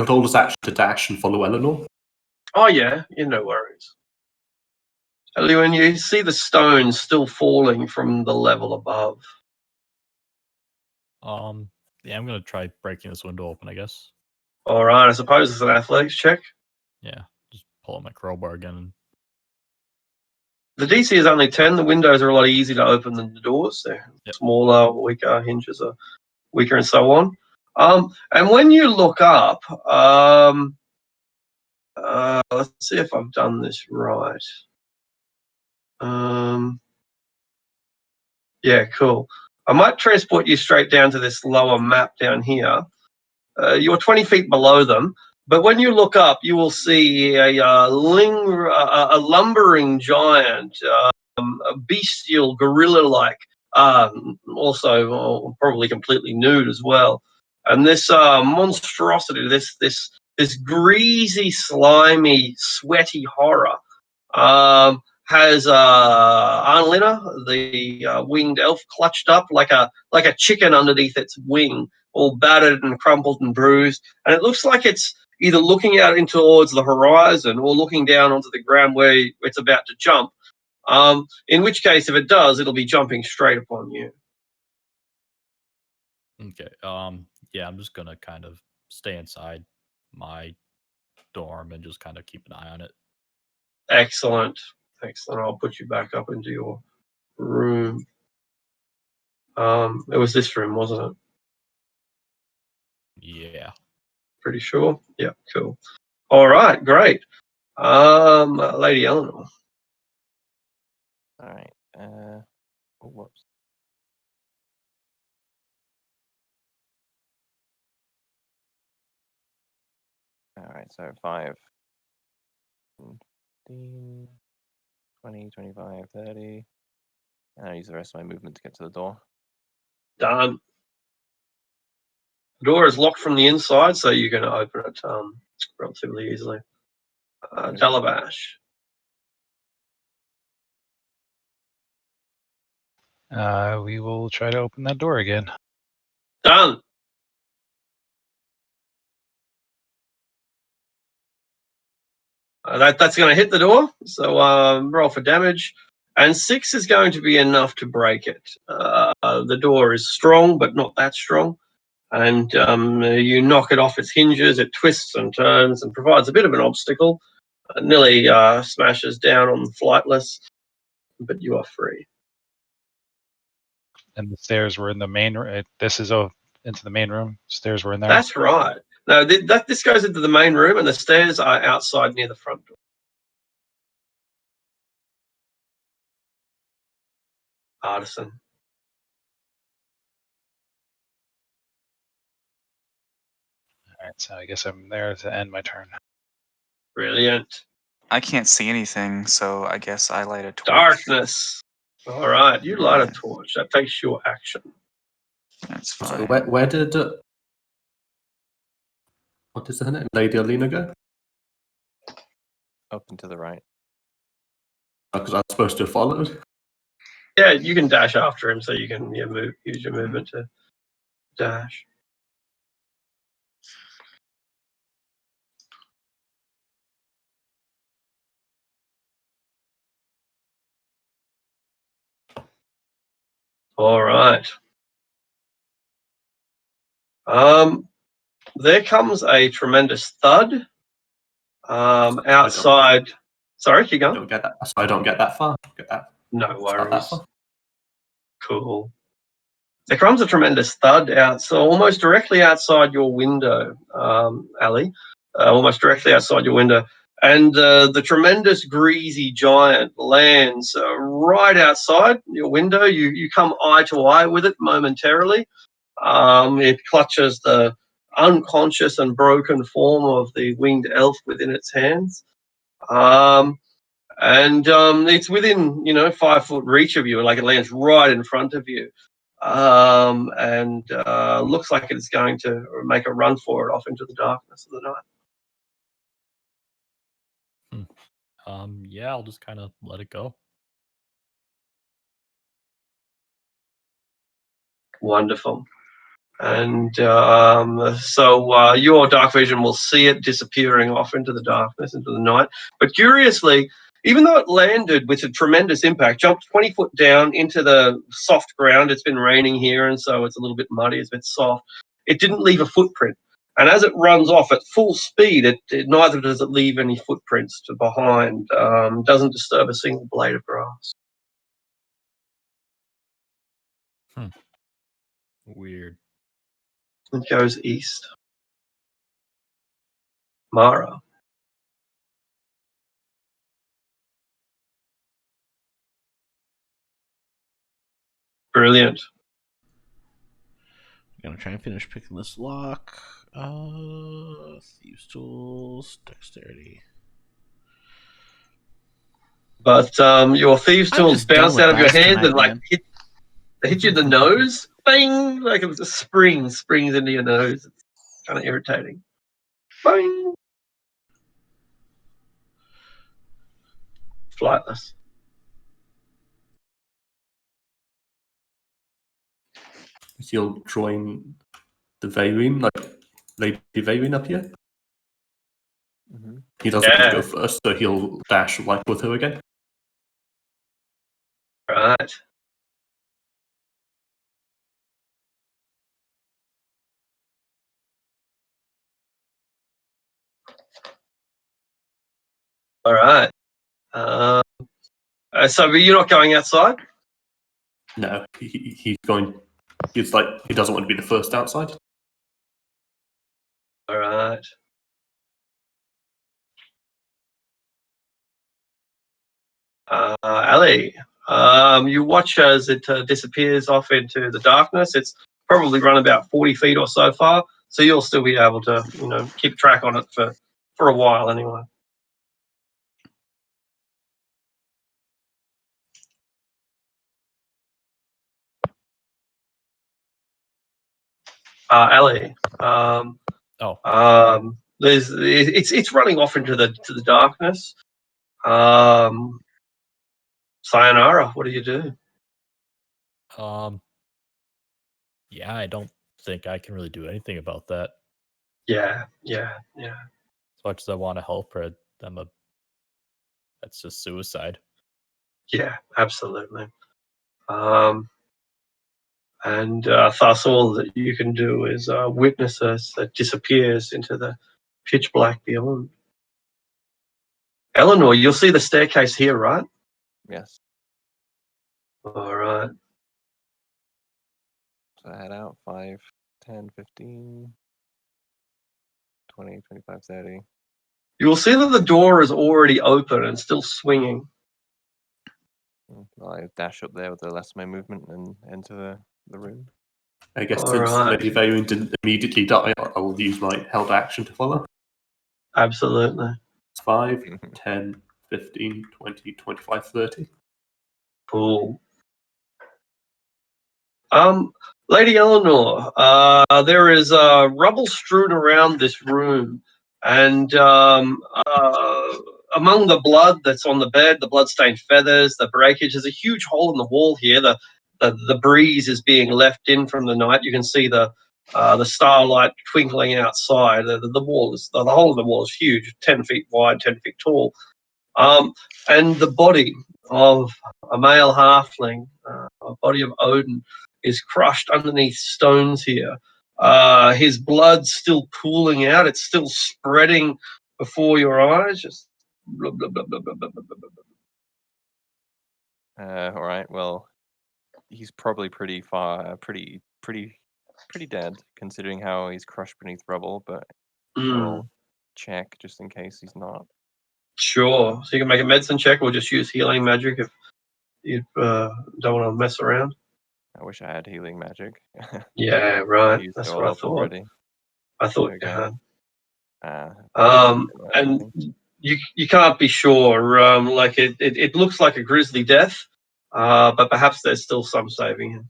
[SPEAKER 7] hold his action to dash and follow Eleanor.
[SPEAKER 1] Oh yeah, no worries. When you see the stones still falling from the level above.
[SPEAKER 8] Yeah, I'm gonna try breaking this window open, I guess.
[SPEAKER 1] All right, I suppose it's an athletics check.
[SPEAKER 8] Yeah, just pull out my crowbar again.
[SPEAKER 1] The DC is only 10. The windows are a lot easier to open than the doors. They're smaller, weaker, hinges are weaker, and so on. And when you look up, let's see if I've done this right. Yeah, cool. I might transport you straight down to this lower map down here. You're 20 feet below them, but when you look up, you will see a lumbering giant, a bestial gorilla-like, also probably completely nude as well. And this monstrosity, this greasy, slimy, sweaty horror, has Aunt Lina, the winged elf, clutched up like a chicken underneath its wing, all battered and crumpled and bruised, and it looks like it's either looking out into towards the horizon or looking down onto the ground where it's about to jump. In which case, if it does, it'll be jumping straight upon you.
[SPEAKER 8] Okay. Yeah, I'm just gonna kind of stay inside my dorm and just kind of keep an eye on it.
[SPEAKER 1] Excellent. I'll put you back up into your room. It was this room, wasn't it?
[SPEAKER 8] Yeah.
[SPEAKER 1] Pretty sure. Yeah, cool. All right, great. Lady Eleanor.
[SPEAKER 5] All right. Whoops. All right, so 5, 15, 20, 25, 30. And I'll use the rest of my movement to get to the door.
[SPEAKER 1] Done. The door is locked from the inside, so you're going to open it relatively easily. Dalabash.
[SPEAKER 2] We will try to open that door again.
[SPEAKER 1] Done. That's going to hit the door. So roll for damage. And 6 is going to be enough to break it. The door is strong, but not that strong. And you knock it off its hinges. It twists and turns and provides a bit of an obstacle. Nearly smashes down on the flightless, but you are free.
[SPEAKER 2] And the stairs were in the main room. This is into the main room. Stairs were in there.
[SPEAKER 1] That's right. No, this goes into the main room, and the stairs are outside near the front door. Artisan.
[SPEAKER 2] All right, so I guess I'm there to end my turn.
[SPEAKER 1] Brilliant.
[SPEAKER 4] I can't see anything, so I guess I light a torch.
[SPEAKER 1] Darkness. All right, you light a
[SPEAKER 4] Yeah.
[SPEAKER 1] torch. That takes your action.
[SPEAKER 4] That's
[SPEAKER 7] So
[SPEAKER 4] fine.
[SPEAKER 7] where did what is her name? Lady Alina go?
[SPEAKER 5] Up and to the right.
[SPEAKER 7] Because I was supposed to have followed.
[SPEAKER 1] Yeah, you can dash after him, so you can use your movement to dash. All right. There comes a tremendous thud. Outside. Sorry, keep
[SPEAKER 7] I
[SPEAKER 1] going.
[SPEAKER 7] don't get that. So I don't get that far. Get that.
[SPEAKER 1] No
[SPEAKER 7] It's not that
[SPEAKER 1] worries.
[SPEAKER 7] far.
[SPEAKER 1] Cool. There comes a tremendous thud out, so almost directly outside your window, Ali. Almost directly outside your window. And the tremendous greasy giant lands right outside your window. You come eye to eye with it momentarily. It clutches the unconscious and broken form of the winged elf within its hands. And it's within 5 foot reach of you, like it lands right in front of you, and looks like it's going to make a run for it off into the darkness of the night.
[SPEAKER 8] Yeah, I'll just kind of let it go.
[SPEAKER 1] Wonderful. And so your dark vision will see it disappearing off into the darkness, into the night. But curiously, even though it landed with a tremendous impact, jumped 20 foot down into the soft ground, it's been raining here, and so it's a little bit muddy, it's a bit soft, it didn't leave a footprint. And as it runs off at full speed, neither does it leave any footprints behind, doesn't disturb a single blade of grass.
[SPEAKER 8] Weird.
[SPEAKER 1] It goes east. Mara. Brilliant.
[SPEAKER 3] I'm gonna try and finish picking this lock. Thieves' tools, dexterity.
[SPEAKER 1] But your thieves'
[SPEAKER 3] I'm
[SPEAKER 1] tools
[SPEAKER 3] just done
[SPEAKER 1] bounce
[SPEAKER 3] with
[SPEAKER 1] out of your
[SPEAKER 3] dice
[SPEAKER 1] hand
[SPEAKER 3] tonight,
[SPEAKER 1] and like
[SPEAKER 3] man.
[SPEAKER 1] hit you in the nose. Bang! Like it was a springs into your nose. It's kind of irritating. Bang! Flightless.
[SPEAKER 7] He'll join the Vayreen, like Lady Vayreen up here.
[SPEAKER 5] Mm-hmm.
[SPEAKER 7] He doesn't want to
[SPEAKER 1] Yeah.
[SPEAKER 7] go first, so he'll dash like with her again.
[SPEAKER 1] Right. All right. So you're not going outside?
[SPEAKER 7] No, he's going. It's like he doesn't want to be the first outside.
[SPEAKER 1] All right. Ali, you watch as it disappears off into the darkness. It's probably run about 40 feet or so far, so you'll still be able to, keep track on it for a while anyway. Ali, it's running off into the darkness. Sayonara, what do you do?
[SPEAKER 8] Yeah, I don't think I can really do anything about that.
[SPEAKER 1] Yeah.
[SPEAKER 8] As much as I want to help her, I'm a That's just suicide.
[SPEAKER 1] Yeah, absolutely. And thus, all that you can do is witness as it disappears into the pitch black beyond. Eleanor, you'll see the staircase here, right?
[SPEAKER 5] Yes.
[SPEAKER 1] All right.
[SPEAKER 5] So I head out 5, 10, 15, 20, 25, 30.
[SPEAKER 1] You will see that the door is already open and still swinging.
[SPEAKER 5] Well, I dash up there with the less of my movement and enter the room.
[SPEAKER 7] I guess
[SPEAKER 1] All
[SPEAKER 7] since
[SPEAKER 1] right.
[SPEAKER 7] Lady Varian didn't immediately die, I will use my held action to follow.
[SPEAKER 1] Absolutely.
[SPEAKER 7] It's 5, 10, 15, 20, 25, 30.
[SPEAKER 1] Cool. Lady Eleanor, there is rubble strewn around this room, and among the blood that's on the bed, the blood-stained feathers, the breakage, there's a huge hole in the wall here. The breeze is being left in from the night. You can see the starlight twinkling outside. The wall is the hole in the wall is huge, 10 feet wide, 10 feet tall. And the body of a male halfling, a body of Odin, is crushed underneath stones here. His blood's still pooling out. It's still spreading before your eyes. Just blah, blah, blah, blah, blah, blah, blah, blah, blah.
[SPEAKER 5] All right. Well, he's probably pretty dead, considering how he's crushed beneath rubble. But we'll check just in case he's not.
[SPEAKER 1] Sure. So you can make a medicine check or just use healing magic if you don't want to mess around.
[SPEAKER 5] I wish I had healing magic.
[SPEAKER 1] Yeah,
[SPEAKER 5] I
[SPEAKER 1] right.
[SPEAKER 5] used
[SPEAKER 1] That's
[SPEAKER 5] it
[SPEAKER 1] what
[SPEAKER 5] all
[SPEAKER 1] I
[SPEAKER 5] up
[SPEAKER 1] thought.
[SPEAKER 5] already.
[SPEAKER 1] I thought
[SPEAKER 5] There
[SPEAKER 1] you
[SPEAKER 5] we
[SPEAKER 1] had.
[SPEAKER 5] go.
[SPEAKER 1] And you can't be sure. Like it looks like a grisly death, but perhaps there's still some saving him.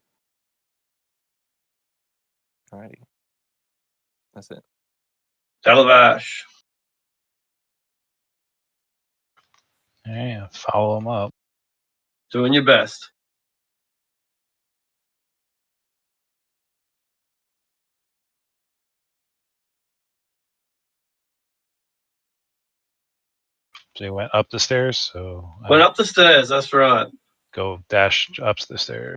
[SPEAKER 5] Alrighty. That's it.
[SPEAKER 1] Talavash.
[SPEAKER 2] Yeah, follow him up.
[SPEAKER 1] Doing your best.
[SPEAKER 2] So he went up the stairs, so
[SPEAKER 1] Went up the stairs, that's right.
[SPEAKER 2] go dash up the stairs.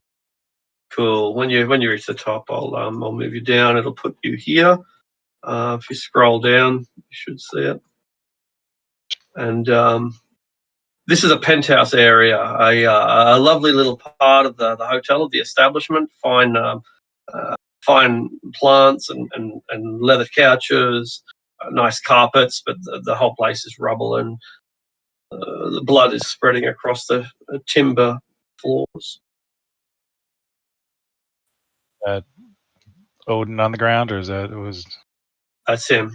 [SPEAKER 1] Cool. When you reach the top, I'll move you down. It'll put you here. If you scroll down, you should see it. And this is a penthouse area, a lovely little part of the hotel, of the establishment. Fine plants and leather couches, nice carpets, but the whole place is rubble, and the blood is spreading across the timber floors.
[SPEAKER 2] Odin on the ground, or is that it was?
[SPEAKER 1] That's him.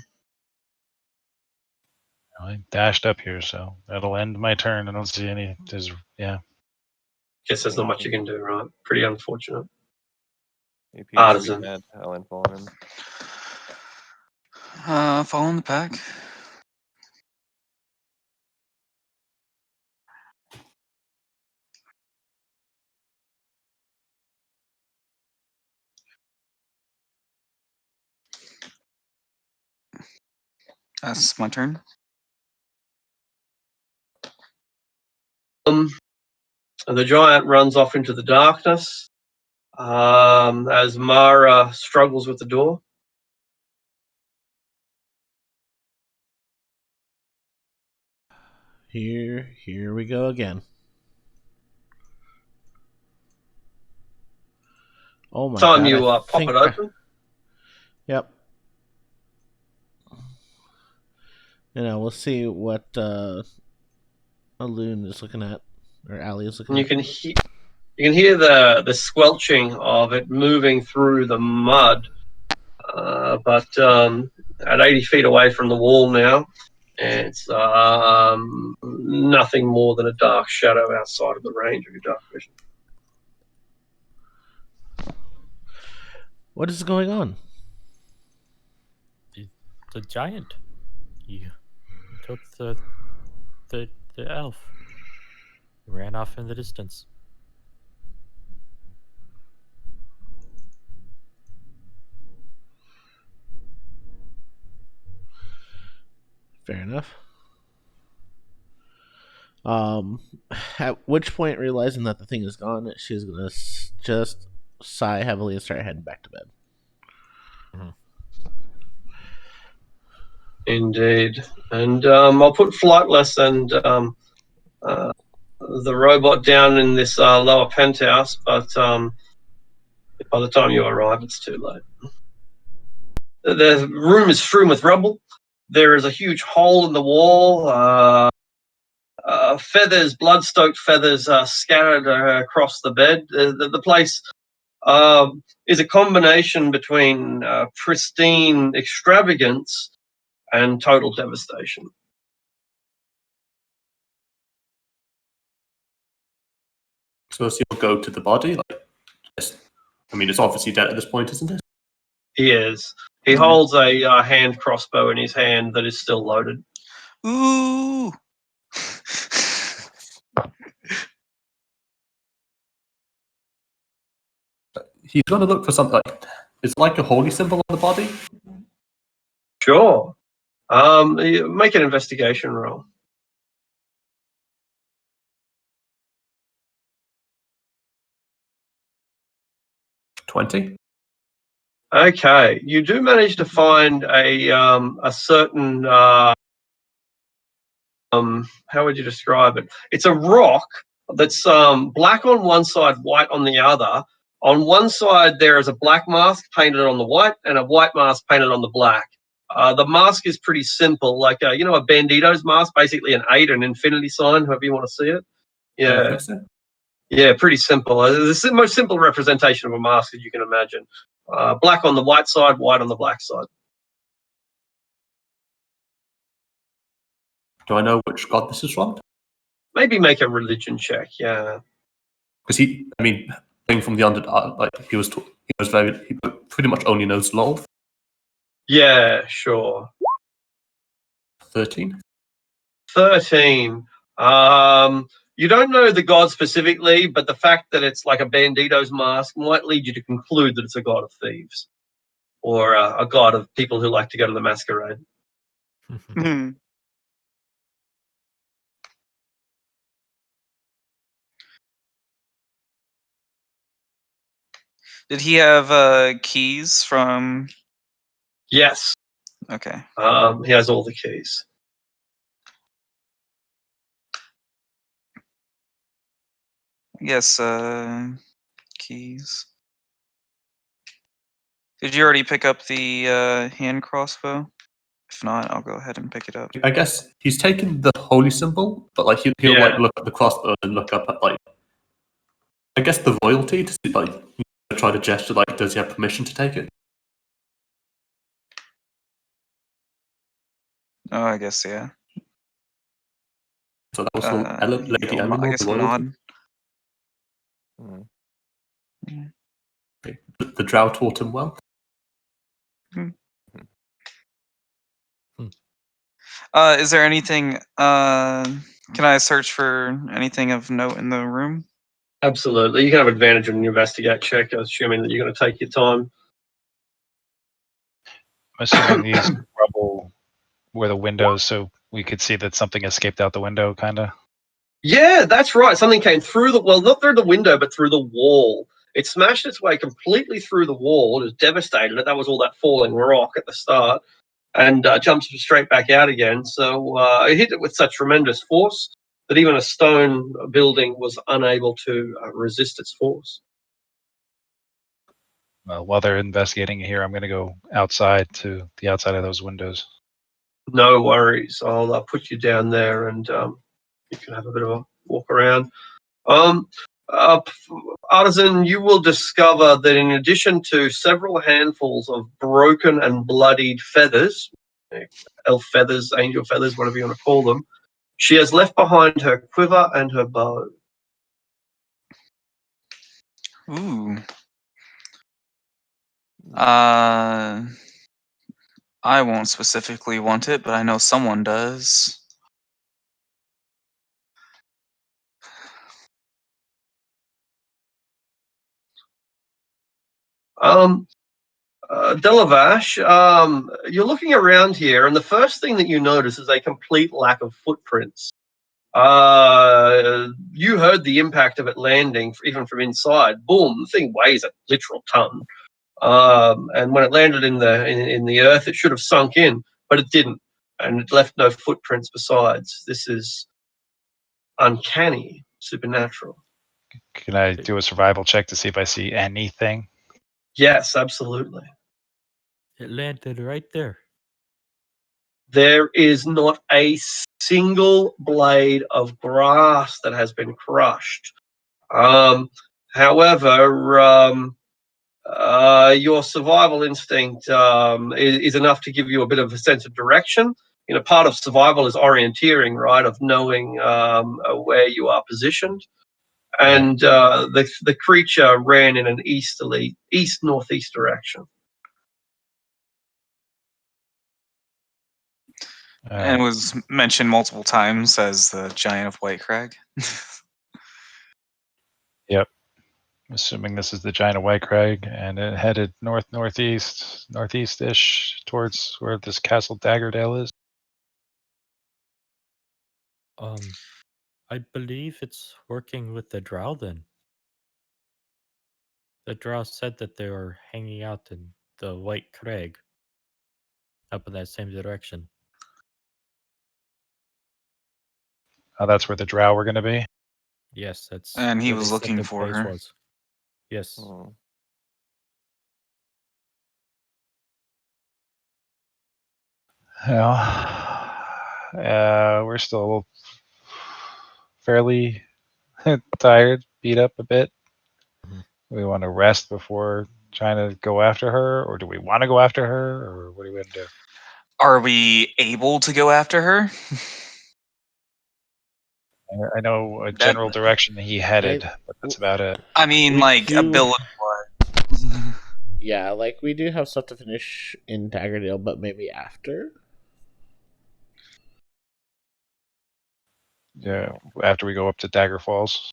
[SPEAKER 2] I dashed up here, so that'll end my turn. I don't see any. Yeah.
[SPEAKER 1] Guess there's not much you can do, right? Pretty unfortunate.
[SPEAKER 5] He appears
[SPEAKER 1] Artisan.
[SPEAKER 5] to be dead. I'll inform him.
[SPEAKER 4] Follow in the pack. That's my turn.
[SPEAKER 1] The giant runs off into the darkness as Mara struggles with the door.
[SPEAKER 3] Here we go again. Oh my
[SPEAKER 1] Time
[SPEAKER 3] god!
[SPEAKER 1] you
[SPEAKER 3] I
[SPEAKER 1] pop
[SPEAKER 3] think
[SPEAKER 1] it open.
[SPEAKER 3] Yep. We'll see what Aloon is looking at, or Ali is looking
[SPEAKER 1] And
[SPEAKER 3] at.
[SPEAKER 1] you can hear the squelching of it moving through the mud, but at 80 feet away from the wall now, it's nothing more than a dark shadow outside of the range of your dark vision.
[SPEAKER 3] What is going on?
[SPEAKER 6] The giant. You took the elf. He ran off in the distance.
[SPEAKER 3] Fair enough. At which point, realizing that the thing is gone, she's gonna just sigh heavily and start heading back to bed.
[SPEAKER 1] Indeed. And I'll put Flightless and the robot down in this lower penthouse, but by the time you arrive, it's too late. The room is strewn with rubble. There is a huge hole in the wall. Feathers, blood-stoked feathers, scattered across the bed. The place is a combination between pristine extravagance and total devastation.
[SPEAKER 7] So you'll go to the body? Like, I mean, it's obviously dead at this point, isn't it?
[SPEAKER 1] He is. He holds a hand crossbow in his hand that is still loaded.
[SPEAKER 4] Ooh.
[SPEAKER 7] He's going to look for something like, is it like a holy symbol on the body?
[SPEAKER 1] Sure. Make an investigation roll.
[SPEAKER 7] $20.
[SPEAKER 1] Okay, you do manage to find a certain how would you describe it? It's a rock that's black on one side, white on the other. On one side, there is a black mask painted on the white and a white mask painted on the black. The mask is pretty simple, like a Bandito's mask, basically an 8, an infinity sign, however you want to see it. Yeah. Yeah, pretty simple. It's the most simple representation of a mask that you can imagine. Black on the white side, white on the black side.
[SPEAKER 7] Do I know which god this is from?
[SPEAKER 1] Maybe make a religion check, yeah.
[SPEAKER 7] Because being from the Underdark, like he pretty much only knows Lolth.
[SPEAKER 1] Yeah, sure.
[SPEAKER 7] 13.
[SPEAKER 1] 13. You don't know the god specifically, but the fact that it's like a Bandito's mask might lead you to conclude that it's a god of thieves. Or a god of people who like to go to the masquerade.
[SPEAKER 4] Did he have keys from?
[SPEAKER 1] Yes.
[SPEAKER 4] Okay.
[SPEAKER 1] He has all the keys.
[SPEAKER 4] Yes, keys. Did you already pick up the hand crossbow? If not, I'll go ahead and pick it up.
[SPEAKER 7] I guess he's taken the holy symbol, but like he'll like look at the crossbow and look up at like, I guess the royalty to see, like try to gesture like, does he have permission to take it?
[SPEAKER 4] Oh, I guess yeah.
[SPEAKER 7] So that was Lady
[SPEAKER 4] I
[SPEAKER 7] Eleanor,
[SPEAKER 4] guess
[SPEAKER 7] the
[SPEAKER 4] I'll
[SPEAKER 7] royalty.
[SPEAKER 4] nod.
[SPEAKER 7] The drow taught him well.
[SPEAKER 4] Is there anything? Can I search for anything of note in the room?
[SPEAKER 1] Absolutely. You can have advantage on an investigate check, assuming that you're going to take your time.
[SPEAKER 2] I'm assuming these rubble were the windows, so we could see that something escaped out the window, kind of.
[SPEAKER 1] Yeah, that's right. Something came through not through the window, but through the wall. It smashed its way completely through the wall. It was devastated. That was all that falling rock at the start, and jumped straight back out again. So it hit it with such tremendous force that even a stone building was unable to resist its force.
[SPEAKER 2] Well, while they're investigating here, I'm going to go outside to the outside of those windows.
[SPEAKER 1] No worries. I'll put you down there, and you can have a bit of a walk around. Artisan, you will discover that in addition to several handfuls of broken and bloodied feathers, elf feathers, angel feathers, whatever you want to call them, she has left behind her quiver and her bow.
[SPEAKER 4] Ooh. I won't specifically want it, but I know someone does.
[SPEAKER 1] Delavash, you're looking around here, and the first thing that you notice is a complete lack of footprints. You heard the impact of it landing, even from inside. Boom! The thing weighs a literal ton. And when it landed in the earth, it should have sunk in, but it didn't, and it left no footprints besides. This is uncanny, supernatural.
[SPEAKER 2] Can I do a survival check to see if I see anything?
[SPEAKER 1] Yes, absolutely.
[SPEAKER 6] It landed right there.
[SPEAKER 1] There is not a single blade of grass that has been crushed. However, your survival instinct is enough to give you a bit of a sense of direction. Part of survival is orienteering, right? Of knowing where you are positioned. And the creature ran in an east-northeast direction.
[SPEAKER 4] And was mentioned multiple times as the Giant of White Crag.
[SPEAKER 2] Yep. Assuming this is the Giant of White Crag, and it headed northeast-ish towards where this Castle Daggerdale is.
[SPEAKER 6] I believe it's working with the drow then. The drow said that they were hanging out in the White Crag, up in that same direction.
[SPEAKER 2] Oh, that's where the drow were going to be?
[SPEAKER 6] Yes, that's.
[SPEAKER 4] And he
[SPEAKER 6] where
[SPEAKER 4] was
[SPEAKER 6] they said
[SPEAKER 4] looking
[SPEAKER 6] the
[SPEAKER 4] for
[SPEAKER 6] base
[SPEAKER 4] her.
[SPEAKER 6] was. Yes.
[SPEAKER 5] Oh.
[SPEAKER 2] Well, we're still fairly tired, beat up a bit.
[SPEAKER 6] Mhm.
[SPEAKER 2] We want to rest before trying to go after her, or do we want to go after her, or what are we going to do?
[SPEAKER 4] Are we able to go after her?
[SPEAKER 2] I know a general direction he headed, but that's about it.
[SPEAKER 4] I mean,
[SPEAKER 3] We
[SPEAKER 4] like,
[SPEAKER 3] do-
[SPEAKER 4] ability-wise.
[SPEAKER 3] Yeah, like we do have stuff to finish in Daggerdale, but maybe after.
[SPEAKER 2] Yeah, after we go up to Dagger Falls.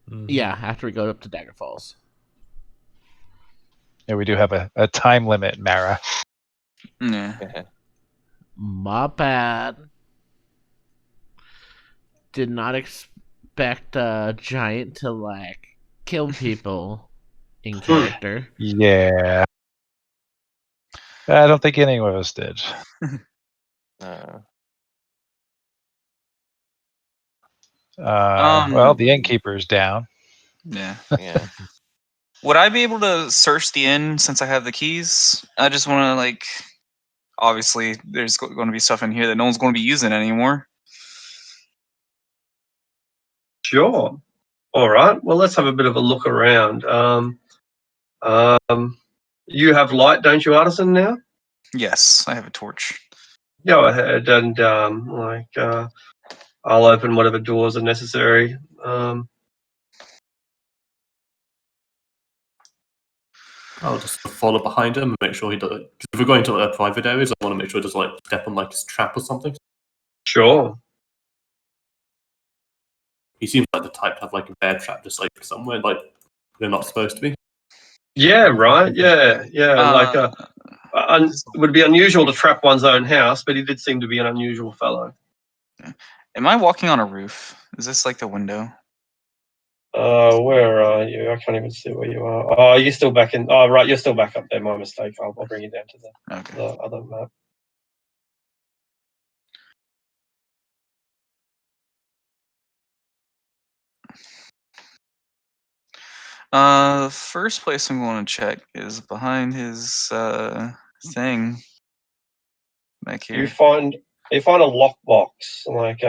[SPEAKER 6] Mhm.
[SPEAKER 3] Yeah, after we go up to Dagger Falls.
[SPEAKER 2] Yeah, we do have a time limit, Mara.
[SPEAKER 4] Yeah.
[SPEAKER 3] My bad. Did not expect a giant to like kill people in character.
[SPEAKER 2] Yeah. I don't think any of us did. Well, the innkeeper's down.
[SPEAKER 4] Yeah.
[SPEAKER 5] Yeah.
[SPEAKER 4] Would I be able to search the inn since I have the keys? I just want to, like, obviously, there's going to be stuff in here that no one's going to be using anymore.
[SPEAKER 1] Sure. All right. Well, let's have a bit of a look around. You have light, don't you, Artisan? Now.
[SPEAKER 4] Yes, I have a torch.
[SPEAKER 1] Go ahead and I'll open whatever doors are necessary.
[SPEAKER 7] I'll just follow behind him and make sure he does. Because if we're going to like private areas, I want to make sure he doesn't like step on like his trap or something.
[SPEAKER 1] Sure.
[SPEAKER 7] He seems like the type to have like a bear trap just like somewhere like they're not supposed to be.
[SPEAKER 1] Yeah. Right. Yeah. Yeah. It would be unusual to trap one's own house, but he did seem to be an unusual fellow.
[SPEAKER 4] Am I walking on a roof? Is this like the window?
[SPEAKER 1] Where are you? I can't even see where you are. Oh, you're still back in. Oh, right, you're still back up there. My mistake. I'll bring you down to the other map.
[SPEAKER 4] First place I'm going to check is behind his thing back here.
[SPEAKER 1] You find a lockbox, like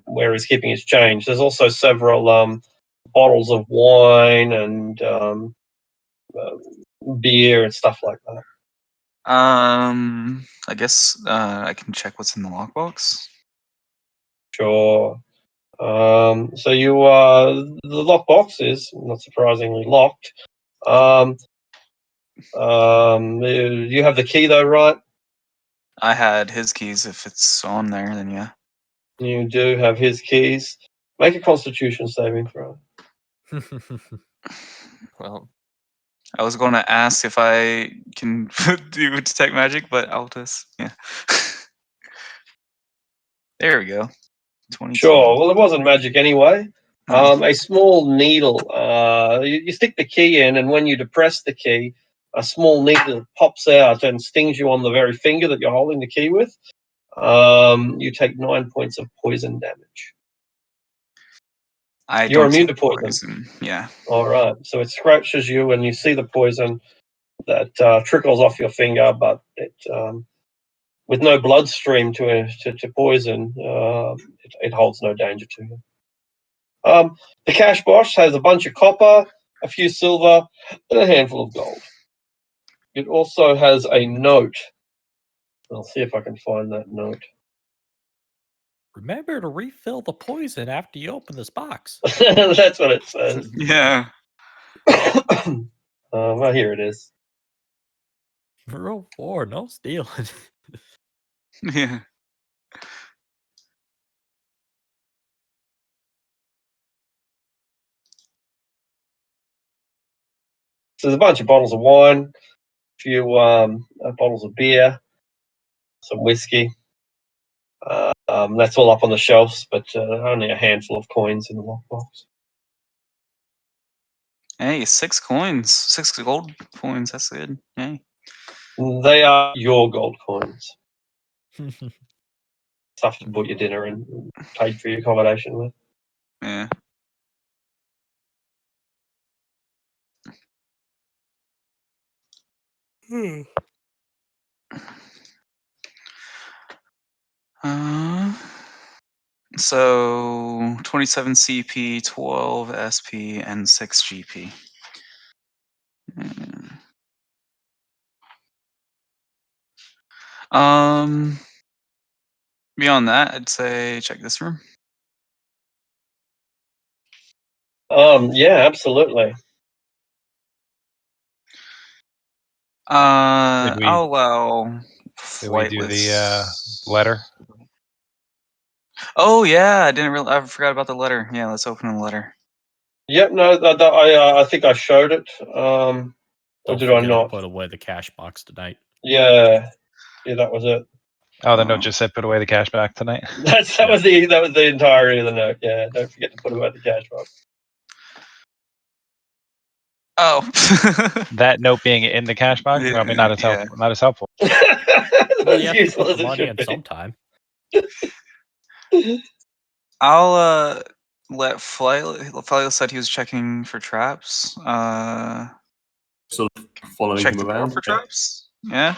[SPEAKER 1] where he's keeping his change. There's also several bottles of wine and beer and stuff like that.
[SPEAKER 4] I guess I can check what's in the lockbox.
[SPEAKER 1] Sure. So you the lockbox is not surprisingly locked. You have the key though, right?
[SPEAKER 4] I had his keys. If it's on there, then yeah.
[SPEAKER 1] You do have his keys. Make a Constitution saving throw.
[SPEAKER 5] Well,
[SPEAKER 4] I was going to ask if I can do detect magic, but I'll just yeah. There we go. 22.
[SPEAKER 1] Sure. Well, it wasn't magic anyway.
[SPEAKER 4] Oh.
[SPEAKER 1] A small needle. You stick the key in, and when you depress the key, a small needle pops out and stings you on the very finger that you're holding the key with. You take 9 points of poison damage.
[SPEAKER 4] I
[SPEAKER 1] You're
[SPEAKER 4] don't
[SPEAKER 1] immune
[SPEAKER 4] take
[SPEAKER 1] to poison.
[SPEAKER 4] Yeah.
[SPEAKER 1] All right. So it scratches you, and you see the poison that trickles off your finger, but it with no bloodstream to poison, it holds no danger to you. The cash box has a bunch of copper, a few silver, and a handful of gold. It also has a note. I'll see if I can find that note.
[SPEAKER 6] Remember to refill the poison after you open this box.
[SPEAKER 1] That's what it says.
[SPEAKER 4] Yeah.
[SPEAKER 1] Well, here it is.
[SPEAKER 6] Rule 4, no stealing.
[SPEAKER 4] Yeah.
[SPEAKER 1] So there's a bunch of bottles of wine, a few bottles of beer, some whiskey. That's all up on the shelves, but only a handful of coins in the lockbox.
[SPEAKER 4] Hey, 6 coins. 6 gold coins. That's good. Hey.
[SPEAKER 1] They are your gold coins. Stuff you bought your dinner and paid for your accommodation with.
[SPEAKER 4] Yeah. So 27 CP, 12 SP, and 6 GP. Beyond that, I'd say check this room.
[SPEAKER 1] Yeah, absolutely.
[SPEAKER 2] Did we-
[SPEAKER 4] I'll allow
[SPEAKER 2] Did we do the
[SPEAKER 4] flightless.
[SPEAKER 2] letter?
[SPEAKER 4] Oh yeah, I forgot about the letter. Yeah, let's open the letter.
[SPEAKER 1] Yep. No, I think I showed it. Or
[SPEAKER 6] Don't
[SPEAKER 1] did I
[SPEAKER 6] forget to
[SPEAKER 1] not?
[SPEAKER 6] put away the cash box tonight.
[SPEAKER 1] Yeah, that was it.
[SPEAKER 2] Oh, the note just said put away the cash back tonight.
[SPEAKER 1] That was the entirety of the note. Yeah, don't forget to put away the cash box.
[SPEAKER 4] Oh.
[SPEAKER 2] That note being in the cash box probably not as helpful. Not as helpful.
[SPEAKER 6] Well, you
[SPEAKER 1] As
[SPEAKER 6] have to
[SPEAKER 1] useful
[SPEAKER 6] put
[SPEAKER 1] as
[SPEAKER 6] the
[SPEAKER 1] it
[SPEAKER 6] money
[SPEAKER 1] should
[SPEAKER 6] in
[SPEAKER 1] be.
[SPEAKER 6] sometime.
[SPEAKER 4] I'll let Flightless said he was checking for traps.
[SPEAKER 7] Sort of following
[SPEAKER 4] Check
[SPEAKER 7] him
[SPEAKER 4] the door
[SPEAKER 7] around.
[SPEAKER 4] for traps. Yeah.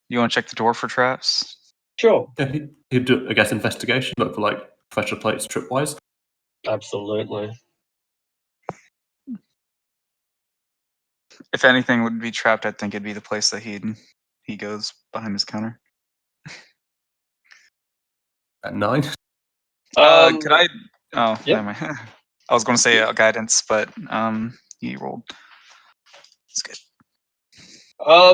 [SPEAKER 4] You want to check the door for traps?
[SPEAKER 1] Sure.
[SPEAKER 7] Yeah, he'd do, I guess, investigation, look for like pressure plates tripwise.
[SPEAKER 1] Absolutely.
[SPEAKER 4] If anything would be trapped, I think it'd be the place that he goes behind his counter.
[SPEAKER 7] At 9.
[SPEAKER 4] Could I? Oh,
[SPEAKER 1] Yep.
[SPEAKER 4] never mind. I was going to say guidance, but he rolled. It's good.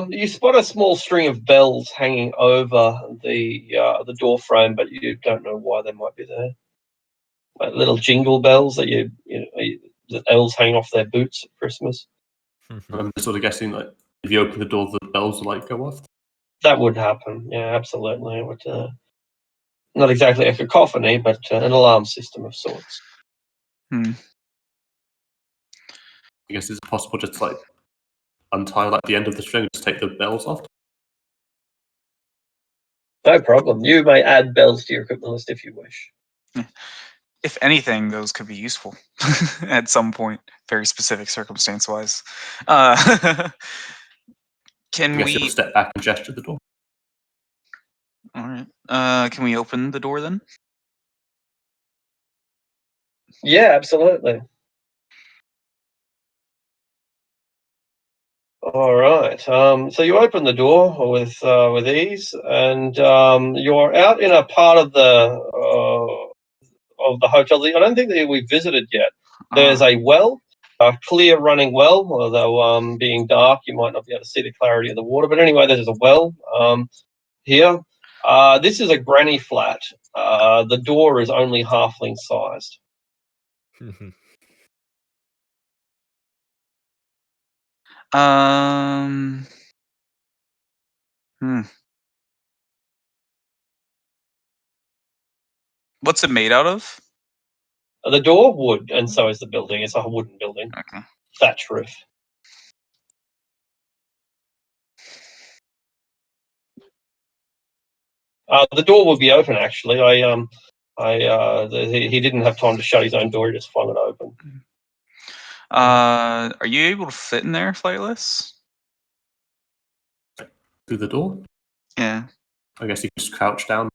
[SPEAKER 1] You spot a small string of bells hanging over the door frame, but you don't know why they might be there. Like little jingle bells that the elves hang off their boots at Christmas.
[SPEAKER 7] I'm sort of guessing like if you open the door, the bells will like go off.
[SPEAKER 1] That would happen. Yeah, absolutely. It would. Not exactly a cacophony, but an alarm system of sorts.
[SPEAKER 4] Hmm.
[SPEAKER 7] I guess is it possible just to, like untie like the end of the string and just take the bells off?
[SPEAKER 1] No problem. You may add bells to your equipment list if you wish.
[SPEAKER 4] If anything, those could be useful at some point, very specific circumstance wise.
[SPEAKER 7] I
[SPEAKER 4] Can
[SPEAKER 7] guess he'll
[SPEAKER 4] we?
[SPEAKER 7] step back and gesture the door.
[SPEAKER 4] All right. Can we open the door then?
[SPEAKER 1] Yeah, absolutely. All right. So you open the door with ease, and you're out in a part of the hotel that I don't think that we visited yet. There's a well, a clear running well, although being dark, you might not be able to see the clarity of the water. But anyway, there's a well here. This is a granny flat. The door is only halfling sized.
[SPEAKER 4] Hmm. What's it made out of?
[SPEAKER 1] The door, wood, and so is the building. It's a wooden building.
[SPEAKER 4] Okay.
[SPEAKER 1] Thatch roof. The door will be open, actually. He didn't have time to shut his own door. He just flung it open.
[SPEAKER 4] Are you able to fit in there, Flightless?
[SPEAKER 7] Through the door?
[SPEAKER 4] Yeah.
[SPEAKER 7] I guess you can just crouch down,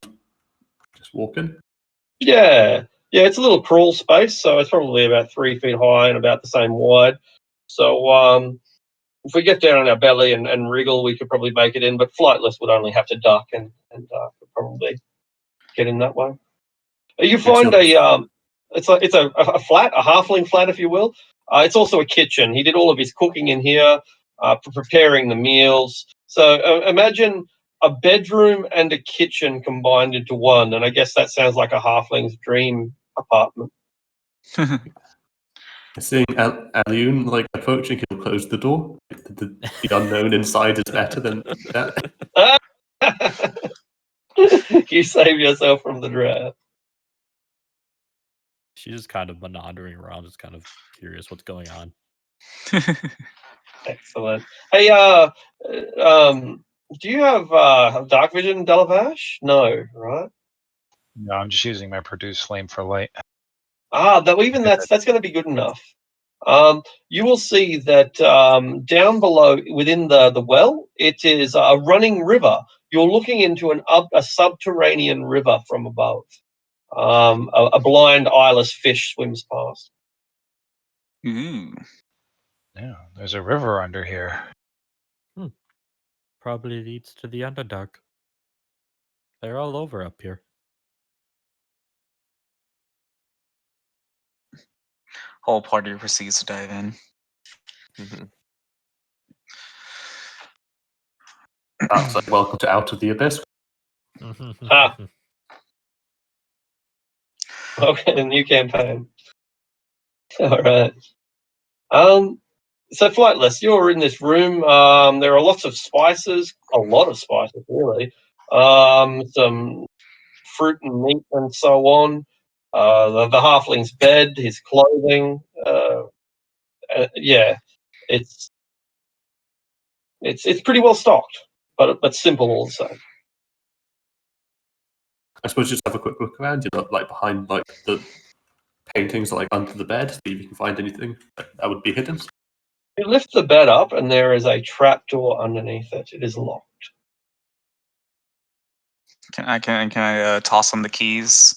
[SPEAKER 7] just walk in.
[SPEAKER 1] Yeah, it's a little crawl space, so it's probably about 3 feet high and about the same wide. So if we get down on our belly and wriggle, we could probably make it in. But Flightless would only have to duck and could probably get in that way. You find it's a flat, a halfling flat, if you will. It's also a kitchen. He did all of his cooking in here, preparing the meals. So imagine a bedroom and a kitchen combined into one, and I guess that sounds like a halfling's dream apartment.
[SPEAKER 7] Seeing Aliun like approaching, he'll close the door. The unknown inside is better than that.
[SPEAKER 1] You save yourself from the draft.
[SPEAKER 8] She's just kind of monitoring around, just kind of curious what's going on.
[SPEAKER 1] Excellent. Hey, do you have dark vision, Delavash? No, right?
[SPEAKER 2] No, I'm just using my produce flame for light.
[SPEAKER 1] That's going to be good enough. You will see that down below, within the well, it is a running river. You're looking into a subterranean river from above. A blind eyeless fish swims past.
[SPEAKER 4] Ooh.
[SPEAKER 2] Yeah, there's a river under here.
[SPEAKER 8] Probably leads to the Underdark. They're all over up here.
[SPEAKER 4] Whole party proceeds to dive in.
[SPEAKER 7] That's like welcome to Out of the Abyss.
[SPEAKER 1] Okay, the new campaign. All right. So Flightless, you're in this room. There are lots of spices, a lot of spices, really. Some fruit and meat and so on. The halfling's bed, his clothing. Yeah, it's pretty well stocked, but simple also.
[SPEAKER 7] I suppose just have a quick look around, like behind like the paintings, like under the bed, see if you can find anything that would be hidden.
[SPEAKER 1] You lift the bed up, and there is a trapdoor underneath it. It is locked.
[SPEAKER 4] Can I toss him the keys?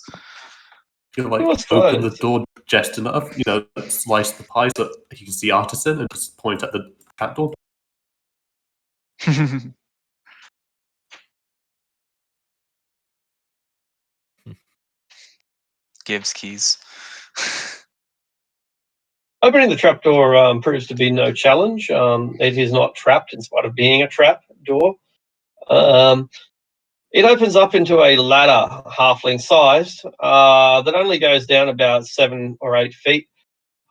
[SPEAKER 7] You like open the door just enough, slice the pie so that you can see Artisan and just point at the trapdoor.
[SPEAKER 4] Gives keys.
[SPEAKER 1] Opening the trapdoor proves to be no challenge. It is not trapped in spite of being a trap door. It opens up into a ladder, halfling sized, that only goes down about 7 or 8 feet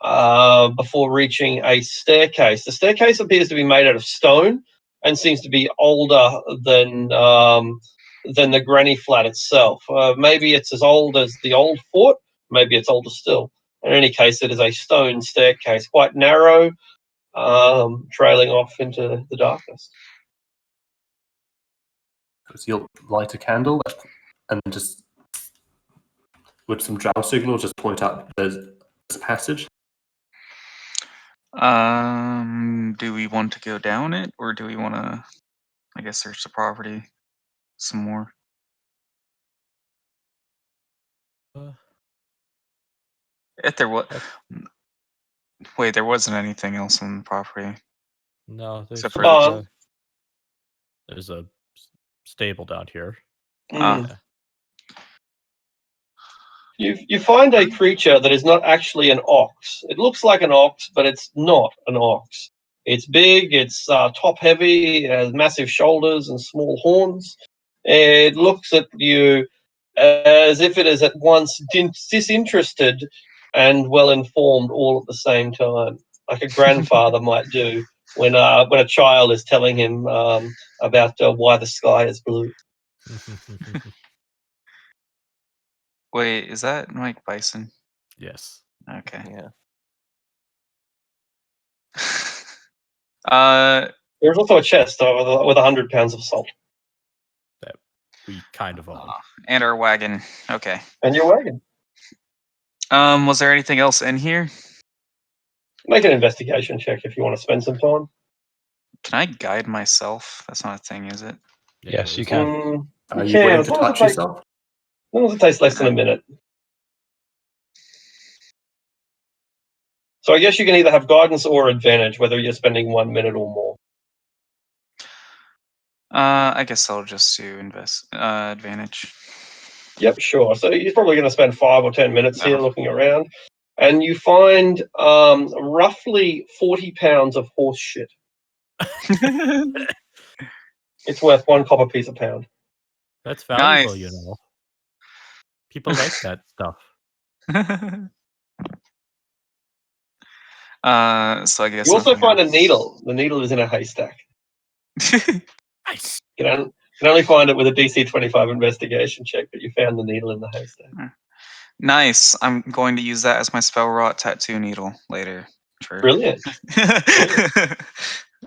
[SPEAKER 1] before reaching a staircase. The staircase appears to be made out of stone and seems to be older than the granny flat itself. Maybe it's as old as the old fort. Maybe it's older still. In any case, it is a stone staircase, quite narrow, trailing off into the darkness.
[SPEAKER 7] So you'll light a candle and just with some drow signal, just point out there's a passage.
[SPEAKER 4] Do we want to go down it, or do we want to, I guess, search the property some more? If there was, wait, there wasn't anything else on the property.
[SPEAKER 8] No,
[SPEAKER 4] except for
[SPEAKER 8] there's a stable down here.
[SPEAKER 1] You find a creature that is not actually an ox. It looks like an ox, but it's not an ox. It's big, it's top heavy, it has massive shoulders and small horns. It looks at you as if it is at once disinterested and well informed all at the same time, like a grandfather might do when a child is telling him about why the sky is blue.
[SPEAKER 4] Wait, is that Mike Bison?
[SPEAKER 8] Yes.
[SPEAKER 4] Okay.
[SPEAKER 5] Yeah.
[SPEAKER 1] There's also a chest with 100 pounds of salt.
[SPEAKER 8] That we kind of own.
[SPEAKER 4] And our wagon. Okay.
[SPEAKER 1] And your wagon.
[SPEAKER 4] Was there anything else in here?
[SPEAKER 1] Make an investigation check if you want to spend some time.
[SPEAKER 4] Can I guide myself? That's not a thing, is it?
[SPEAKER 8] Yeah,
[SPEAKER 2] Yes,
[SPEAKER 8] it
[SPEAKER 2] you
[SPEAKER 8] is.
[SPEAKER 2] can.
[SPEAKER 7] Are
[SPEAKER 1] You
[SPEAKER 7] you willing
[SPEAKER 1] can,
[SPEAKER 7] to touch yourself?
[SPEAKER 1] as long as it takes less than a minute. So I guess you can either have guidance or advantage, whether you're spending 1 minute or more.
[SPEAKER 4] I guess I'll just do advantage.
[SPEAKER 1] Yep, sure. So you're probably going to spend 5 or 10 minutes here
[SPEAKER 4] Oh.
[SPEAKER 1] looking around, and you find roughly 40 pounds of horse shit. It's worth 1 copper piece a pound.
[SPEAKER 8] That's valuable,
[SPEAKER 4] Nice.
[SPEAKER 8] you know. People like that stuff.
[SPEAKER 4] So I guess
[SPEAKER 1] You also
[SPEAKER 4] nothing
[SPEAKER 1] find a
[SPEAKER 4] else.
[SPEAKER 1] needle. The needle is in a haystack.
[SPEAKER 8] Nice.
[SPEAKER 1] You can only find it with a DC 25 investigation check, but you found the needle in the haystack.
[SPEAKER 4] Nice. I'm going to use that as my spell wrought tattoo needle later. For...
[SPEAKER 1] Brilliant.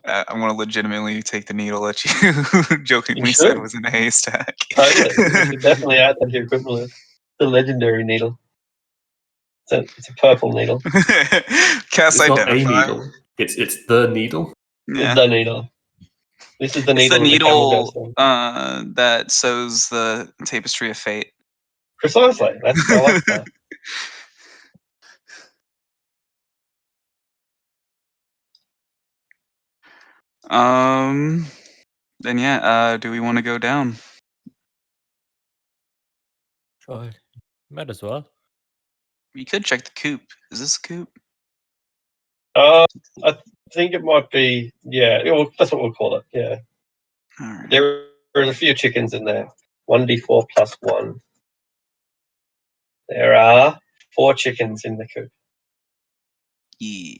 [SPEAKER 4] I'm going to legitimately take the needle that you jokingly
[SPEAKER 1] You
[SPEAKER 4] said
[SPEAKER 1] should.
[SPEAKER 4] was in a haystack.
[SPEAKER 1] Totally. You should definitely add that to your equipment list. The legendary needle. It's a purple needle.
[SPEAKER 4] Cast
[SPEAKER 7] It's not a
[SPEAKER 4] identify.
[SPEAKER 7] needle. It's the needle.
[SPEAKER 4] Yeah.
[SPEAKER 1] The needle. This is the
[SPEAKER 4] It's
[SPEAKER 1] needle
[SPEAKER 4] the
[SPEAKER 1] that the camel goes
[SPEAKER 4] needle
[SPEAKER 1] through.
[SPEAKER 4] that sews the tapestry of fate.
[SPEAKER 1] Precisely. I like that.
[SPEAKER 4] Then yeah, do we want to go down?
[SPEAKER 8] Sure. Might as well.
[SPEAKER 4] We could check the coop. Is this a coop?
[SPEAKER 1] I think it might be. Yeah, that's what we'll call it. Yeah.
[SPEAKER 4] All right.
[SPEAKER 1] There are a few chickens in there. 1d4 plus 1. There are 4 chickens in the coop.
[SPEAKER 4] Yeah.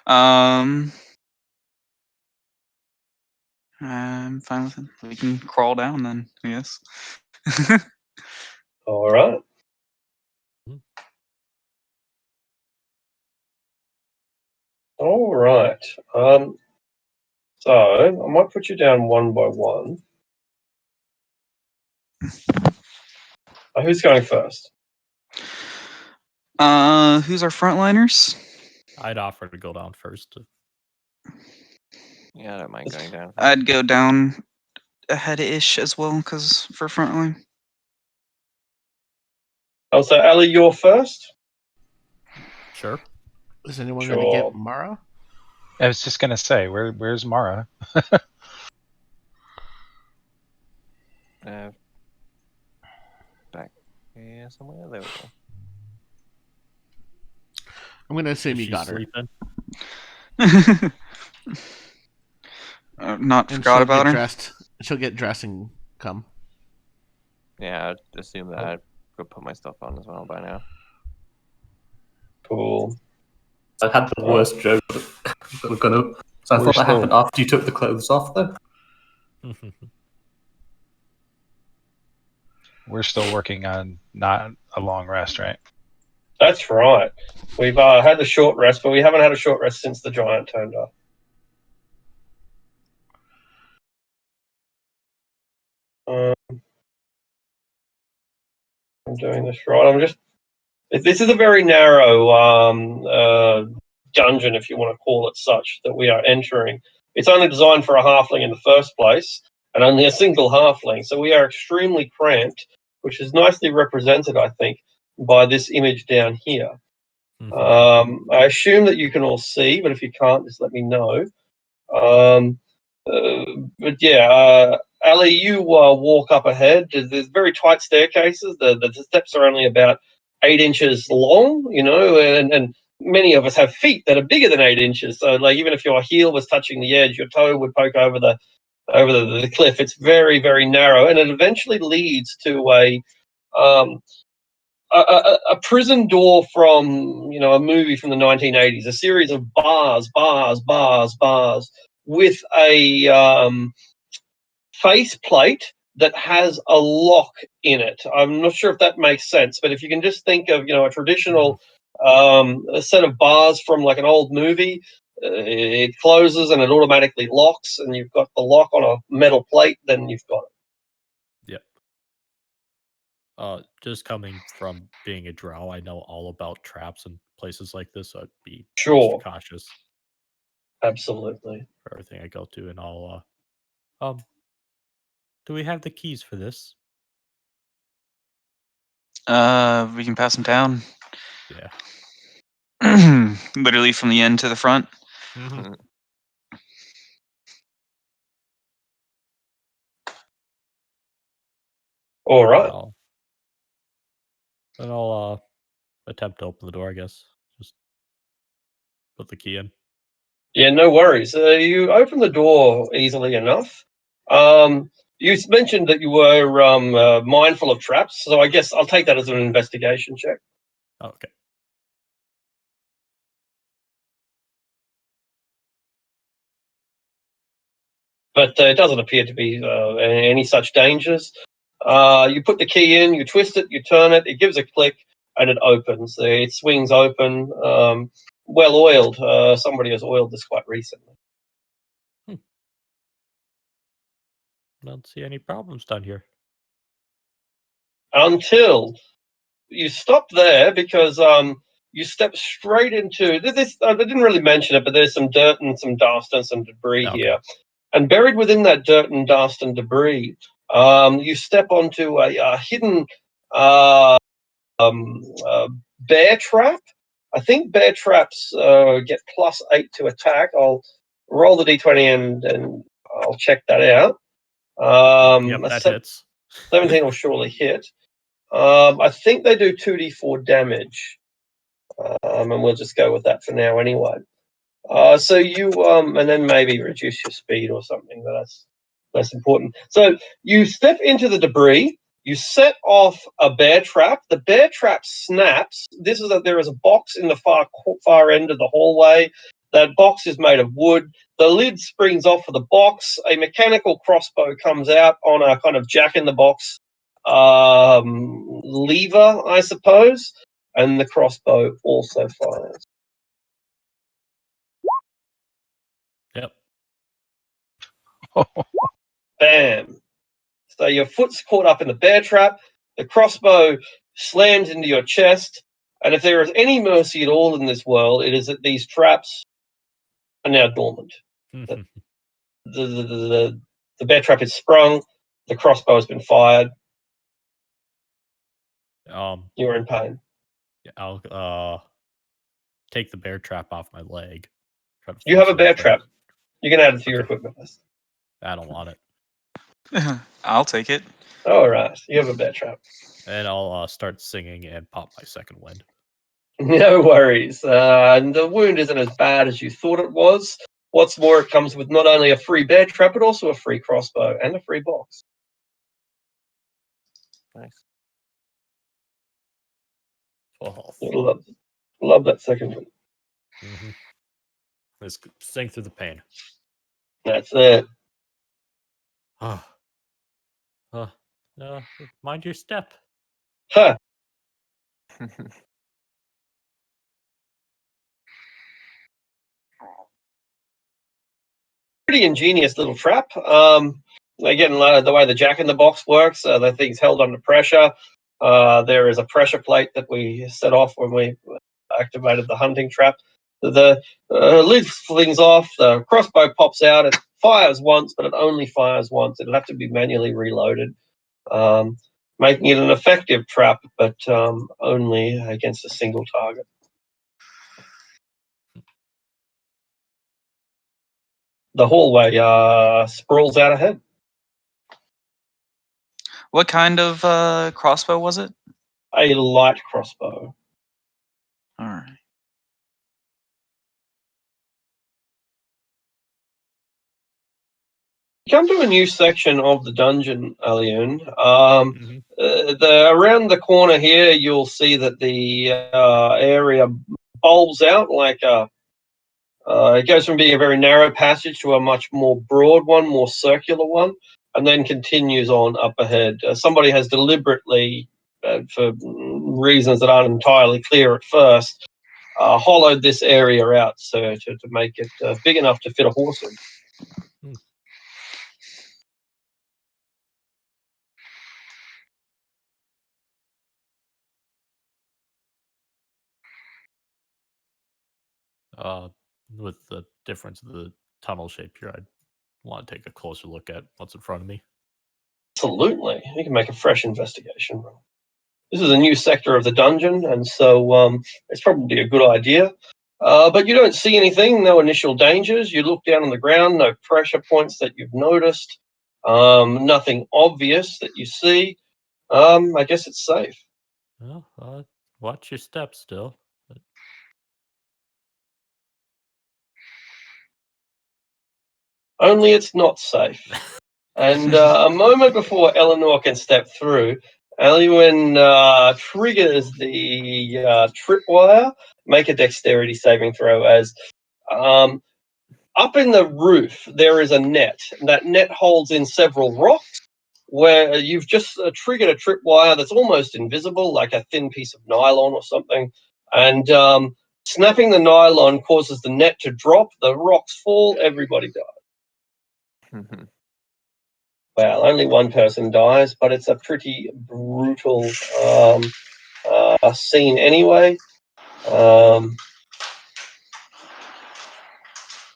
[SPEAKER 4] I'm fine with it. We can crawl down then, I guess.
[SPEAKER 1] All right. All right. So I might put you down one by one. Who's going first?
[SPEAKER 4] Who's our frontliners?
[SPEAKER 8] I'd offer to go down first.
[SPEAKER 5] Yeah, I don't mind going down.
[SPEAKER 4] I'd go down ahead-ish as well, because for frontline.
[SPEAKER 1] Oh, so Ali, you're first?
[SPEAKER 8] Sure.
[SPEAKER 3] Is anyone
[SPEAKER 1] Sure.
[SPEAKER 3] going to get Mara?
[SPEAKER 2] I was just gonna say, where's Mara?
[SPEAKER 5] Back here somewhere. There we go.
[SPEAKER 3] I'm going to assume
[SPEAKER 8] Is
[SPEAKER 3] you
[SPEAKER 8] she
[SPEAKER 3] got her.
[SPEAKER 8] sleeping?
[SPEAKER 4] Not
[SPEAKER 3] And
[SPEAKER 4] forgot
[SPEAKER 3] she'll
[SPEAKER 4] about
[SPEAKER 3] get
[SPEAKER 4] her.
[SPEAKER 3] dressed. She'll get dressed and come.
[SPEAKER 5] Yeah, I'd assume that I'd go put my stuff on as well by now.
[SPEAKER 1] Cool.
[SPEAKER 7] I had the worst joke that we're gonna. So I
[SPEAKER 2] We're
[SPEAKER 7] thought that
[SPEAKER 2] still-
[SPEAKER 7] happened after you took the clothes off, though.
[SPEAKER 2] We're still working on not a long rest, right?
[SPEAKER 1] That's right. We've had a short rest, but we haven't had a short rest since the giant turned up. I'm doing this right. This is a very narrow dungeon, if you want to call it such, that we are entering. It's only designed for a halfling in the first place, and only a single halfling. So we are extremely cramped, which is nicely represented, I think, by this image down here. I assume that you can all see, but if you can't, just let me know. But yeah, Ali, you walk up ahead. There's very tight staircases. The steps are only about 8 inches long, and many of us have feet that are bigger than 8 inches. So, like, even if your heel was touching the edge, your toe would poke over the cliff. It's very, very narrow, and it eventually leads to a prison door from a movie from the 1980s. A series of bars with a face plate that has a lock in it. I'm not sure if that makes sense, but if you can just think of, a traditional a set of bars from like an old movie, it closes and it automatically locks, and you've got the lock on a metal plate, then you've got it.
[SPEAKER 8] Yep. Just coming from being a drow, I know all about traps and places like this, so I'd be
[SPEAKER 1] Sure.
[SPEAKER 8] extra cautious
[SPEAKER 1] Absolutely.
[SPEAKER 8] for everything I go to, and I'll do we have the keys for this?
[SPEAKER 4] We can pass them down.
[SPEAKER 8] Yeah.
[SPEAKER 4] Literally from the end to the front.
[SPEAKER 8] Mm-hmm.
[SPEAKER 1] All right.
[SPEAKER 8] I'll attempt to open the door, I guess. Just put the key in.
[SPEAKER 1] Yeah, no worries. You open the door easily enough. You mentioned that you were mindful of traps, so I guess I'll take that as an investigation check.
[SPEAKER 8] Oh, okay.
[SPEAKER 1] But it doesn't appear to be any such dangers. You put the key in, you twist it, you turn it, it gives a click, and it opens. It swings open, well oiled. Somebody has oiled this quite recently.
[SPEAKER 8] I don't see any problems down here.
[SPEAKER 1] Until you stop there, because you step straight into this. I didn't really mention it, but there's some dirt and some dust and some debris here. And buried within that dirt and dust and debris, you step onto a hidden bear trap. I think bear traps get +8 to attack. I'll roll the d20 and I'll check that out.
[SPEAKER 8] Yep, that hits.
[SPEAKER 1] 17 will surely hit. I think they do 2d4 damage, and we'll just go with that for now anyway. So you and then maybe reduce your speed or something, but that's less important. So you step into the debris. You set off a bear trap. The bear trap snaps. There is a box in the far end of the hallway. That box is made of wood. The lid springs off of the box. A mechanical crossbow comes out on a kind of jack-in-the-box lever, I suppose, and the crossbow also fires.
[SPEAKER 8] Yep.
[SPEAKER 1] Bam. So your foot's caught up in the bear trap, the crossbow slams into your chest, and if there is any mercy at all in this world, it is that these traps are now dormant. The bear trap is sprung, the crossbow has been fired. You're in pain.
[SPEAKER 8] I'll take the bear trap off my leg.
[SPEAKER 1] You have a bear trap. You can add it to your equipment list.
[SPEAKER 8] I don't want it.
[SPEAKER 4] I'll take it.
[SPEAKER 1] All right, you have a bear trap.
[SPEAKER 8] And I'll start singing and pop my second wind.
[SPEAKER 1] No worries. And the wound isn't as bad as you thought it was. What's more, it comes with not only a free bear trap, but also a free crossbow and a free box.
[SPEAKER 5] Nice.
[SPEAKER 1] Love that second one.
[SPEAKER 8] Mm-hmm. Let's sing through the pain.
[SPEAKER 1] That's it.
[SPEAKER 8] Mind your step.
[SPEAKER 1] Huh. Pretty ingenious little trap. Again, the way the jack-in-the-box works, the thing's held under pressure. There is a pressure plate that we set off when we activated the hunting trap. The lid flings off, the crossbow pops out, it fires once, but it only fires once. It'll have to be manually reloaded, making it an effective trap, but only against a single target. The hallway sprawls out ahead.
[SPEAKER 4] What kind of crossbow was it?
[SPEAKER 1] A light crossbow.
[SPEAKER 4] All right.
[SPEAKER 1] You come to a new section of the dungeon, Aliun. Around the corner here, you'll see that the area bulbs out like it goes from being a very narrow passage to a much more broad one, more circular one. and then continues on up ahead. Somebody has deliberately, for reasons that aren't entirely clear at first, hollowed this area out to make it big enough to fit a horse in.
[SPEAKER 8] With the difference of the tunnel shape here, I'd want to take a closer look at what's in front of me.
[SPEAKER 1] Absolutely. You can make a fresh investigation roll. This is a new sector of the dungeon, and so it's probably a good idea. But you don't see anything, no initial dangers. You look down on the ground, no pressure points that you've noticed, nothing obvious that you see. I guess it's safe.
[SPEAKER 8] Well, watch your steps still.
[SPEAKER 1] Only it's not safe. And a moment before Eleanor can step through, Elwyn triggers the tripwire. Make a dexterity saving throw as up in the roof there is a net. That net holds in several rocks where you've just triggered a tripwire that's almost invisible, like a thin piece of nylon or something. And snapping the nylon causes the net to drop, the rocks fall, everybody dies. Well, only one person dies, but it's a pretty brutal scene anyway.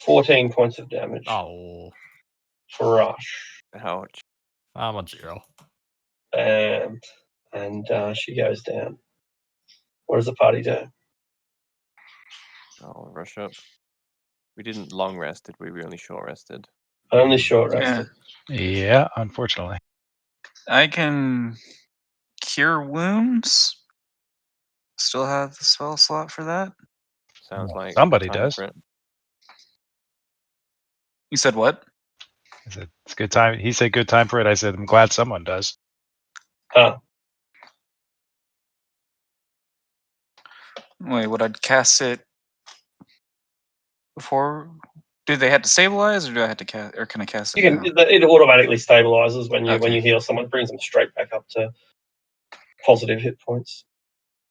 [SPEAKER 1] 14 points of damage
[SPEAKER 8] Oh,
[SPEAKER 1] for Rush.
[SPEAKER 5] Ouch.
[SPEAKER 8] I'm on 0.
[SPEAKER 1] And she goes down. What does the party do?
[SPEAKER 5] I'll rush up. We didn't long rest, did we? We only short rested.
[SPEAKER 1] Only short
[SPEAKER 4] Yeah.
[SPEAKER 1] rested.
[SPEAKER 2] Yeah, unfortunately.
[SPEAKER 4] I can cure wounds. Still have the spell slot for that.
[SPEAKER 5] Sounds like
[SPEAKER 2] Somebody
[SPEAKER 5] a time
[SPEAKER 2] does.
[SPEAKER 5] for it.
[SPEAKER 4] You said what?
[SPEAKER 2] I said it's good time. He said good time for it. I said I'm glad someone does.
[SPEAKER 4] Wait, would I cast it before? Do they have to stabilize, or do I have to cast, or can I cast it
[SPEAKER 1] You
[SPEAKER 4] now?
[SPEAKER 1] can. It automatically stabilizes when you
[SPEAKER 4] Okay.
[SPEAKER 1] heal someone, brings them straight back up to positive hit points.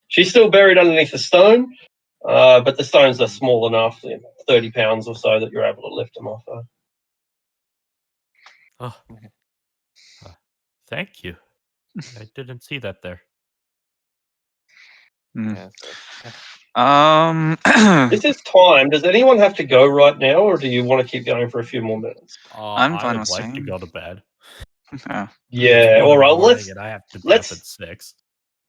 [SPEAKER 1] She's still buried underneath the stone, but the stones are small enough, 30 pounds or so, that you're able to lift them off her.
[SPEAKER 8] Oh, thank you. I didn't see that there.
[SPEAKER 5] Yeah,
[SPEAKER 1] This is time. Does anyone have to go right now, or do you want to keep going for a few more minutes?
[SPEAKER 4] I'm
[SPEAKER 8] I
[SPEAKER 4] fine
[SPEAKER 8] would
[SPEAKER 4] with
[SPEAKER 8] like to
[SPEAKER 4] staying.
[SPEAKER 8] go to bed.
[SPEAKER 4] Yeah.
[SPEAKER 1] Yeah,
[SPEAKER 8] It's 1
[SPEAKER 1] all
[SPEAKER 8] in the
[SPEAKER 1] right.
[SPEAKER 8] morning and I have to be up at 6.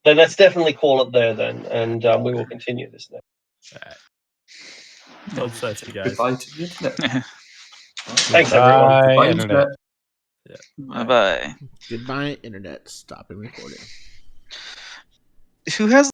[SPEAKER 1] Then let's definitely call it there then, and we will continue this now.
[SPEAKER 8] Well said, you guys.
[SPEAKER 7] Goodbye to the internet.
[SPEAKER 1] Thanks, everyone.
[SPEAKER 2] Bye,
[SPEAKER 7] Goodbye,
[SPEAKER 2] internet.
[SPEAKER 4] Bye bye.
[SPEAKER 3] Goodbye, internet. Stopping recording.
[SPEAKER 4] Who has